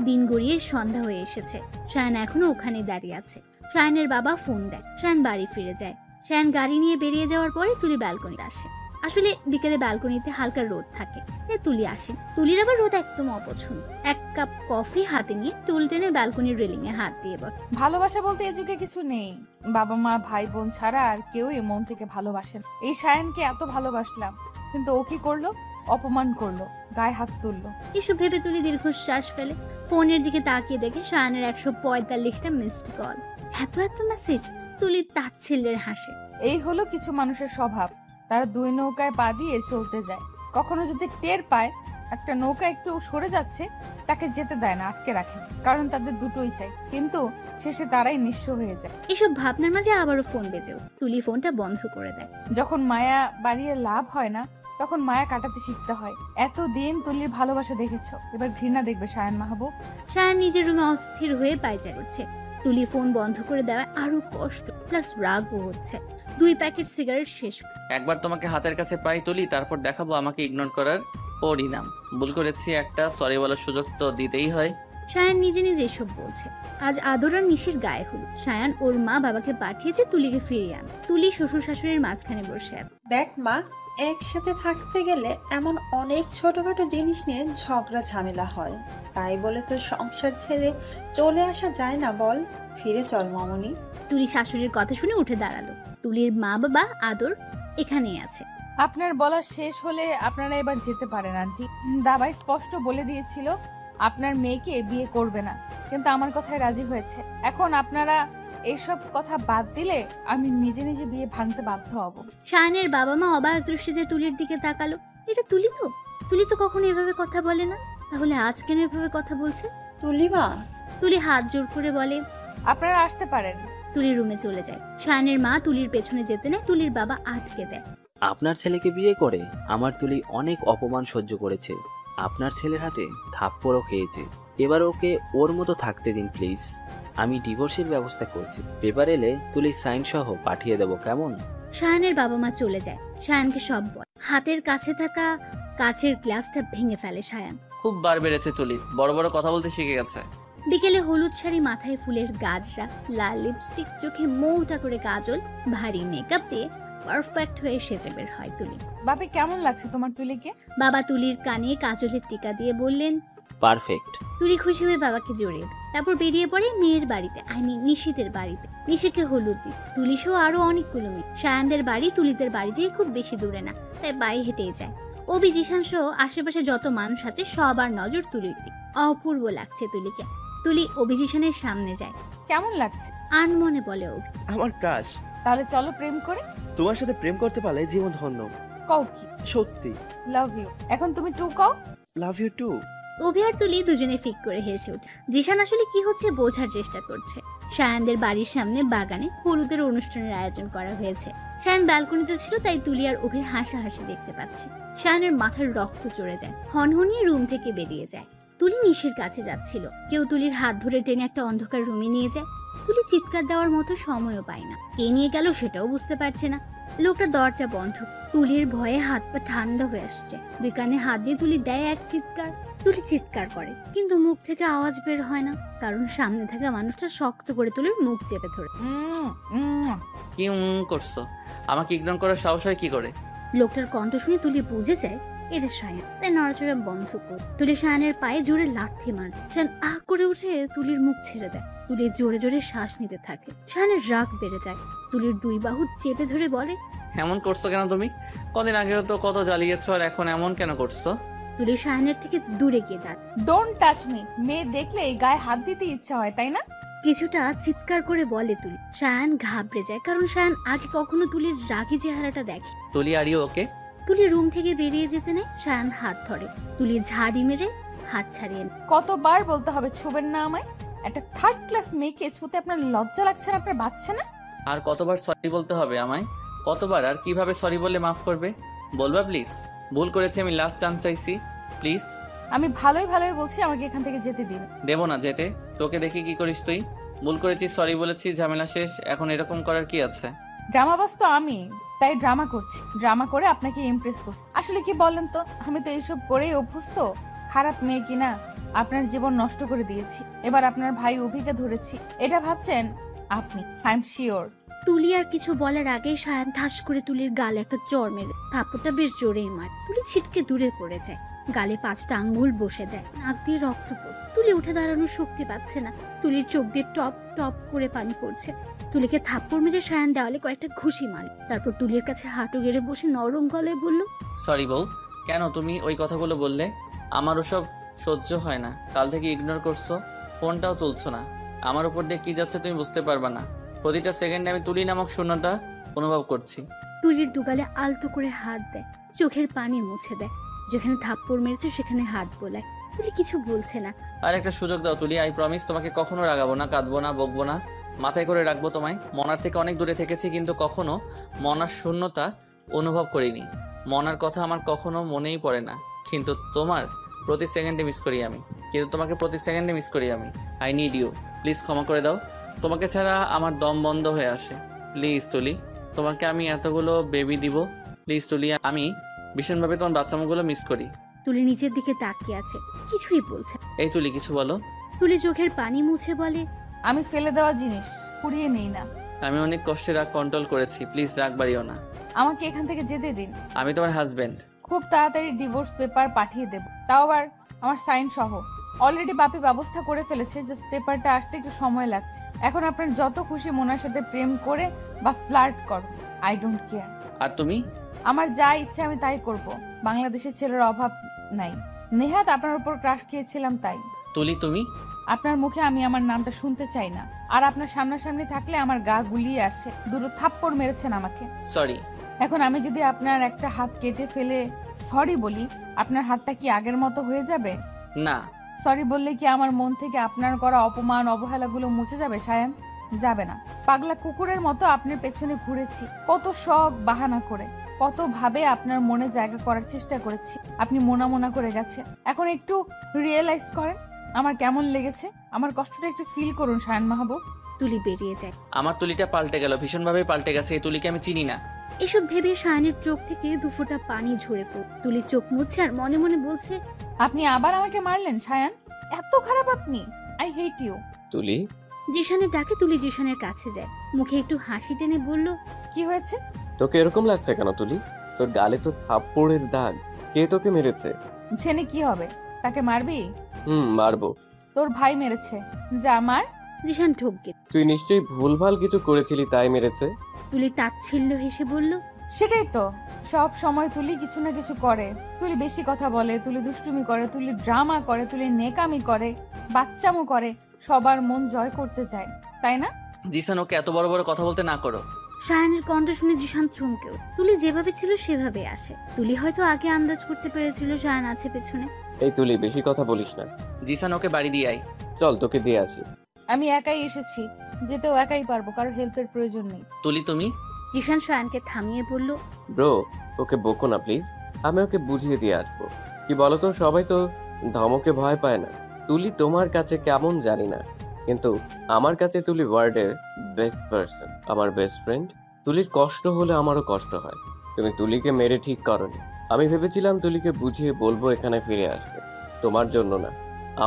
দিন গড়িয়ে সন্ধ্যা হয়ে এসেছে। শায়ান এখনো ওখানে দাঁড়িয়ে আছে। শায়ানের বাবা ফোন দেয়। শায়ান বাড়ি ফিরে যায়। শায়ান গাড়ি নিয়ে বেরিয়ে যাওয়ার পরে তুলি ব্যালকনিতে আসে। আসলে বিকেলে ব্যালকনিতে হালকা রোদ থাকে, তাই তুলি আসে। তুলির আবার রোদ একদম অপছন্দ। এক কাপ কফি হাতে নিয়ে টুল টেনে ব্যালকনির রেলিং এ হাত দিয়ে বসে। ভালোবাসা বলতে এই যুগে কিছু নেই। বাবা মা ভাই বোন ছাড়া আর কেউই মন থেকে ভালোবাসেন। এই শায়ানকে এত ভালোবাসলাম, কিন্তু ও কি করলো? অপমান করলো, গায়ে হাত তুললো। এসব ভেবে তুলি দীর্ঘশ্বাস ফেলে। ফোনের দিকে তাকিয়ে দেখে শায়ানের 145টা মিসড কল। এত মেসেজ। তুলি তাচ্ছিল্যের হাসে। এই হলো কিছু মানুষের স্বভাব। তারা দুই নৌকায় পা দিয়ে চলতে যায়। কখনো যদি টের পায় একটা নৌকা একটু সরে যাচ্ছে, তাকে যেতে দেয় না, আটকে রাখে, কারণ তাদের দুটোই চাই। কিন্তু শেষে তারাই নিঃস্ব হয়ে যায়। এসব ভাবনার মাঝে আবারও ফোন বেজেও। তুলি ফোনটা বন্ধ করে দেয়। যখন মায়া বাড়িয়ে লাভ হয় না, তখন মায়া কাটাতে শিখতে হয়। এতদিন তুলির ভালোবাসা দেখেছো, এবার ঘৃণা দেখবে শায়ান মাহবুব। শায়ান নিজের রুমে অস্থির হয়ে পায়চারি করছে। তুলি ফোন বন্ধ করে দেওয়ায় আরো কষ্ট প্লাস রাগও হচ্ছে। 2 প্যাকেট সিগারেট শেষ। একবার তোমাকে হাতের কাছে পাই তুলি, তারপর দেখাবো আমাকে ইগনোর করার পরিণাম। ভুল করেছি, একটা সরি বলার সুযোগ তো দিতেই হয়। শায়ান নিজে নিজে এসব বলছে। আজ আদর আর নিশির গায়ে হলো। শায়ান ওর মা বাবাকে পাঠিয়েছে তুলিকে ফিরিয়ে আন। তুলি শ্বশুর শাশুড়ির মাঝখানে বসে আছে। দেখ মা, একসাথে থাকতে গেলে এমন অনেক ছোটখাটো জিনিস নিয়ে ঝগড়া ঝামেলা হয়। তাই বলে তো সংসার ছেড়ে চলে আসা যায় না বল। ফিরে চল মামনি। তুলি শাশুড়ির কথা শুনে উঠে দাঁড়ালো। তুলির মা বাবা আদর এখানেই আছে। আপনার বলা শেষ হলে আপনারা এবার যেতে পারেন আন্টি। দাবাই স্পষ্ট বলে দিয়েছিল আপনার মেয়েকে বিয়ে করবে না, কিন্তু আমার কথায় রাজি হয়েছে। এখন আপনারা এইসব কথা বাদ দিলে আমি নিজে নিজে বিয়ে ভাঙতে বাধ্য হব। শায়ানের বাবা মা অবাক দৃষ্টিতে তুলির দিকে তাকালো। এটা তুলি তো? তুলি তো কখনো এভাবে কথা বলে না, তাহলে আজ কেন এভাবে কথা বলছে? তুলি মা। তুলি হাত জোর করে বলে আপনারা আসতে পারেন। তুলি রুমে চলে যায়। শায়ানের মা তুলির পেছনে যেতে নেয়, তুলির বাবা আটকে দেয়। আপনার ছেলেকে বিয়ে করে আমার তুলি অনেক অপমান সহ্য করেছে। আপনার ছেলের হাতে থাপ্পড়ও খেয়েছে। এবার ওকে ওর মতো থাকতে দিন প্লিজ। আমি ডিভোর্সের ব্যবস্থা করছি। পেপার এলে তুলি সাইন সহ পাঠিয়ে দেবো, কেমন? শায়ানের বাবা মা চলে যায়। শায়ানকে সব বলে। হাতের কাছে থাকা কাচের গ্লাসটা ভেঙে ফেলে শায়ান। খুব বার বেড়েছে তুলি, বড় বড় কথা বলতে শিখে গেছে। বিকেলে হলুদ শাড়ি, মাথায় ফুলের গাজরা, লাল লিপস্টিক, চোখে মৌটা করে কাজল, ভারী মেকআপ দিয়ে পারফেক্ট হয়ে সেজে বের হয় তুলি। বাপি, কেমন লাগছে তোমার তুলিকে? বাবা তুলির কানে কাজলের টিকা দিয়ে বললেন, পারফেক্ট। তুলি খুশি হয়ে বাবাকে জড়িয়ে তারপর বেরিয়ে পড়ে মেয়ের বাড়িতে, নিশিতের বাড়িতে। নিশিকে হলুদ দিত। তুলি সহ আরো অনেকগুলো মেয়ে। শায়ানদের বাড়ি তুলিদের বাড়ি থেকে খুব বেশি দূরে না, তাই পায়ে হেঁটেই যায়। অভি, জিশান সহ আশেপাশে যত মানুষ আছে সবার নজর তুলির দিক। অপূর্ব লাগছে তুলিকে। তুলি অভিজিশনের সামনে যায়। কেমন লাগছে? আনমনে বলে অভি। আমার ক্রাশ। তাহলে চলো প্রেম করে। তোমার সাথে প্রেম করতে পারলে জীবন ধন্য। কও কি? সত্যি। Love you. এখন তুমি টু কও। লাভ ইউ টু। অভি আর তুলি দুজনে ফিক করে হেসে ওঠে। জিশান আসলে কি হচ্ছে বোঝার চেষ্টা করছে। শায়ানদের বাড়ির সামনে বাগানে হলুদের অনুষ্ঠানের আয়োজন করা হয়েছে। শায়ান ব্যালকনিতে ছিল, তাই তুলি আর অভির হাসাহাসি দেখতে পাচ্ছে। শায়ানের মাথার রক্ত চড়ে যায়। হনহনিয়ে রুম থেকে বেরিয়ে যায়। তুলি নিশির কাছে যাচ্ছিল। কেউ তুলির হাত ধরে টেনে একটা অন্ধকার রুমে নিয়ে যায়। তুলি চিৎকার দেওয়ার মতো সময়ও পায় না। কে নিয়ে গেল সেটাও বুঝতে পারছে না। লোকটা দরজা বন্ধ। তুলির ভয়ে হাত পা ঠান্ডা হয়ে আসছে। 2 কানে হাত দিয়ে তুলি দেয় এক চিৎকার। তুলি চিৎকার করে, কিন্তু মুখ থেকে আওয়াজ বের হয় না, কারণ সামনে থাকা মানুষটা শক্ত করে তুলির মুখ চেপে ধরে। কি করছো? আমাকে ইগনোর করার সাহস হয় কি করে? লোকটার কণ্ঠ শুনে তুলি বুঝে যায় এটা সায়ান, তাই নড়াচড়া বন্ধ করে তুলি সায়ানের পায়ে জোরে লাথি মারে। সায়ান আহ করে উঠে তুলির মুখ ছেড়ে দেয়। তুলি জোরে জোরে শ্বাস নিতে থাকে। সায়ানের রাগ বেড়ে যায়। তুলির 2 বাহু চেপে ধরে বলে, এমন করছো কেন তুমি? কদিন আগেও তো কত জ্বালিয়েছো, আর এখন এমন কেন করছো? তুলি সায়ানের থেকে দূরে গিয়ে দাঁড়ায়। Don't touch me. মেয়ে দেখলে গায়ে হাত দিতে ইচ্ছা হয়, তাই না? কিছুটা চিৎকার করে বলে তুলি। সায়ান ঘাবড়ে যায়, কারণ সায়ান আগে কখনো তুলির রাগী চেহারাটা দেখে। তুলি আর ইউ ওকে? তুলি রুম থেকে বেরিয়ে যেতে নেয়। সায়ান হাত ধরে। তুলি ঝাড়ি মেরে হাত ছাড়িয়ে নেয়। কতবার বলতে হবে ছুবেন না আমায়? একটা 3rd ক্লাস মেয়েকে ছুতে আপনার লজ্জা লাগছে না? আপনার বাচ্চা না? আর কতবার সরি বলতে হবে আমায়? কতবার আর কিভাবে সরি বললে মাফ করবে? বলবা প্লিজ? ভুল করেছি, আমি লাস্ট চান্স চাইছি, প্লিজ। আমি ভালোই ভালোই বলছি, আমাকে এখান থেকে যেতে দিন। দেবো না যেতে। তোকে দেখি কি করিস তুই? ভুল করেছি, সরি বলেছি, ঝামেলা শেষ। এখন এরকম করার কি আছে? ড্রামাবাজ তো আমি, তাই ড্রামা করছি। ড্রামা করে আপনাকে ইমপ্রেস করছি। আসলে কি বলেন তো, আমি তো এইসব করেই অভ্যস্ত। খারাপ মেয়ে কিনা? আপনার জীবন নষ্ট করে দিয়েছি। এবার আপনার ভাই অভিকে ধরেছি, এটা ভাবছেন আপনি? I am sure. তুলি আর কিছু বলার আগেই সায়ান ঠাস করে তুলির গালে একটা চড় মেরে থাপ্পড়টা বেশ জোরেই মারে। তুলি ছিটকে দূরে পড়ে যায়। গালে 5টা আঙ্গুল বসে যায়। নাক দিয়ে রক্ত পড়ে। তুলি উঠে দাঁড়ানোর শক্তি পাচ্ছে না। তুলির চোখ দিয়ে টপ টপ করে পানি পড়ছে। তুলিকে থাপ্পড় মেরে সায়ান দেওয়ালে কয়েকটা ঘুষি মারে। তারপর তুলির কাছে হাঁটু গেড়ে বসে নরম গলায় বলল, সরি বউ, কেন তুমি ওই কথাগুলো বললে? আমার ওসব সহ্য হয় না। কাল থেকে ইগনোর করছো, ফোনটাও তুলছো না। আমার উপর দিয়ে কি যাচ্ছে তুমি বুঝতে পারবা না। প্রতিটা সেকেন্ডে আমি তুলি নামক শূন্যতা অনুভব করছি। তুলির দুগালে আলতো করে হাত দেয়। চোখের পানি মুছে দেয়। যেখানে থাপ্পড় মেরেছে সেখানে হাত বোলায়। তুলি কিছু বলছে না। আর একটা সুযোগ দাও তুলি, আই প্রমিস তোমাকে কখনো রাগাবো না, কাঁদবো না, বকবো না। মাথায় করে রাখবো তোমায়। মনার থেকে অনেক দূরে থেকেছি, কিন্তু কখনো মনার শূন্যতা অনুভব করিনি। মনার কথা আমার কখনো মনেই পড়ে না, কিন্তু তোমার প্রতি সেকেন্ডে মিস করি আমি। তোমাকে প্রতি সেকেন্ডে মিস করি আমি। আই নিড ইউ, প্লিজ ক্ষমা করে দাও। তোমাকে ছাড়া আমার দম বন্ধ হয়ে আসে। প্লিজ তুলি, তোমাকে আমি এতগুলো বেবি দিব। প্লিজ তুলি, আমি ভীষণভাবে তোমার বাচ্চামোগুলো মিস করি। তুলি নিচের দিকে তাকিয়ে আছে, কিছুই বলছে। এই তুলি, কিছু বলো। তুলি চোখের পানি মুছে বলে, আমি ফেলে দেওয়া জিনিস কুড়িয়ে নেই না। আমি অনেক কষ্টে রাগ কন্ট্রোল করেছি, প্লিজ রাগ বাড়িও না। আমাকে এখান থেকে যেতে দিন। আমি তোমার হাজবেন্ড। খুব তাড়াতাড়ি ডিভোর্স পেপার পাঠিয়ে দেব, তাও আবার আমার সাইন সহ। অলরেডি বাপি ব্যবস্থা করে ফেলেছে, জাস্ট পেপারটা আসতে একটু সময় লাগছে। এখন আপনার যত খুশি মোনার সাথে প্রেম করে বা ফ্লার্ট করো, আই ডোন্ট কেয়ার। আর তুমি? আমার যা ইচ্ছে আমি তাই করব। বাংলাদেশের ছেলের অভাব নাই। নেহাত আপনার উপর ক্রাশ খেয়েছিলাম তাই। তুলি তুমি? আপনার মুখে আমি আমার নামটা শুনতে চাই না। আর আপনার সামনাসামনি থাকলে আমার গা গুলিয়ে আসে। দুটো থাপ্পড় মেরেছেন আমাকে। সরি। এখন আমি যদি আপনার একটা হাত কেটে ফেলে সরি বলি, আপনার হাতটা কি আগের মতো হয়ে যাবে? না। সরি বললে কি আমার মন থেকে আপনার করা অপমান অবহেলাগুলো মুছে যাবে সায়ান? যাবে না। পাগলা কুকুরের মতো আপনার পেছনে ঘুরেছি, কত শখ বাহানা করে, কত ভাবে আপনার মনে জায়গা করার চেষ্টা করেছি। আপনি মোনা মোনা করে গেছে। এখন একটু রিয়েলাইজ করেন আমার কেমন লেগেছে। আমার কষ্টটা একটু ফিল করুন সায়ান মাহবুব। তুলি বেরিয়ে যায়। আমার তুলিটা পাল্টে গেল, ভীষণভাবে পাল্টে গেছে। এই তুলিকে আমি চিনি না। এসব ভেবে সায়ানের চোখ থেকে 2 ফোঁটা পানি ঝরে পড়ে। তুলি চোখ মুছছে আর মনে মনে বলছে, আপনি আবার আমাকে মারলেন সায়ান? এত খারাপ আপনি? I hate you. তুলি? জিশানের ডাকে তুলি জিশানের কাছে যায়। মুখে একটু হাসি টেনে বলল, কি হয়েছে? তোকে এরকম লাগছে কেন তুলি? তোর গালে তো থাপ্পড়ের দাগ। কে তোকে মেরেছে? জেনে কি হবে? তাকে মারবি? মারবো। তোর ভাই মেরেছে, যা মার। জিশান ঢোকে। তুই নিশ্চয়ই ভুলভাল কিছু করেছিলি তাই মেরেছে। তুলি তাচ্ছিল্য হেসে বলল, সেটাই তো, সব সময় তুলি কিছু না কিছু করে। তুলি বেশি কথা বলে, তুলি দুষ্টুমি করে, তুলি ড্রামা করে, তুলি নেকামি করে, বাচ্চামো করে, সবার মন জয় করতে চায়, তাই না? জিসান, ওকে এত বড় বড় কথা বলতে না করো। সায়ানের কণ্ঠ শুনে জিশান চমকেও। তুলি যেভাবে ছিল সেভাবে আসে। তুলি হয়তো আগে আন্দাজ করতে পেরেছিল সায়ান আছে পেছনে। এই তুলি, বেশি কথা বলিস না। জিসান, ওকে বাড়ি দিয়ে আয়। চল, তোকে দিয়ে আসি। আমি একাই এসেছি, যেতেও একাই পারবো, কারোর হেল্পের প্রয়োজন নেই। তুলি তুমি? জিশান সায়ানকে থামিয়ে বলল, ব্রো, ওকে বকো না প্লিজ। আমি ওকে বুঝিয়ে দিয়ে আসবো। কি বলতো, সবাই তো ধমকে ভয় পায় না। তুলি তোমার কাছে কেমন জানি না, কিন্তু আমার কাছে তুলি ওয়ার্ল্ডের বেস্ট পারসন, আমার বেস্ট ফ্রেন্ড। তুলির কষ্ট হলে আমারও কষ্ট হয়। তুমি তুলিকে মেরে ঠিক করনি। আমি ভেবেছিলাম তুলিকে বুঝিয়ে বলবো এখানে ফিরে আসতে, তোমার জন্য না,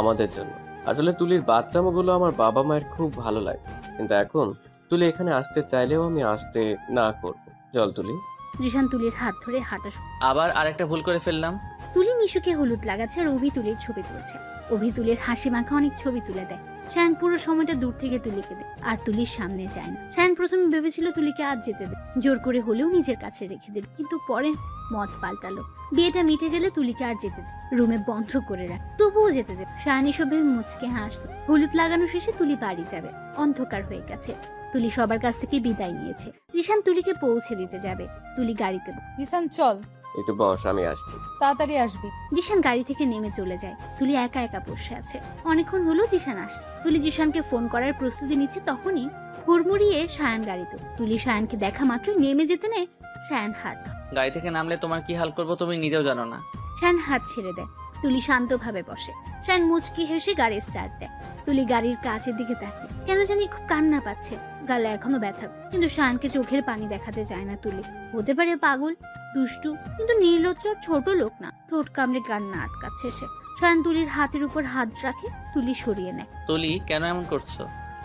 আমাদের জন্য। আসলে তুলির বাচ্চামোগুলো আমার বাবা মায়ের খুব ভালো লাগে, কিন্তু এখন তুলি এখানে আসতে চাইলেও আমি আসতে না করবো। চল তুলি। জিশান তুলির হাত ধরে হাঁটা আবার আরেকটা ভুল করে ফেললাম। তুলি নিশুকে হলুদ লাগাচ্ছে আর অভি তুলির ছবি তুলছে। অভি তুলির হাসি মাখা অনেক ছবি তুলে দেয়। শায়ান পুরো সময়টা দূর থেকে তুলিকে দেয় আর তুলির সামনে যায় না। শায়ান প্রথমে ভেবেছিল তুলিকে আজ যেতে দেবে, জোর করে হলেও নিজের কাছে রেখে দেবে, কিন্তু পরে মত পাল্টালো। বিয়েটা মিটে গেলে তুলিকে আর যেতে দেবে, রুমে বন্ধ করে রাখ, তবুও যেতে দেবে। শায়ান এসব ভেবে মুচকে হাসলো। হলুদ লাগানো শেষে তুলি বাড়ি যাবে, অন্ধকার হয়ে গেছে। তুলি সবার কাছ থেকে বিদায় নিয়েছে। জিশান তুলিকে পৌঁছে দিতে যাবে। তুলি গাড়িতে জিসান চল, একটু বস, আমি আসছি। তাড়াতাড়ি আসবি। জিশান গাড়ি থেকে নেমে চলে যায়। তুলি একা একা বসে আছে। অনেকক্ষণ হলো জিশান আসছে। তুলি জিশানকে ফোন করার প্রস্তুতি নিচ্ছে, তখনই হুড়মুড়িয়ে শায়ান গাড়িতে। তুলি শায়ানকে দেখা মাত্র নেমে যেতে নেয় শায়ান হাত। গাড়ি থেকে নামলে তোমার কি হাল করবো তুমি নিজেও জানো না। শায়ান হাত ছেড়ে দেয়। তুলি শান্তভাবে বসে। শায়ান মুচকি হেসে গাড়ি স্টার্ট দেয়। তুলি গাড়ির কাছের দিকে তাকিয়ে কেন জানি খুব কান্না পাচ্ছে, গালে এখনো ব্যথা, কিন্তু শায়ানকে চোখের পানি দেখাতে চায় না তুলি। হতে পারে পাগল, দুষ্টু, কিন্তু নির্লজ্জ ছোট লোক না। ঠোঁট কামড়ে কান্না আটকাচ্ছে সে। শায়ান তুলির হাতের উপর হাত রাখে, তুলি সরিয়ে নেয়। তুলি কেন এমন করছো?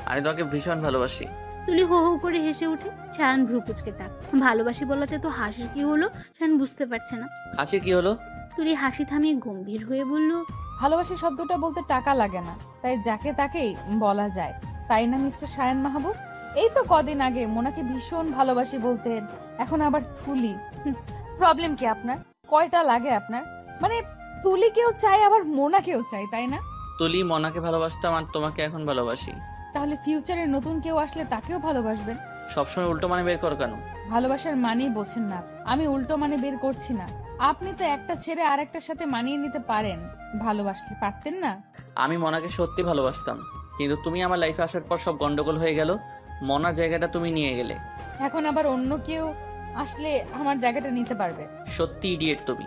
আমি তোমাকে ভীষণ ভালোবাসি। তুলি হো হো করে হেসে ওঠে। শায়ান ভ্রু কুঁচকে তাক। ভালোবাসি বলাতে তো হাসির কি হলো শায়ান বুঝতে পারছে না। হাসি কি হলো? তুলি হাসি থামিয়ে গম্ভীর হয়ে বলল, ভালোবাসি শব্দটা বলতে টাকা লাগে না, তাই যাকে তাকেই বলা যায়, তাই না মিস্টার শায়ান মাহবুব? এই তো কদিন আগে মোনাকে ভীষণ ভালোবাসি বলতেন, এখন আবার তুলি। প্রবলেম কি আপনার? কয়টা লাগে আপনার? মানে তুলিকেও চাই আবার মোনাকেও চাই, তাই না? তুলি মনাকে ভালোবাসতাম আর তোমাকে এখন ভালোবাসি। তাহলে ফিউচারে নতুন কেউ আসলে তাকেও ভালোবাসবেন? সবসময় উল্টো মানে বের করো কেন? ভালোবাসার মানেই বোঝেন না। আমি উল্টো মানে বের করছি না। আপনি তো একটা ছেড়ে আরেকটার সাথে মানিয়ে নিতে পারেন, ভালোবাসলে পারতেন না? আমি মনাকে সত্যি ভালোবাসতাম, কিন্তু তুমি আমার লাইফে আসার পর সব গন্ডগোল হয়ে গেল। মনার জায়গাটা তুমি নিয়ে গেলে। এখন আবার অন্য কেউ আসলে আমার জায়গাটা নিতে পারবে? সত্যি ইডিয়েট তুমি।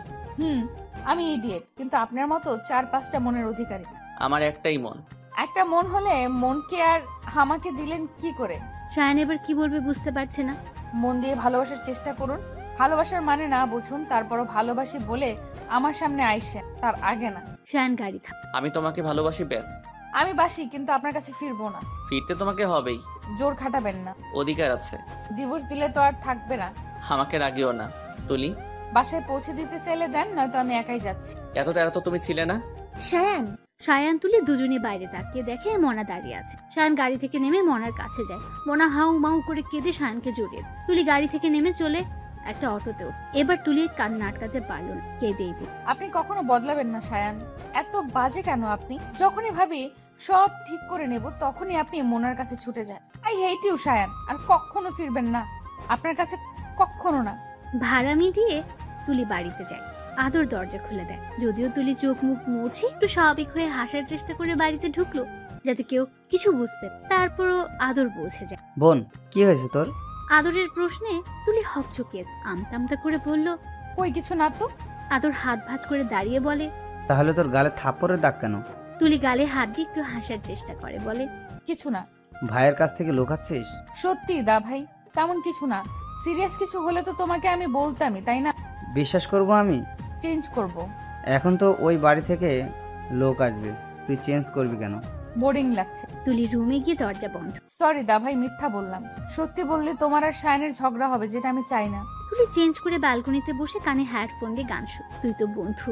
আমি ইডিয়েট, কিন্তু আপনার মতো 4-5টা মনের অধিকারী। আমার একটাই মন। একটা মন হলে মনকে আর আমাকে দিলেন কি করে? শায়ান এবার কি বলবে বুঝতে পারছে না। মন দিয়ে ভালোবাসার চেষ্টা করুন। ভালোবাসার মানে না বুঝুন, তারপরও ভালোবাসি বলে আমার সামনে আইসে, তার আগে না। শায়ান গাড়ি থাম। আমি তোমাকে ভালোবাসি ব্যাস। আমি বাসি, কিন্তু আপনার কাছে ফিরবো না। ফিরতে তোমাকে হবেই। জোর খাটাবেন না। অধিকার আছে। ডিভোর্স দিলে তো আর থাকবে না। আমাকে রাগিও না তুলি। বাসায় পৌঁছে দিতে চাইলে দেন, নয়তো আমি একাই যাচ্ছি। এত তারা তো তুমি ছিলে না। শায়ান, শায়ান তুলি দুজনে বাইরে তাকিয়ে দেখে মনা দাঁড়িয়ে আছে। শায়ান গাড়ি থেকে নেমে মনার কাছে যায়। মনা হাউ মাউ করে কেঁদে শায়ানকে জড়িয়ে। তুলি গাড়ি থেকে নেমে চলে একটা অটোতে ওঠে। এবার তুলি কান্না আটকাতে পারলো না, কেঁদেই দিল। আপনি কখনো বদলাবেন না শায়ান। এত বাজে কেন আপনি? যখনই ভাবি সব ঠিক করে নেব, তখনই আপনি মোনার কাছে ছুটে যান। I hate you Shayan. আর কখনো ফিরবেন না আপনার কাছে, কখনো না। ভাড়া মিটিয়ে তুলি বাড়িতে যায়। আদর দরজা খুলে দেয়। যদিও তুলি চোখ মুখ মুছে একটু স্বাভাবিক হয়ে হাসার চেষ্টা করে বাড়িতে ঢুকলো, যাতে কেউ কিছু বুঝতে। তারপরও আদর পৌঁছে যায়। বোন, কি হয়েছে তোর? আদরের প্রশ্নে তুলি হকচকিয়ে আমতা আমতা করে বলল, কই কিছু না তো। আদর হাত ভাঁজ করে দাঁড়িয়ে বলে, তাহলে তোর গালে থাপ্পড়ের দাগ কেন? তুলি গালে হাত দিয়ে একটু হাসার চেষ্টা করে, বলে, কিছু না। ভাইয়ের কাছ থেকে লুকাচ্ছিস? সত্যি দা ভাই, তেমন কিছু না। সিরিয়াস কিছু হলে তো তোমাকে আমি বলতামই, তাই না? বিশ্বাস করব আমি? চেঞ্জ করব। এখন তো ওই বাড়ি থেকে লোক আসবে, তুই চেঞ্জ করবি কেন? বোরিং লাগছে। তুলি রুমে গিয়ে দরজা বন্ধ। সরি দা ভাই, মিথ্যা বললাম। সত্যি বললে তোমার আর শায়নের ঝগড়া হবে, যেটা আমি চাই না। তুলি চেঞ্জ করে ব্যালকনিতে বসে কানে হেডফোন দিয়ে গান শুন। তুই তো বন্ধু,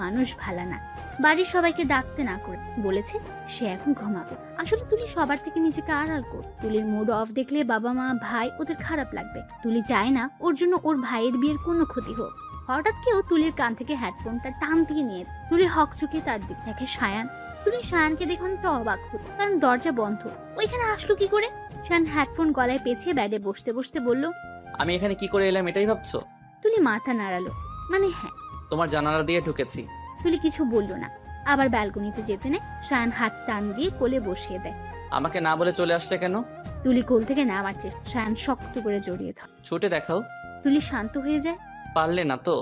মানুষ ভালো না। বাড়ির সবাইকে ডাকতে না করে বলেছে সে এখন ঘুমাবে। আসলে তুলি সবার থেকে নিজেকে আড়াল কর। তুলির মুড অফ দেখলে বাবা মা ভাই ওদের খারাপ লাগবে। তুলি চায় না ওর জন্য ওর ভাইয়ের বিয়ের কোনো ক্ষতি হোক। হঠাৎ কেউ তুলির কান থেকে হেডফোনটা টান দিয়ে নিয়েছে। তুলি হকচকে তার দিক দেখে শায়ান। তুলি শায়ানকে দেখে অনেকটা অবাক হলো, কারণ দরজা বন্ধ। ওইখানে আসলো কি করে? শায়ান হেডফোন গলায় পেঁচিয়ে বেডে বসতে বসতে বলল, আমি এখানে কি করে এলাম এটাই ভাবছো? তুলি মাথা নাড়ালো, মানে হ্যাঁ। তোমার জানালা দিয়ে ঢুকেছি। তুলি কিছু বললো না। আবার ব্যালকনিতে যেতে নেয়। শায়ান হাত টান দিয়ে কোলে বসিয়ে দেয়। আমাকে না বলে চলে আসলে কেন? তুলি কোল থেকে নামার চেষ্টা। শায়ান শক্ত করে জড়িয়ে ধরে। ছুটে দেখাও। তুলি শান্ত হয়ে যায়। পারলে না তো?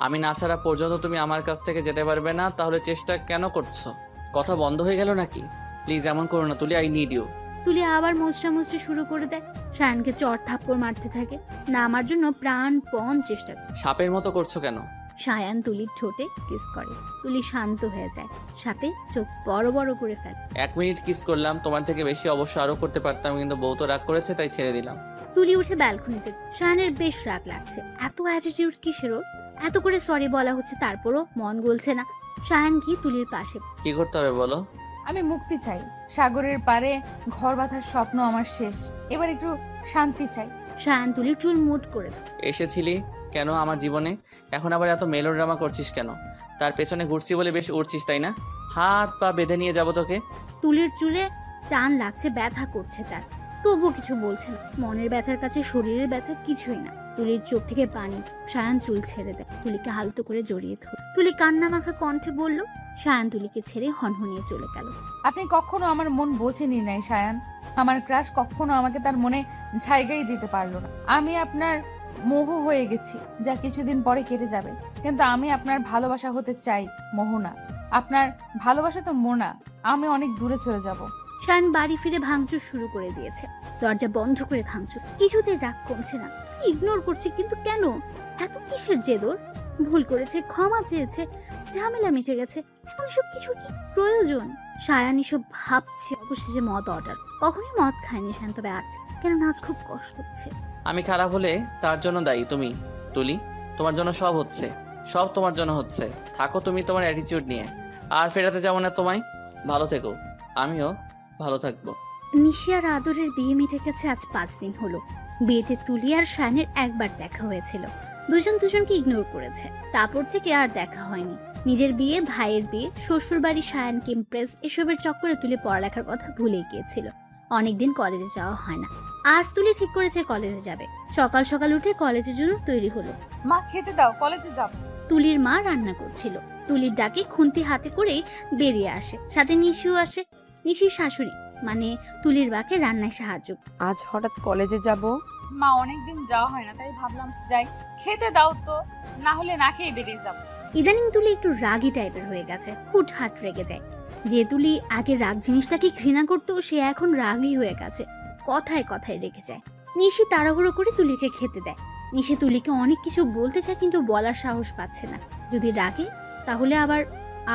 আমি না ছাড়া পর্যন্ত তুমি আমার কাছ থেকে যেতে পারবে না, তাহলে চেষ্টা কেন করছো? কথা বন্ধ হয়ে গেল নাকি? প্লিজ এমন করো না তুলি, আই নিড ইউ। তুলি আবার মোচড়ামুচড়ি শুরু করে দেয়। শায়ানকে চড় থাপ্পড় মারতে থাকে। নামার জন্য প্রাণপণ চেষ্টা করে। সাপের মতো করছো কেন? শায়ান তুলির ঠোঁটে কিস করে। তুলি শান্ত হয়ে যায়, সাথে চোখ বড় বড় করে ফেলে। 1 মিনিট কিস করলাম, তোমার থেকে বেশি অবশ্য আরো করতে পারতাম, কিন্তু বউ তো রাগ করেছে তাই ছেড়ে দিলাম। তুলি উঠে ব্যালকনিতে। শায়ানের বেশ রাগ লাগছে। এত অ্যাটিটিউড কিসের ওর? এত করে সরি বলা হচ্ছে তারপরও মন গলছে না। সায়ান গিয়ে তুলির পাশে। কি করতে হবে বলো? আমি মুক্তি চাই। সাগরের পারে ঘর বাঁধার স্বপ্ন আমার শেষ। এবার একটু শান্তি চাই। সায়ান তুলির চুল মুট করে দেয়। এসেছিলি কেন আমার জীবনে? এখন আবার এত মেলোড্রামা করছিস কেন? তার পেছনে ঘুরছি বলে বেশ উড়ছিস তাই না? হাত পা বেঁধে নিয়ে যাবো তোকে। তুলির চুলে টান লাগছে, ব্যথা করছে তার, তবুও কিছু বলছে না। মনের ব্যথার কাছে শরীরের ব্যথা কিছুই না। তুলির চোখ থেকে পানি। সায়ান চুল ছেড়ে দেয়, তুলিকে আলতো করে জড়িয়ে ধরে। তুলি কান্না মাখা কণ্ঠে বলল। সায়ান তুলিকে ছেড়ে হনহনিয়ে চলে গেল। আপনি কখনো আমার মন বোঝেনি নাই সায়ান। আমার ক্রাশ কখনো আমাকে তার মনে জায়গাই দিতে পারলো না। আমি আপনার মোহ হয়ে গেছি, যা কিছুদিন পরে কেটে যাবে। কিন্তু আমি আপনার ভালোবাসা হতে চাই, মোহ না। আপনার ভালোবাসা তো মোনা। আমি অনেক দূরে চলে যাব। সায়ান বাড়ি ফিরে ভাঙচুর শুরু করে দিয়েছে। দরজা বন্ধ করে ভাঙচুর। কিছুতে রাগ কমছে না, ইগনোর করছে। কিন্তু কেন এত কিসের জেদর? ভুল করেছে, ক্ষমা চেয়েছে, ঝামেলা মিটে গেছে, এখন এসব কিছু কি প্রয়োজন? সায়ান এসব ভাবছে। অবশেষে মদ অর্ডার। কখনোই মদ খায়নি সায়ান, তবে আজ কেন আজ খুব কষ্ট হচ্ছে। আমি খারাপ হলে তার জন্য দায়ী তুমি তুলি। তোমার জন্য সব হচ্ছে, সব তোমার জন্য হচ্ছে। থাকো তুমি তোমার অ্যাটিটিউড নিয়ে, আর ফেরাতে যাবো না তোমায়। ভালো থেকো, আমিও ভালো থাকবো। নিশি আর আদরের বিয়ে মিটে গেছে আজ 5 দিন হলো। বিয়েতে তুলি আর শায়নের একবার দেখা হয়েছিল। দুজন দুজনকে ইগনোর করেছে। তারপর থেকে আর দেখা হয়নি। নিজের বিয়ে, ভাইয়ের বিয়ে, শ্বশুর বাড়ি, শায়ানকে ইমপ্রেস, এসবের চক্করে তুলি পড়ালেখার কথা ভুলে গিয়েছিল। অনেকদিন কলেজে যাওয়া হয় না। আজ তুলি ঠিক করেছে কলেজে যাবে। সকাল সকাল উঠে কলেজের জন্য তৈরি হলো। মা খেতে দাও, কলেজে যাব। তুলির মা রান্না করছিল। তুলির ডাকে খুন্তি হাতে করেই বেরিয়ে আসে। সাথে নিশিও আসে। নিশির শাশুড়ি, মানে তুলির বাকে রান্নায় সাহায্য। আজ হঠাৎ কলেজে যাব? মা অনেকদিন যাওয়া হয় না, তাই ভাবলাম যাই। খেতে দাও তো, না হলে না খেয়ে বেরিয়ে যাব। ইদানিং তুলি একটু রাগী টাইপের হয়ে গেছে। হুটহাট রেগে যায়। যে তুলি আগে রাগ জিনিসটাকে ঘৃণা করতো, সে এখন রাগী হয়ে গেছে। কথায় কথায় রেগে যায়। নিশি তাড়াহুড়ো করে তুলিকে খেতে দেয়। নিশি তুলিকে অনেক কিছু বলতে চায়, কিন্তু বলার সাহস পাচ্ছে না। যদি রাগে তাহলে আবার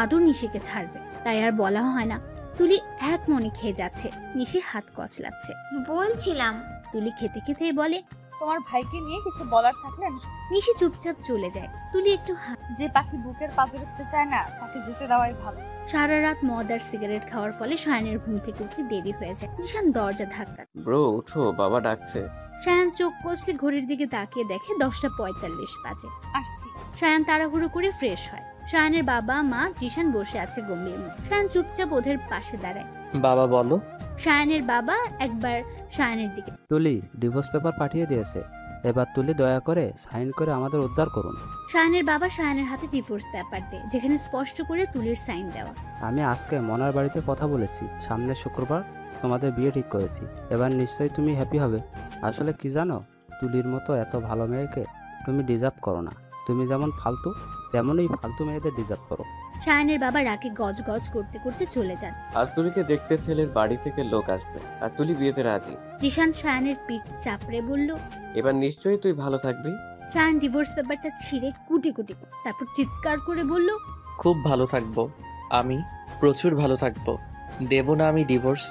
আদর নিশিকে ছাড়বে, তাই আর বলা হয় না। তুলি এক মনে খেয়ে যাচ্ছে। নিশি হাত কচলাচ্ছে। বলছিলাম। তুলি খেতে খেতে বলে, তোমার ভাইকে নিয়ে কিছু বলার থাকলে আমি। নিশি চুপচাপ চলে যায়। তুলি একটু যে পাখি বুকের পাঁজরে উঠতে চায় না, তাকে যেতে দেওয়াই ভালো। সারা রাত মদ আর সিগারেট খাওয়ার ফলে শায়ানের ঘুম থেকে উঠতে দেরি হয়ে যায়। জিশান দরজা ধাক্কা। ব্রো উঠো, বাবা ডাকছে। শায়ান চোখ কষলে ঘড়ির দিকে তাকিয়ে দেখে 10:45 বাজে। আসছি। শায়ান তাড়াহুড়ো করে ফ্রেশ হয়। শায়ানের বাবা মা জিশান বসে আছে গম্ভীর মুখ। শায়ান চুপচাপ ওদের পাশে দাঁড়ায়। বাবা বলো। শায়ানের বাবা একবার শায়ানের দিকে। তুলি ডিভোর্স পেপার পাঠিয়ে দিয়েছে, এবার তুলি দয়া করে সাইন করে আমাদের উদ্ধার করুন। শায়ানের বাবা শায়ানের হাতে ডিভোর্স পেপার দেয়, যেখানে স্পষ্ট করে তুলির সাইন দেওয়া। আমি আজকে মনার বাড়িতে কথা বলেছি, সামনের শুক্রবার তোমাদের বিয়ে ঠিক করেছি। এবার নিশ্চয়ই তুমি হ্যাপি হবে। আসলে কি জানো, তুলির মতো এত ভালো মেয়েকে তুমি ডিজার্ভ করো না। তুমি যেমন ফালতু, তেমনই ফালতু মেয়েদের ডিজার্ভ করো। শায়ানের বাবা রাগে গজ গজ করতে করতে চলে যান। আজ তুলিকে দেখতে ছেলের বাড়ি থেকে লোক আসবে, আর তুলি বিয়েতে রাজি। জিশান শায়ানের পিঠ চাপড়ে বলল, এবার নিশ্চয়ই তুই ভালো থাকবি। শায়ান ডিভোর্স পেপারটা ছিঁড়ে কুটি কুটি, তারপর চিৎকার করে বলল, খুব ভালো থাকবো, আমি প্রচুর ভালো থাকবো। দেব না আমি ডিভোর্স,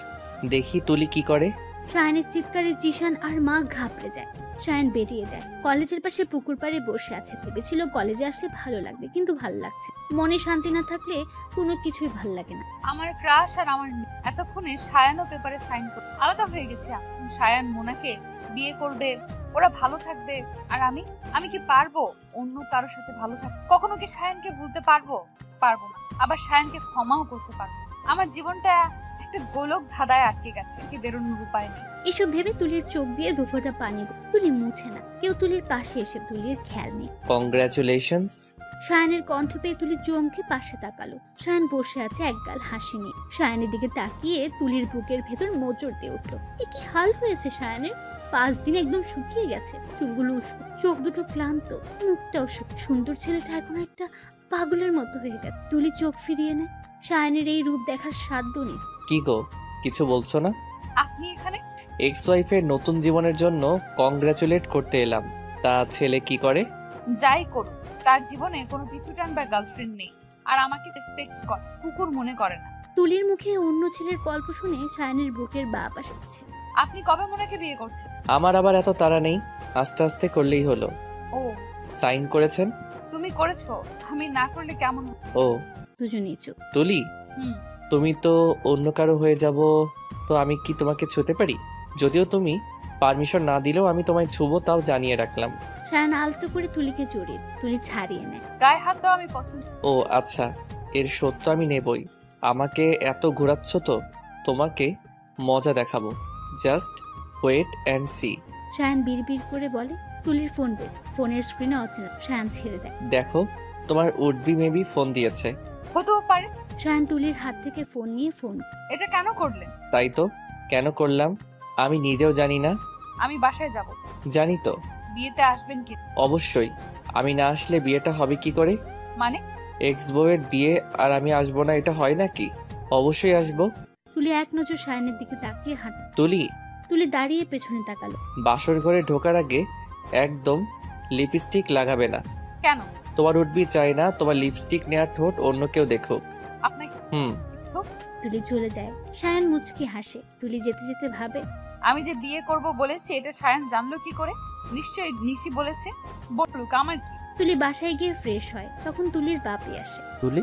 দেখি তুলি কি করে। শায়ানের চিৎকারে জিশান আর মা ঘাবড়ে যায়। শায়ান বেরিয়ে যায়। কলেজের পাশে পুকুর পাড়ে বসে আছে। ভেবেছিল কলেজে আসলে ভালো লাগবে, কিন্তু ভালো লাগছে। মনে শান্তি না থাকলে কোনো কিছুই ভালো লাগে না। আমার ক্রাশ আর আমার এতক্ষণে সায়ানও পেপারে সাইন করে আলাদা হয়ে গেছে। সায়ান মোনাকে বিয়ে করবে, ওরা ভালো থাকবে, আর আমি কি পারবো অন্য কারোর সাথে ভালো থাকতে? কখনো কি সায়ানকে ভুলতে পারবো? পারবো না। আবার সায়ানকে ক্ষমাও করতে পারবো। আমার জীবনটা একটা গোলক ধাঁধায় আটকে গেছে, কি বেরোনোর উপায় নেই। এসব ভেবে তুলির চোখ দিয়ে দুফোঁটা পানি। তুলি মুছে না। কেউ তুলির পাশে এসে তুলির খেয়াল নেই। কংগ্রাচুলেশনস। শায়ানের কণ্ঠ পেয়ে তুলি চমকে পাশে তাকালো। শায়ান বসে আছে একগাল হাসি নিয়ে। শায়ানের দিকে তাকিয়ে তুলির বুকের ভেতর মোচড় দিয়ে উঠলো। এ কি হাল হয়েছে শায়ানের? 5 দিন একদম শুকিয়ে গেছে। চুলগুলো উষ্ণ, চোখ দুটো ক্লান্ত, মুখটাও সুন্দর। ছেলেটা এখন একটা পাগলের মতো হয়ে গেছে। তুলি চোখ ফিরিয়ে নেয়। শায়ানের এই রূপ দেখার সাধ্য নেই। কি গো, কিছু বলছো না? আপনি এখানে? এক্স ওয়াইফের নতুন জীবনের জন্য কংগ্রাচুলেট করতে এলাম। তা ছেলে কি করে? যাই করুক, তার জীবনে কোনো পিছু টানবার গার্লফ্রেন্ড নেই, আর আমাকে রেসপেক্ট করে, কুকুর মনে করে না। তুলির মুখে অন্য ছেলের গল্প শুনে শায়ানের বুকের বাঁ পাশে আছে। আপনি কবে মোনাকে বিয়ে করছেন? আমার আবার এত তাড়া নেই, আস্তে আস্তে করলেই হলো। ও সাইন করেছেন? তুমি করেছো, আমি না করলে কেমন হয়? ও দুজনেই চুপ। তুলি, হুম। তুমি তো অন্য কারো হয়ে যাব, তো আমি কি তোমাকে ছুঁতে পারি? যদিও তুমি পারমিশন না দিলেও আমি তোমায় ছুবো, তাও জানিয়ে রাখলাম। সায়ান আলতো করে তুলিকে জড়িয়ে তুলি ছাড়িয়ে নেয়। গায়ে হাত দাও, আমি পছন্দ। ও আচ্ছা, এর সত্য আমি নেবই। আমাকে এত ঘোরাচ্ছ তো, তোমাকে মজা দেখাবো। Just wait and see. Sayan বিড়বিড় করে বলে। তুলির ফোন বেজে, ফোনের স্ক্রিনে অচেনা। সায়ান ছেড়ে দেয়। দেখো, তোমার উডবি মেবি ফোন দিয়েছে। হতেও পারে। সায়ান তুলির হাত থেকে ফোন নিয়ে ফোন। এটা কেন করলেন? তাই তো, কেন করলাম আমি নিজেও জানি না। আমি বাসায় যাব। জানি তো। বিয়েতে আসবেন কি? অবশ্যই। আমি না আসলে বিয়েটা হবে কি করে? মানে? এক্স বউয়ের বিয়ে আর আমি আসবো না, এটা হয় নাকি? অবশ্যই আসবো। তুলি এক নজর সায়ানের দিকে তাকিয়ে হাঁট। তুলি, তুলি দাঁড়িয়ে পেছনে তাকালো। বাসর ঘরে ঢোকার আগে একদম লিপস্টিক লাগাবে না। কেন? তোমার উঠবি চাই না তোমার লিপস্টিক নেওয়ার ঠোঁট অন্য কেউ দেখুক। আপনাকে তুলি চলে যায়। সায়ান মুচকি হাসে। তুলি যেতে যেতে ভাবে, আমি যে বিয়ে করব বলেছি এটা সায়ান জানলো কি করে? নিশ্চয়ই নিশি বলেছে। বলুক, আমার কি। তুলি বাসায় গিয়ে ফ্রেশ হয়। তখন তুলির বাপি আসে। তুলি,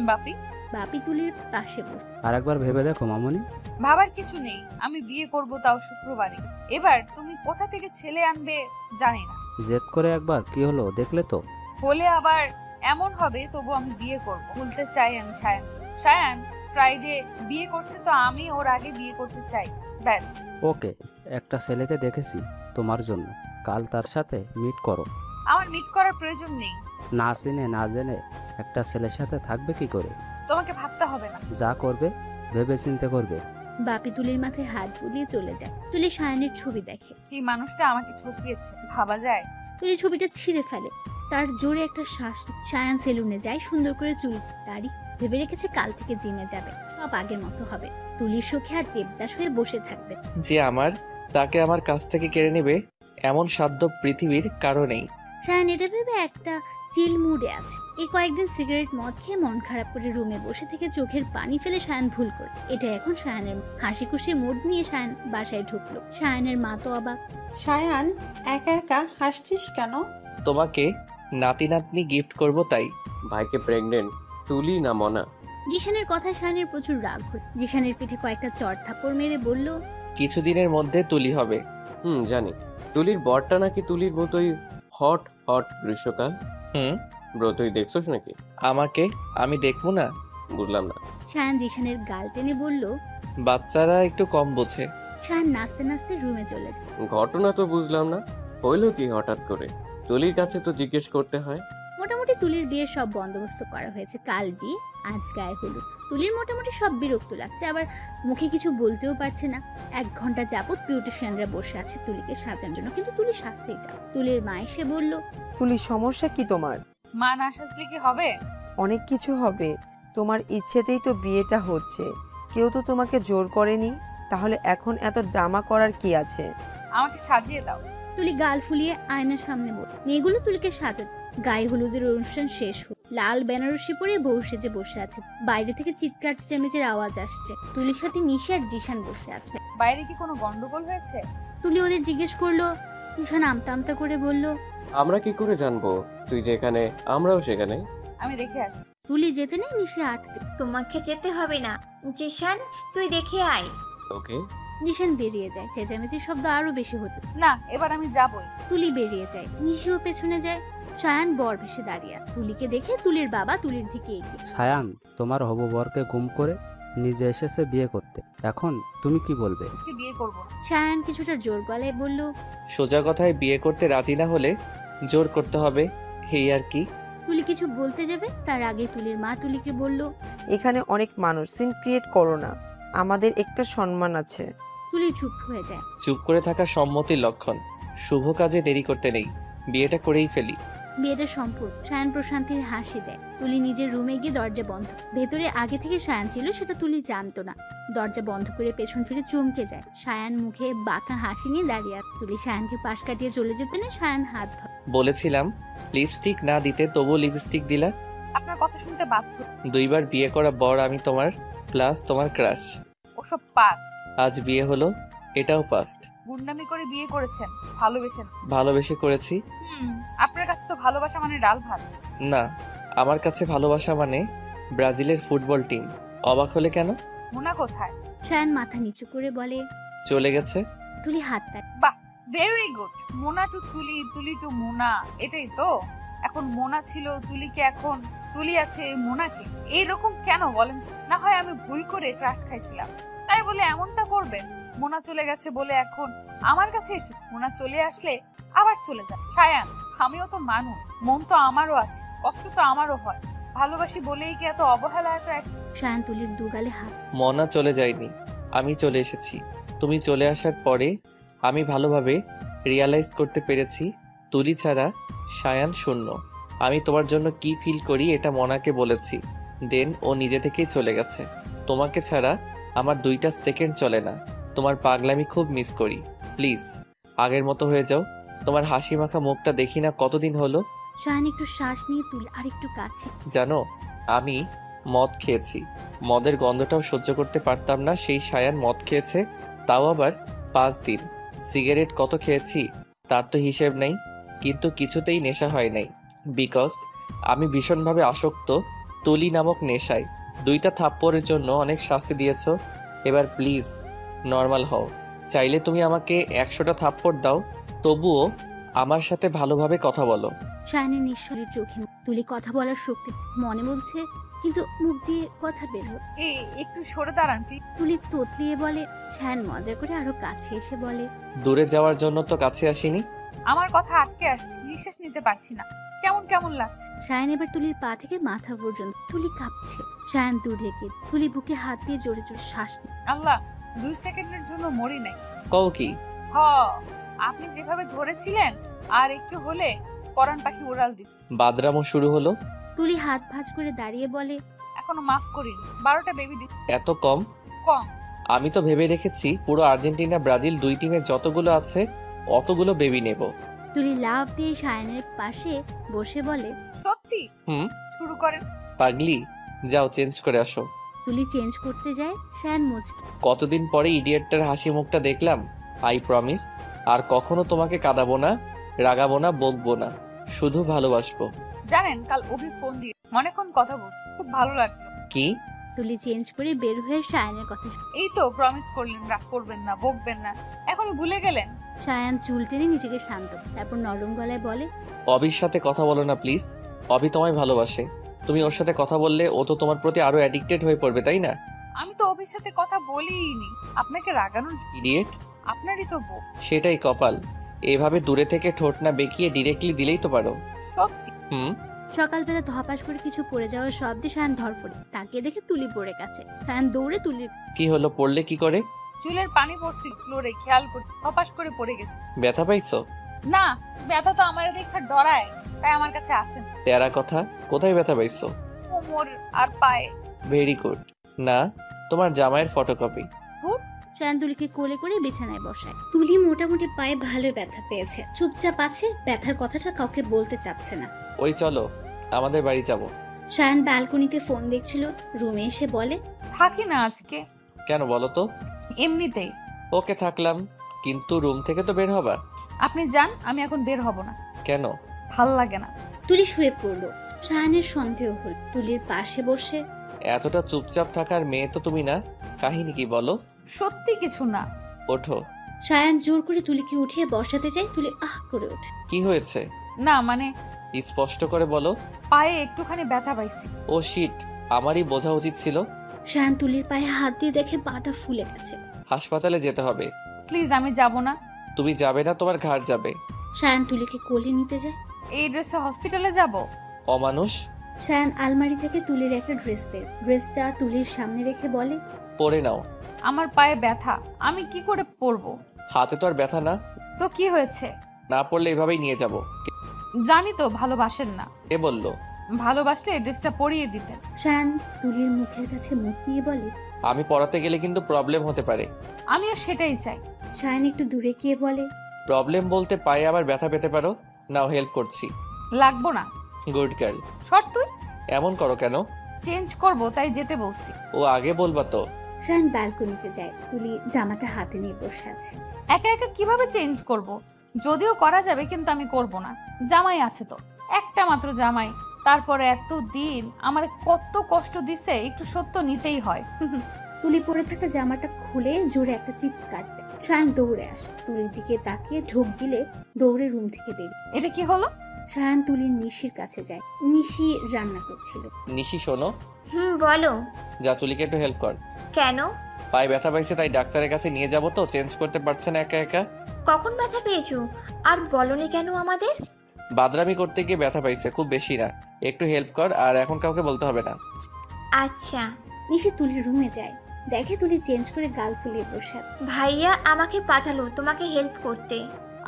বাপি? বাপি তুলির পাশে বসে। আর একবার ভেবে দেখো মামনি। ভাবার কিছু নেই, আমি বিয়ে করব, তাও শুক্রবারে। এবার তুমি কোথা থেকে ছেলে আনবে জানি না। জেদ করে একবার কি হলো দেখলে তো। হলে আবার এমন হবে, তবু আমি বিয়ে করব। বলতে চাই আমি সায়ান। সায়ান ফ্রাইডে বিয়ে করছে, তো আমি ওর আগে বিয়ে করতে চাই, ব্যাস। ওকে, একটা ছেলেকে দেখেছি তোমার জন্য, কাল তার সাথে মিট করো। আমার মিট করার প্রয়োজন নেই। না চিনে না জেনে একটা ছেলের সাথে থাকবে কি করে? তোমাকে ভাবতে হবে না। যা করবে ভেবে চিন্তে করবে। বাপি তুলির মাথায় হাত বুলিয়ে চলে যায়। তুলি সায়ানের ছবি দেখে। এই মানুষটা আমাকে ঠকিয়েছে, ভাবা যায়? তুলি ছবিটা ছিঁড়ে ফেলে। তার জোরে একটা শ্বাস। সায়ান সেলুনে যায়, সুন্দর করে চুল দাড়ি ভেবে রেখেছে কাল থেকে জিমে যাবে, সব আগের মতো হবে। তুলির সুখে আর দেবদাস হয়ে বসে থাকবে। যে আমার তাকে আমার কাছ থেকে কেড়ে নেবে এমন সাধ্য পৃথিবীর কারো নেই। সায়ান এটা ভেবে একটা চিল মুডে আছে। এই কয়েকদিন সিগারেট মদ খেয়ে মন খারাপ করে রুমে বসে থেকে চোখের পানি ফেলে সায়ান ভুল করে। এটা এখন সায়ানের হাসি খুশি মুড নিয়ে সায়ান বাসায় ঢুকলো। সায়ানের মা তো অবাক। সায়ান, একা একা হাসছিস কেন? তোমাকে নাতি নাতনি গিফট করব তাই। ভাইকে প্রেগনেন্ট তুলি না মনা? জিশানের কথায় সায়ানের প্রচুর রাগ হল। জিশানের পিঠে কয়েকটা চড় থাপ্পড় মেরে বলল, কিছুদিনের মধ্যে তুলি হবে। জানি। তুলির বরটা নাকি তুলির মতোই হট হট গ্রীষ্মকাল। ব্রো, তুই দেখছস নাকি? আমাকে আমি দেখবো না? বুঝলাম না। সায়ান জিশানের গাল টেনে বলল। বাচ্চারা একটু কম বোঝে। সায়ান নাচতে নাচতে রুমে চলে যায়। ঘটনা তো বুঝলাম না, হইলো কি হঠাৎ করে? তুলির কাছে তো জিজ্ঞেস করতে হয়। মোটামুটি তুলির বিয়ের সব বন্দোবস্ত করা হয়েছে। কাল বিয়ে, আজ গায়ে হলুদ। তুলির মোটামুটি সব বিরক্ত লাগছে, আবার মুখে কিছু বলতেও পারছে না। 1 ঘন্টা যাবত বিউটিশিয়ানরা বসে আছে তুলিকে সাজানোর জন্য, কিন্তু তুলি সাজতেই যায়। তুলির মা এসে বলল, তুলির সমস্যা কি তোমার? মা না সাজলে কি হবে? অনেক কিছু হবে। তোমার ইচ্ছেতেই তো বিয়েটা হচ্ছে, কেউ তো তোমাকে জোর করেনি। তাহলে এখন এত ড্রামা করার কি আছে? আমাকে সাজিয়ে দাও। তুলি গাল ফুলিয়ে আয়নার সামনে বল। মেয়েগুলো তুলিকে সাজাত। গায়ে হলুদের অনুষ্ঠান শেষ হল। লাল বেনারসি পরে বউ সেজে বসে আছে। বাইরে থেকে চিৎকার চেঁচামেচির আওয়াজ আসছে। তুলির সাথে নিশি আর জিশান বসে আছে। বাইরে কি কোনো গন্ডগোল হয়েছে? তুলি ওদের জিজ্ঞেস করলো। জিশান আমতা আমতা করে বলল, আমরা কি করে জানবো? তুই যেখানে আমরাও সেখানে। আমি দেখে আসছি। তুলি যেতে নেই, নিশি আটকে। তোমাকে যেতে হবে না জিশান, তুই দেখে আয়। ওকে। জিশান বেরিয়ে যায়। চেঁচামেচির শব্দ আরো বেশি হতে। না, এবার আমি যাবই। তুলি বেরিয়ে যায়। নিশিও পেছনে যায়। সায়ান বর ভেসে দাঁড়িয়ে। তুলিকে দেখে তুলির বাবা তুলির দিকে এগিয়ে। সায়ান তোমার হবু বরকে গুম করে নিজে এসেছে বিয়ে করতে, এখন তুমি কি বলবে? বিয়ে করব না। সায়ান কিছুটা জোর গলায় বলল, সোজা কথায় বিয়ে করতে রাজি না হলে জোর করতে হবে, এই আর কি। তুলি কিছু বলতে যাবে, তার আগে তুলির মা তুলিকে বলল, এখানে অনেক মানুষ, সিন ক্রিয়েট করো না, আমাদের একটা সম্মান আছে। তুলি চুপ হয়ে যায়। চুপ করে থাকা সম্মতির লক্ষণ। শুভ কাজে দেরি করতে নেই, বিয়েটা করেই ফেলি। বিয়েটা সম্পূর্ণ। সায়ান প্রশান্তির হাসি দেয়। তুলি নিজের রুমে গিয়ে দরজা বন্ধ। ভেতরে আগে থেকে সায়ান ছিল, সেটা তুলি জানতো না। দরজা বন্ধ করে পেছন ফিরে চমকে যায়। সায়ান মুখে বাঁকা হাসি নিয়ে দাঁড়িয়ে। তুলি সায়ানকে পাশ কাটিয়ে চলে যেতে নেই। সায়ান হাত ধরে। বলেছিলাম লিপস্টিক না দিতে, তবু লিপস্টিক দিলা। আপনার কথা শুনতে বাধ্য। 2 বার বিয়ে করা বর আমি তোমার, প্লাস তোমার ক্রাশ। ওসব পাস্ট। আজ বিয়ে হলো, এটাও পাস্ট। গুন্ডামি করে বিয়ে করেছেন, ভালোবেসেন। ভালোবেসে করেছি। আপনার কাছে তো ভালোবাসা মানে ডাল ভাত। না, আমার কাছে ভালোবাসা মানে ব্রাজিলের ফুটবল টিম। অবাক হলে কেন? মোনা কোথায়? সায়ান মাথা নিচু করে বলে, চলে গেছে। তুলি হাত দেয়। বাহ, ভেরি গুড। মোনা টু তুলি, তুলি টু মোনা, এটাই তো। এখন মোনা ছিল তুলিকে, এখন তুলি আছে মোনাকে। এইরকম কেন বলেন তো? না হয় আমি ভুল করে ক্রাশ খাইছিলাম, তাই বলে এমনটা করবেন? মোনা চলে গেছে বলে এখন আমার কাছে এসেছে। মোনা চলে আসলে আবার চলে যায়। সায়ান, আমিও তো মানুষ, মন তো আমারও আছে, কষ্ট তো আমারও হয়। ভালোবাসি বলেই কি এত অবহেলা, এত সায়ান তুলির দুগালে হাত। মনা চলে যায়নি, আমি চলে এসেছি। তুমি চলে আসার পরে আমি ভালোভাবে রিয়ালাইজ করতে পেরেছি তুলি ছাড়া সায়ান শূন্য। আমি তোমার জন্য কি ফিল করি এটা মনাকে বলেছি, দেন ও নিজে থেকেই চলে গেছে। তোমাকে ছাড়া আমার 2টা সেকেন্ড চলে না। তোমার পাগলামি খুব মিস করি। প্লিজ আগের মতো হয়ে যাও। তোমার হাসি মাখা মুখটা দেখি না কতদিন হলো। সায়ান একটু শ্বাস নিয়ে তুলি আর একটু কাছে। জানো, আমি মদ খেয়েছি। মদের গন্ধটাও সহ্য করতে পারতাম না, সেই সায়ান মদ খেয়েছে, তাও আবার 5 দিন। সিগারেট কত খেয়েছি তার তো হিসেব নেই, কিন্তু কিছুতেই নেশা হয় নাই, বিকজ আমি ভীষণভাবে আসক্ত তুলি নামক নেশায়। 2টা থাপ্পড়ের জন্য অনেক শাস্তি দিয়েছ, এবার প্লিজ নর্মাল হও। চাইলে তুমি আমাকে 100টা থাপ্পড় দাও, তবুও আমার সাথে ভালোভাবে কথা বলো। সায়ানের নিঃশ্বাসের চোখে তুলি কথা বলার শক্তি মনে বলছে, কিন্তু মুখ দিয়ে কথা বের হয়। একটু সরে দাঁড়ান। তুলি তোতলিয়ে বলে। সায়ান মজা করে আরো কাছে এসে বলে, দূরে যাওয়ার জন্য তো কাছে আসিনি। আমার কথা আটকে আসছে, নিঃশ্বাস নিতে পারছি না, কেমন কেমন লাগছে। সায়ান এবার তুলির পা থেকে মাথা পর্যন্ত। তুলি কাঁপছে। সায়ান দূর রেখে তুলি বুকে হাত দিয়ে জোরে জোরে শ্বাস নেয়। আল্লাহ, 2 সেকেন্ডের জন্য মরি নাই। কও কি? হ, আপনি যেভাবে ধরেছিলেন আর একটু হলে পরাণ পাখি উড়াল দিত। বাদরামো শুরু হলো। তুলি হাত ভাঁজ করে দাঁড়িয়ে বলে, এখনো মাফ করিনি, 12টা বেবি দিত। এত কম? কম? আমি তো ভেবে রেখেছি পুরো আর্জেন্টিনা ব্রাজিল 2 টিমের যতগুলো আছে অতগুলো বেবি নেব। তুলি লাফ দিয়ে সায়ানের পাশে বসে বলে, সত্যি? শুরু করেন। পাগলি, যাও চেঞ্জ করে আসো। তুলি চেঞ্জ করতে যায়। সায়ান মুচকি। কতদিন পরে ইডিয়েটটার হাসি মুখটা দেখলাম। আই প্রমিস আর কখনো তোমাকে কাঁদাবো না, রাগাবো না, বকবো না, শুধু ভালোবাসবো। জানেন, কাল অভি ফোন দিয়ে অনেকক্ষণ কথা বলছে, খুব ভালো লাগলো। কি? তুলি চেঞ্জ করে বের হয়ে সায়ানের কথা। এই তো প্রমিস করলেন রাগ করবেন না, বকবেন না, এখনই ভুলে গেলেন? সায়ান চুল টেনে নিজেকে শান্ত, তারপর নরম গলায় বলে, অবির সাথে কথা বলো না প্লিজ। অবি তোমায় ভালোবাসে, তুমি ওর সাথে কথা বললে ও তো তোমার প্রতি আরো অ্যাডিক্টেড হয়ে পড়বে, তাই না? আমি তো অভির সাথে কথা বলিনি, আপনাকে রাগানোর। ইডিয়েট, আপনারই তো বউ। সেটাই কপাল, এভাবে দূরে থেকে ঠোঁট না বেঁকিয়ে ডিরেক্টলি দিলেই তো পারো। সত্যি? সকালবেলা ধপাস করে কিছু পড়ে যাওয়ার শব্দে সায়ান ধরফড়ে তাকিয়ে দেখে তুলি পড়ে গেছে। সায়ান দৌড়ে তুলির। কি হলো, পড়লে কি করে? চুলের পানি পড়ছিল ফ্লোরে, খেয়াল করে ধপাস করে পড়ে গেছে। ব্যথা পাইছো? না, ব্যথা তো আমার দেখা ডরায়, তাই আমার কাছে আসেন। তেরা কথা, কোথায় ব্যথা পাইছো? কোমর আর পায়ে। Very good. না, তোমার জামাইয়ের ফটোকপি। সায়ান তুলিকে কোলে করে বিছানায় বসায়। তুলি মোটামুটি পায়ে ভালো ব্যথা পেয়েছে, চুপচাপ আছে, ব্যথার কথাটা কাউকে বলতে চাচ্ছে না। ওই চলো আমাদের বাড়ি যাব। সায়ান ব্যালকনিতে ফোন দেখছিল, রুমে এসে বলে, থাকি না আজকে। কেন বলো তো? এমনিতেই। ওকে থাকলাম, কিন্তু রুম থেকে তো বের হবা। আপনি যান, আমি এখন বের হব না। কেন? ভাল লাগে না। তুলি শুয়ে পড়লো। সায়ানের সন্দেহ হল। তুলির পাশে বসে, এতটা চুপচাপ থাকার মেয়ে তো তুমি না, কাহিনী কি বলো? সত্যি কিছু না। ওঠো। সায়ান জোর করে তুলিকে উঠিয়ে বসাতে যায়। তুলি আহ করে ওঠে। কি হয়েছে? না মানে স্পষ্ট করে বলো। পায়ে একটুখানি ব্যথা পাইছি। ও শিট, আমারই বোঝা উচিত ছিল। সায়ান তুলির পায়ে হাত দিয়ে দেখে পাটা ফুলে গেছে। হাসপাতালে যেতে হবে। প্লিজ, আমি যাব না। তুমি যাবে না, তোমার ঘাড় যাবে। সায়ান তুলিকে কোলে নিতে যায়। এই ড্রেসে হসপিটালে যাব? অমানুষ। সায়ান আলমারি থেকে তুলির একটা ড্রেস বের, ড্রেসটা তুলির সামনে রেখে বলে, পরে নাও। আমার পায়ে ব্যথা, আমি কি করে পরবো? হাতে তো আর ব্যথা না। তো কি হয়েছে? না পড়লে এভাবেই নিয়ে যাব। জানি তো ভালোবাসেন না। কে বললো? ভালোবাসলে এই ড্রেসটা পরিয়ে দিতেন। সায়ান তুলির মুখের কাছে মুখ নিয়ে বলে, আমি পড়াতে গেলে কিন্তু প্রবলেম হতে পারে। আমিও সেটাই চাই। সায়ান একটু দূরে গিয়ে বলে, প্রবলেম বলতে পায়ে আবার ব্যথা পেতে পারো। নাও হেল্প করছি। লাগবো না। Good girl. শর্ট তুই এমন করো কেন? চেঞ্জ করব তাই যেতে বলছি। ও আগে বলবা তো। শায়ান ব্যালকনিতে যায়। তুলি জামাটা হাতে নিয়ে বসে আছে। একা একা কিভাবে চেঞ্জ করব? যদিও করা যাবে, কিন্তু আমি করব না। জামাই আছে তো, একটা মাত্র জামাই। তারপরে এত দিন আমার কত কষ্ট দিছে, একটু সত্য নিতেই হয়। তুলি পরে থাকা জামাটা খুলে জোরে একটা চিৎকার দেয়। শায়ান দৌড়ে আসে, তুলির দিকে তাকিয়ে ঢোক গিলে দৌড়ে রুম থেকে বেরিয়ে। এটা কি হলো? শায়ান তুলির নিশির কাছে যায়। নিশি রান্না করছিল। নিশি শোনো, বলো। যা তুলিকে একটু হেল্প কর। কেন? পায়ে ব্যথা পাইছে, তাই ডাক্তারের কাছে নিয়ে যাবো, তো চেঞ্জ করতে পারছে না একা একা। কখন ব্যথা পেয়েছো? আর বলনি কেন আমাদের? বাদরামি করতে গিয়ে ব্যথা পাইছে, খুব বেশি না। একটু হেল্প কর, আর এখন কাউকে বলতে হবে না। আচ্ছা। নিশি তুলির রুমে যায়, দেখে তুলি চেঞ্জ করে গাল ফুলিয়ে বসে আছে। ভাইয়া আমাকে পাঠালো তোমাকে হেল্প করতে।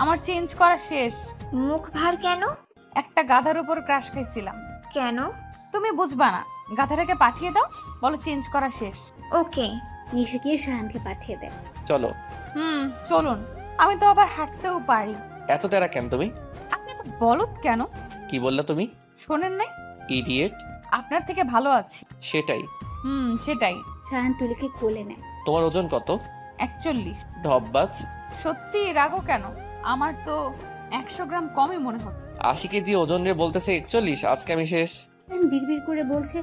আমার চেঞ্জ করা শেষ। মুখ ভার কেন? একটা গাধার উপর ক্রাশ খাইছিলাম। কেন? তুমি বুঝবা না, গাধাটাকে পাঠিয়ে দাও, বলো চেঞ্জ করা শেষ। ওকে। নিশি গিয়ে শায়ানকে পাঠিয়ে দেয়। চলো। চলুন। আমি তো আবার হাঁটতেও পারি। এত তেরা কেন তুমি? আপনি তো বলদ কেন? কি বললা তুমি? শোনেন নাই? ইডিয়েট। আপনার থেকে ভালো আছি। সেটাই। সেটাই। শায়ান তুলিকে কোলে নেয়। তোমার ওজন কত? 41। ঢপবাজ। সত্যি রাগো কেন? আমার তো 100 গ্রাম কমই মনে হতো। 80 কেজি ওজন রে বলতেছে 41। আজকে আমি শেষ। শায়ান বিড়বিড় করে বলছে,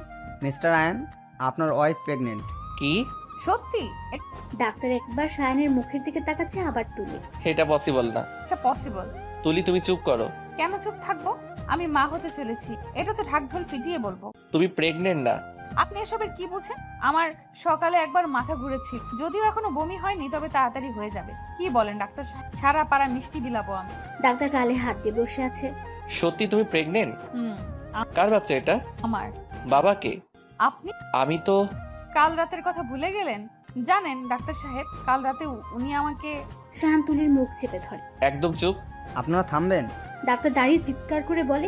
মিস্টার আয়ান, আপনার ওয়াইফ প্রেগনেন্ট। কি? সত্যি? ডাক্তার একবার শায়ানের মুখের দিকে তাকাচ্ছে, আবার তুলি। এটা পসিবল না। এটা পসিবল। তুলি তুমি চুপ করো। কেন চুপ থাকবো? আমি মা হতে চলেছি, এটা তো ঢাকঢোল পিটিয়ে বলবো। তুমি প্রেগনেন্ট না। আপনি এসবের কি বুঝেন? আমার সকালে একবার মাথা ঘুরেছিল, যদিও এখনো বমি হয়নি, তবে তাড়াতাড়ি হয়ে যাবে। কি বলেন ডাক্তার সাহেব? সারা পাড়া মিষ্টি বিলাবো আমি। ডাক্তার গালে হাত দিয়ে বসে আছে। সত্যি তুমি প্রেগনেন্ট? কার বাচ্চা এটা? আমার। বাবাকে? আপনি? আমি তো। কাল রাতের কথা ভুলে গেলেন? জানেন ডাক্তার সাহেব, কাল রাতে উনি আমাকে। শায়ান তুলির মুখ চেপে ধরে। একদম চুপ। আপনারা থামবেন। ডাক্তার দাঁড়িয়ে চিৎকার করে বলে।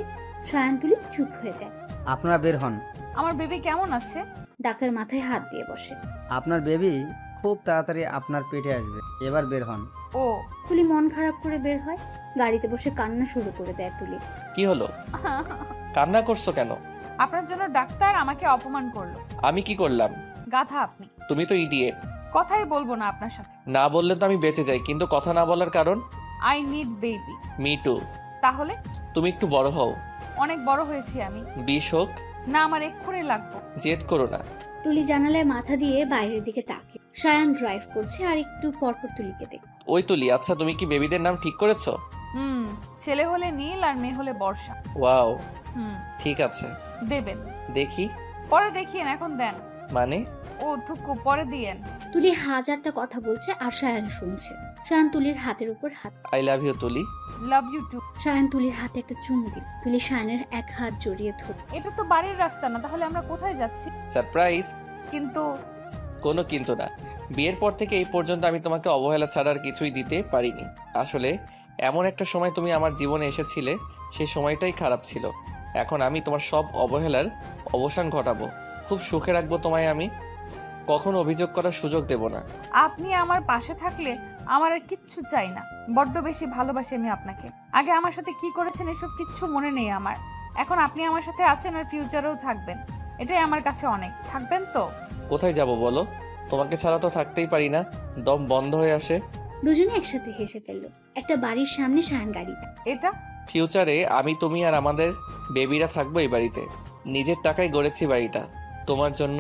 শায়ান তুলি চুপ হয়ে যায়। আপনারা বের হন। আমার বেবি কেমন আছে? ডাক্তার মাথায় হাত দিয়ে বসে। আপনার বেবি খুব তাড়াতাড়ি আপনার পেটে আসবে, এবার বের হন। ও। তুলি মন খারাপ করে বের হয়। গাড়িতে বসে কান্না শুরু করে দেয় তুলি। কি হলো? কান্না করছো কেন? আপনার জন্য ডাক্তার আমাকে অপমান করলো। আমি কি করলাম? গাধা আপনি। তুমি তো ইডিয়েট। কথাই বলবো না আপনার সাথে। না বললে তো আমি বেঁচে যাই, কিন্তু কথা না বলার কারণ? I need baby. Me two. তাহলে? তুমি একটু বড় হও। অনেক বড় হয়েছি আমি। 20 হোক। না, আমার এক্ষুনি লাগবে। জেদ করো না। তুলি জানালায় মাথা দিয়ে বাইরের দিকে তাকে। শায়ান ড্রাইভ করছে, আর একটু পরপর তুলিকে দেখ। ওই তুলি, আচ্ছা তুমি কি বেবিদের নাম ঠিক করেছো? ছেলে হলে নীল আর মেয়ে হলে বর্ষা। ওয়াও। ঠিক আছে। দেবেন? দেখি। পরে দেখিয়েন, এখন দেন। মানে? ও থুকু, পরে দিয়েন। তুলি হাজারটা কথা বলছে, আর শায়ান শুনছে। শায়ান তুলির হাতের উপর হাত। আই লাভ ইউ তুলি। লাভ ইউ টু। শায়ান তুলির হাতে একটা চুমু দিল। তুলি শায়ানের এক হাত জড়িয়ে ধরল। এটা তো বাড়ির রাস্তা না, তাহলে আমরা কোথায় যাচ্ছি? সারপ্রাইজ। কিন্তু। কোনো কিন্তু না। বিয়ের পর থেকে এই পর্যন্ত আমি তোমাকে অবহেলা ছাড়া আর কিছুই দিতে পারিনি। আসলে এমন একটা সময় তুমি আমার জীবনে এসেছিলে, সেই সময়টাই খারাপ ছিল। এখন আমি তোমার সব অবহেলার অবসান ঘটাবো। খুব সুখে রাখবো তোমায় আমি। কখনো অভিযোগ করার সুযোগ দেব না। আপনি আমার পাশে থাকলে আমার আর কিচ্ছু চাই না। বড্ড বেশি ভালোবাসি আমি আপনাকে। আগে আমার সাথে কি করেছেন এসব কিচ্ছু মনে নেই আমার। এখন আপনি আমার সাথে আছেন, আর ফিউচারেও থাকবেন। এটাই আমার কাছে অনেক। থাকবেন তো? কোথায় যাব বলো? তোমাকে ছাড়া তো থাকতেই পারি না, দম বন্ধ হয়ে আসে। দুজনে একসাথে হেসে ফেললো। একটা বাড়ির সামনে শায়ান গাড়িতে। এটা? ফিউচারে আমি, তুমি আর আমাদের বেবিরা থাকবো এই বাড়িতে। নিজের টাকায় গড়েছি বাড়িটা তোমার জন্য।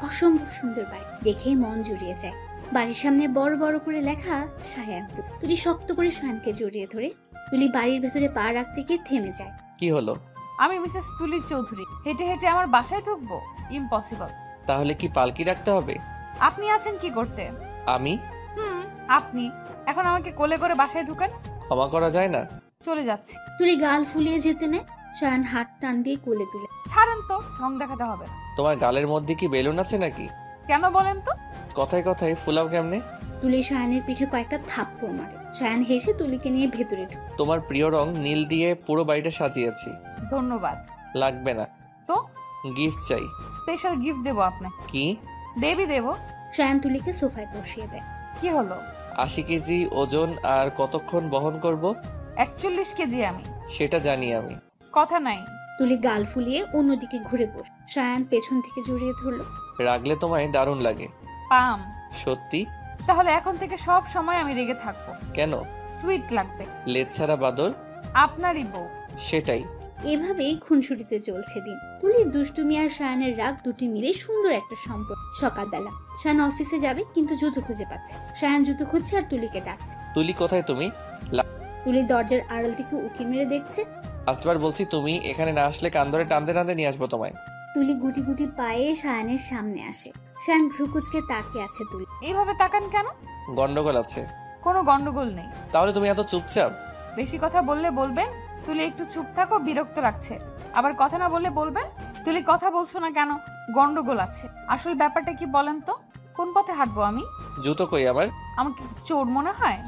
অসম্ভব সুন্দর বাড়ি, দেখেই মন জুড়িয়ে যায়। বাড়ির সামনে বড় বড় করে লেখা শায়ান। তুলি শক্ত করে শায়ানকে জড়িয়ে ধরে। তুলি বাড়ির ভেতরে পা রাখতে গিয়ে থেমে যায়। কি হলো? আমি মিসেস তুলি চৌধুরী। হেঁটে হেঁটে আমার বাসায় ঢুকবো? ইম্পসিবল। তাহলে কি পালকি রাখতে হবে? আপনি আছেন কি করতে? আমি? আপনি এখন আমাকে কোলে করে বাসায় ঢুকেন। ক্ষমা করা যায় না? চলে যাচ্ছি। তুলি গাল ফুলিয়ে যেতে নেয়। শায়ান হাত টান দিয়ে কোলে তুলে। ছাড়েন তো, রং দেখাতে হবে না। তোমার গালের মধ্যে কি বেলুন আছে নাকি? কেন বলেন তো? কথায় কথায় ফুলাও কেমনে? তুলি শায়ানের পিঠে কয়েকটা থাপ্পড় মারে। শায়ান হেসে তুলিকে নিয়ে ভেতরে ঢুকে। তোমার প্রিয় রং নীল দিয়ে পুরো বাড়িটা সাজিয়েছি। ধন্যবাদ। লাগবে না তো? গিফট চাই। স্পেশাল গিফট দেবো আপনাকে। কি? বেবি দেবো। শায়ান তুলিকে সোফায় বসিয়ে দেয়। কি হলো? 80 কেজি ওজন, আর কতক্ষণ বহন করব? 41 কেজি আমি। সেটা জানি আমি। কথা নাই। তুলি গাল ফুলিয়ে অন্যদিকে ঘুরে বসে। শায়ান পেছন থেকে জড়িয়ে ধরলো। রাগলে তোমায় দারুণ লাগে। পাম। সত্যি? তাহলে এখন থেকে সব সময় আমি রেগে থাকবো। কেন? সুইট লাগবে। লেজ ছাড়া বাদর? আপনারই বউ। সেটাই। এভাবেই খুনসুটিতে চলছে দিন। তুলির দুষ্টুমি আর শায়ানের রাগ দুটি মিলে সুন্দর একটা সম্পর্ক। সকালবেলা শায়ান অফিসে যাবে কিন্তু জুতো খুঁজে পাচ্ছে। শায়ান জুতো খুঁজছে আর তুলিকে ডাকছে। তুলি কোথায় তুমি? তুলি দরজার আড়াল থেকে উকি মেরে দেখছে। লাস্টবার বলছি তুমি এখানে না আসলে কান ধরে টানতে টানতে নিয়ে আসবো তোমায়। তুলি গুটি গুটি পায়ে শায়ানের সামনে আসে। শায়ান ভ্রুকুচকে তাকিয়ে আছে তুলি। এইভাবে তাকান কেন? গন্ডগোল আছে? কোনো গন্ডগোল নেই। তাহলে তুমি এত চুপচাপ? বেশি কথা বললে বলবেন তুলি একটু চুপ থাকো, বিরক্ত লাগছে। আবার কথা না বললে বলবেন তুলি কথা বলছো না কেন, গন্ডগোল আছে। আসল ব্যাপারটা কি বলেন তো? কোন পথে হাঁটবো আমি? জুতো কই আমার? আমাকে চোর মনে হয়?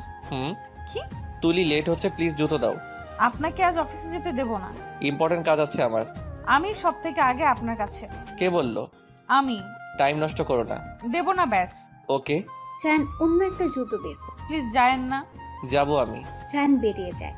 কি? তুলি লেট হচ্ছে, প্লিজ জুতো দাও। আপনাকে আজ অফিসে যেতে দেব না। ইম্পর্টেন্ট কাজ আছে আমার। আমি সব থেকে আগে আপনার কাছে। কে বললো? আমি। টাইম নষ্ট করো না। দেব না ব্যাস। ওকে। শায়ান অন্য একটা জুতো বের করে। প্লিজ যায়েন না। যাবো আমি। শায়ান বেরিয়ে যায়।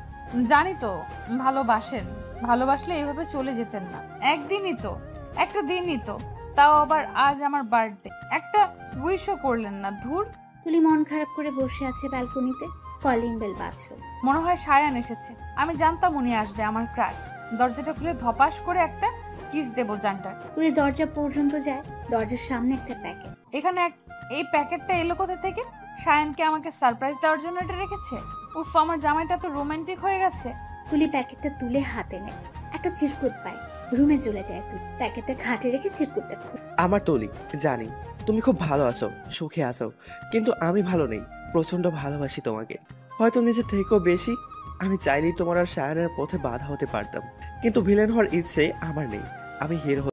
জানি তো ভালোবাসেন, ভালোবাসলে এভাবে চলে যেতেন না। একদিনই তো, একটা দিনই তো, তাও আবার আজ আমার বার্থডে, একটা উইশও করলেন না। ধুর। তুলি মন খারাপ করে বসে আছে ব্যালকনিতে। কলিং বেল বাজলো। মনে হয় সায়ান এসেছে। আমি জানতাম উনি আসবে, আমার ক্রাশ। দরজাটা খুলে ধপাস করে একটা কিস দেবো জানটার। তুলি দরজা পর্যন্ত যায়। দরজার সামনে একটা প্যাকেট। এখানে এই প্যাকেটটা এলো কোথা থেকে? সায়ানকে আমাকে সারপ্রাইজ দেওয়ার জন্য এটা রেখেছে? উফ, আমার জামাইটা তো রোমান্টিক হয়ে গেছে। তুলি প্যাকেটটা তুলে হাতে নেয়। একটা চিরকুট পায়। রুমে চলে যায় তুলি। প্যাকেটটা খাটে রেখে চিরকুটটা খুলে। আমার তুলি, জানি তুমি খুব ভালো আছো, সুখে আছো, কিন্তু আমি ভালো নেই। প্রচন্ড ভালোবাসি তোমাকে, হয়তো নিজের থেকেও বেশি। আমি চাইলেই তোমার আর শায়ানের পথে বাধা হতে পারতাম, কিন্তু ভিলেন হওয়ার ইচ্ছে আমার নেই। আমি হিরো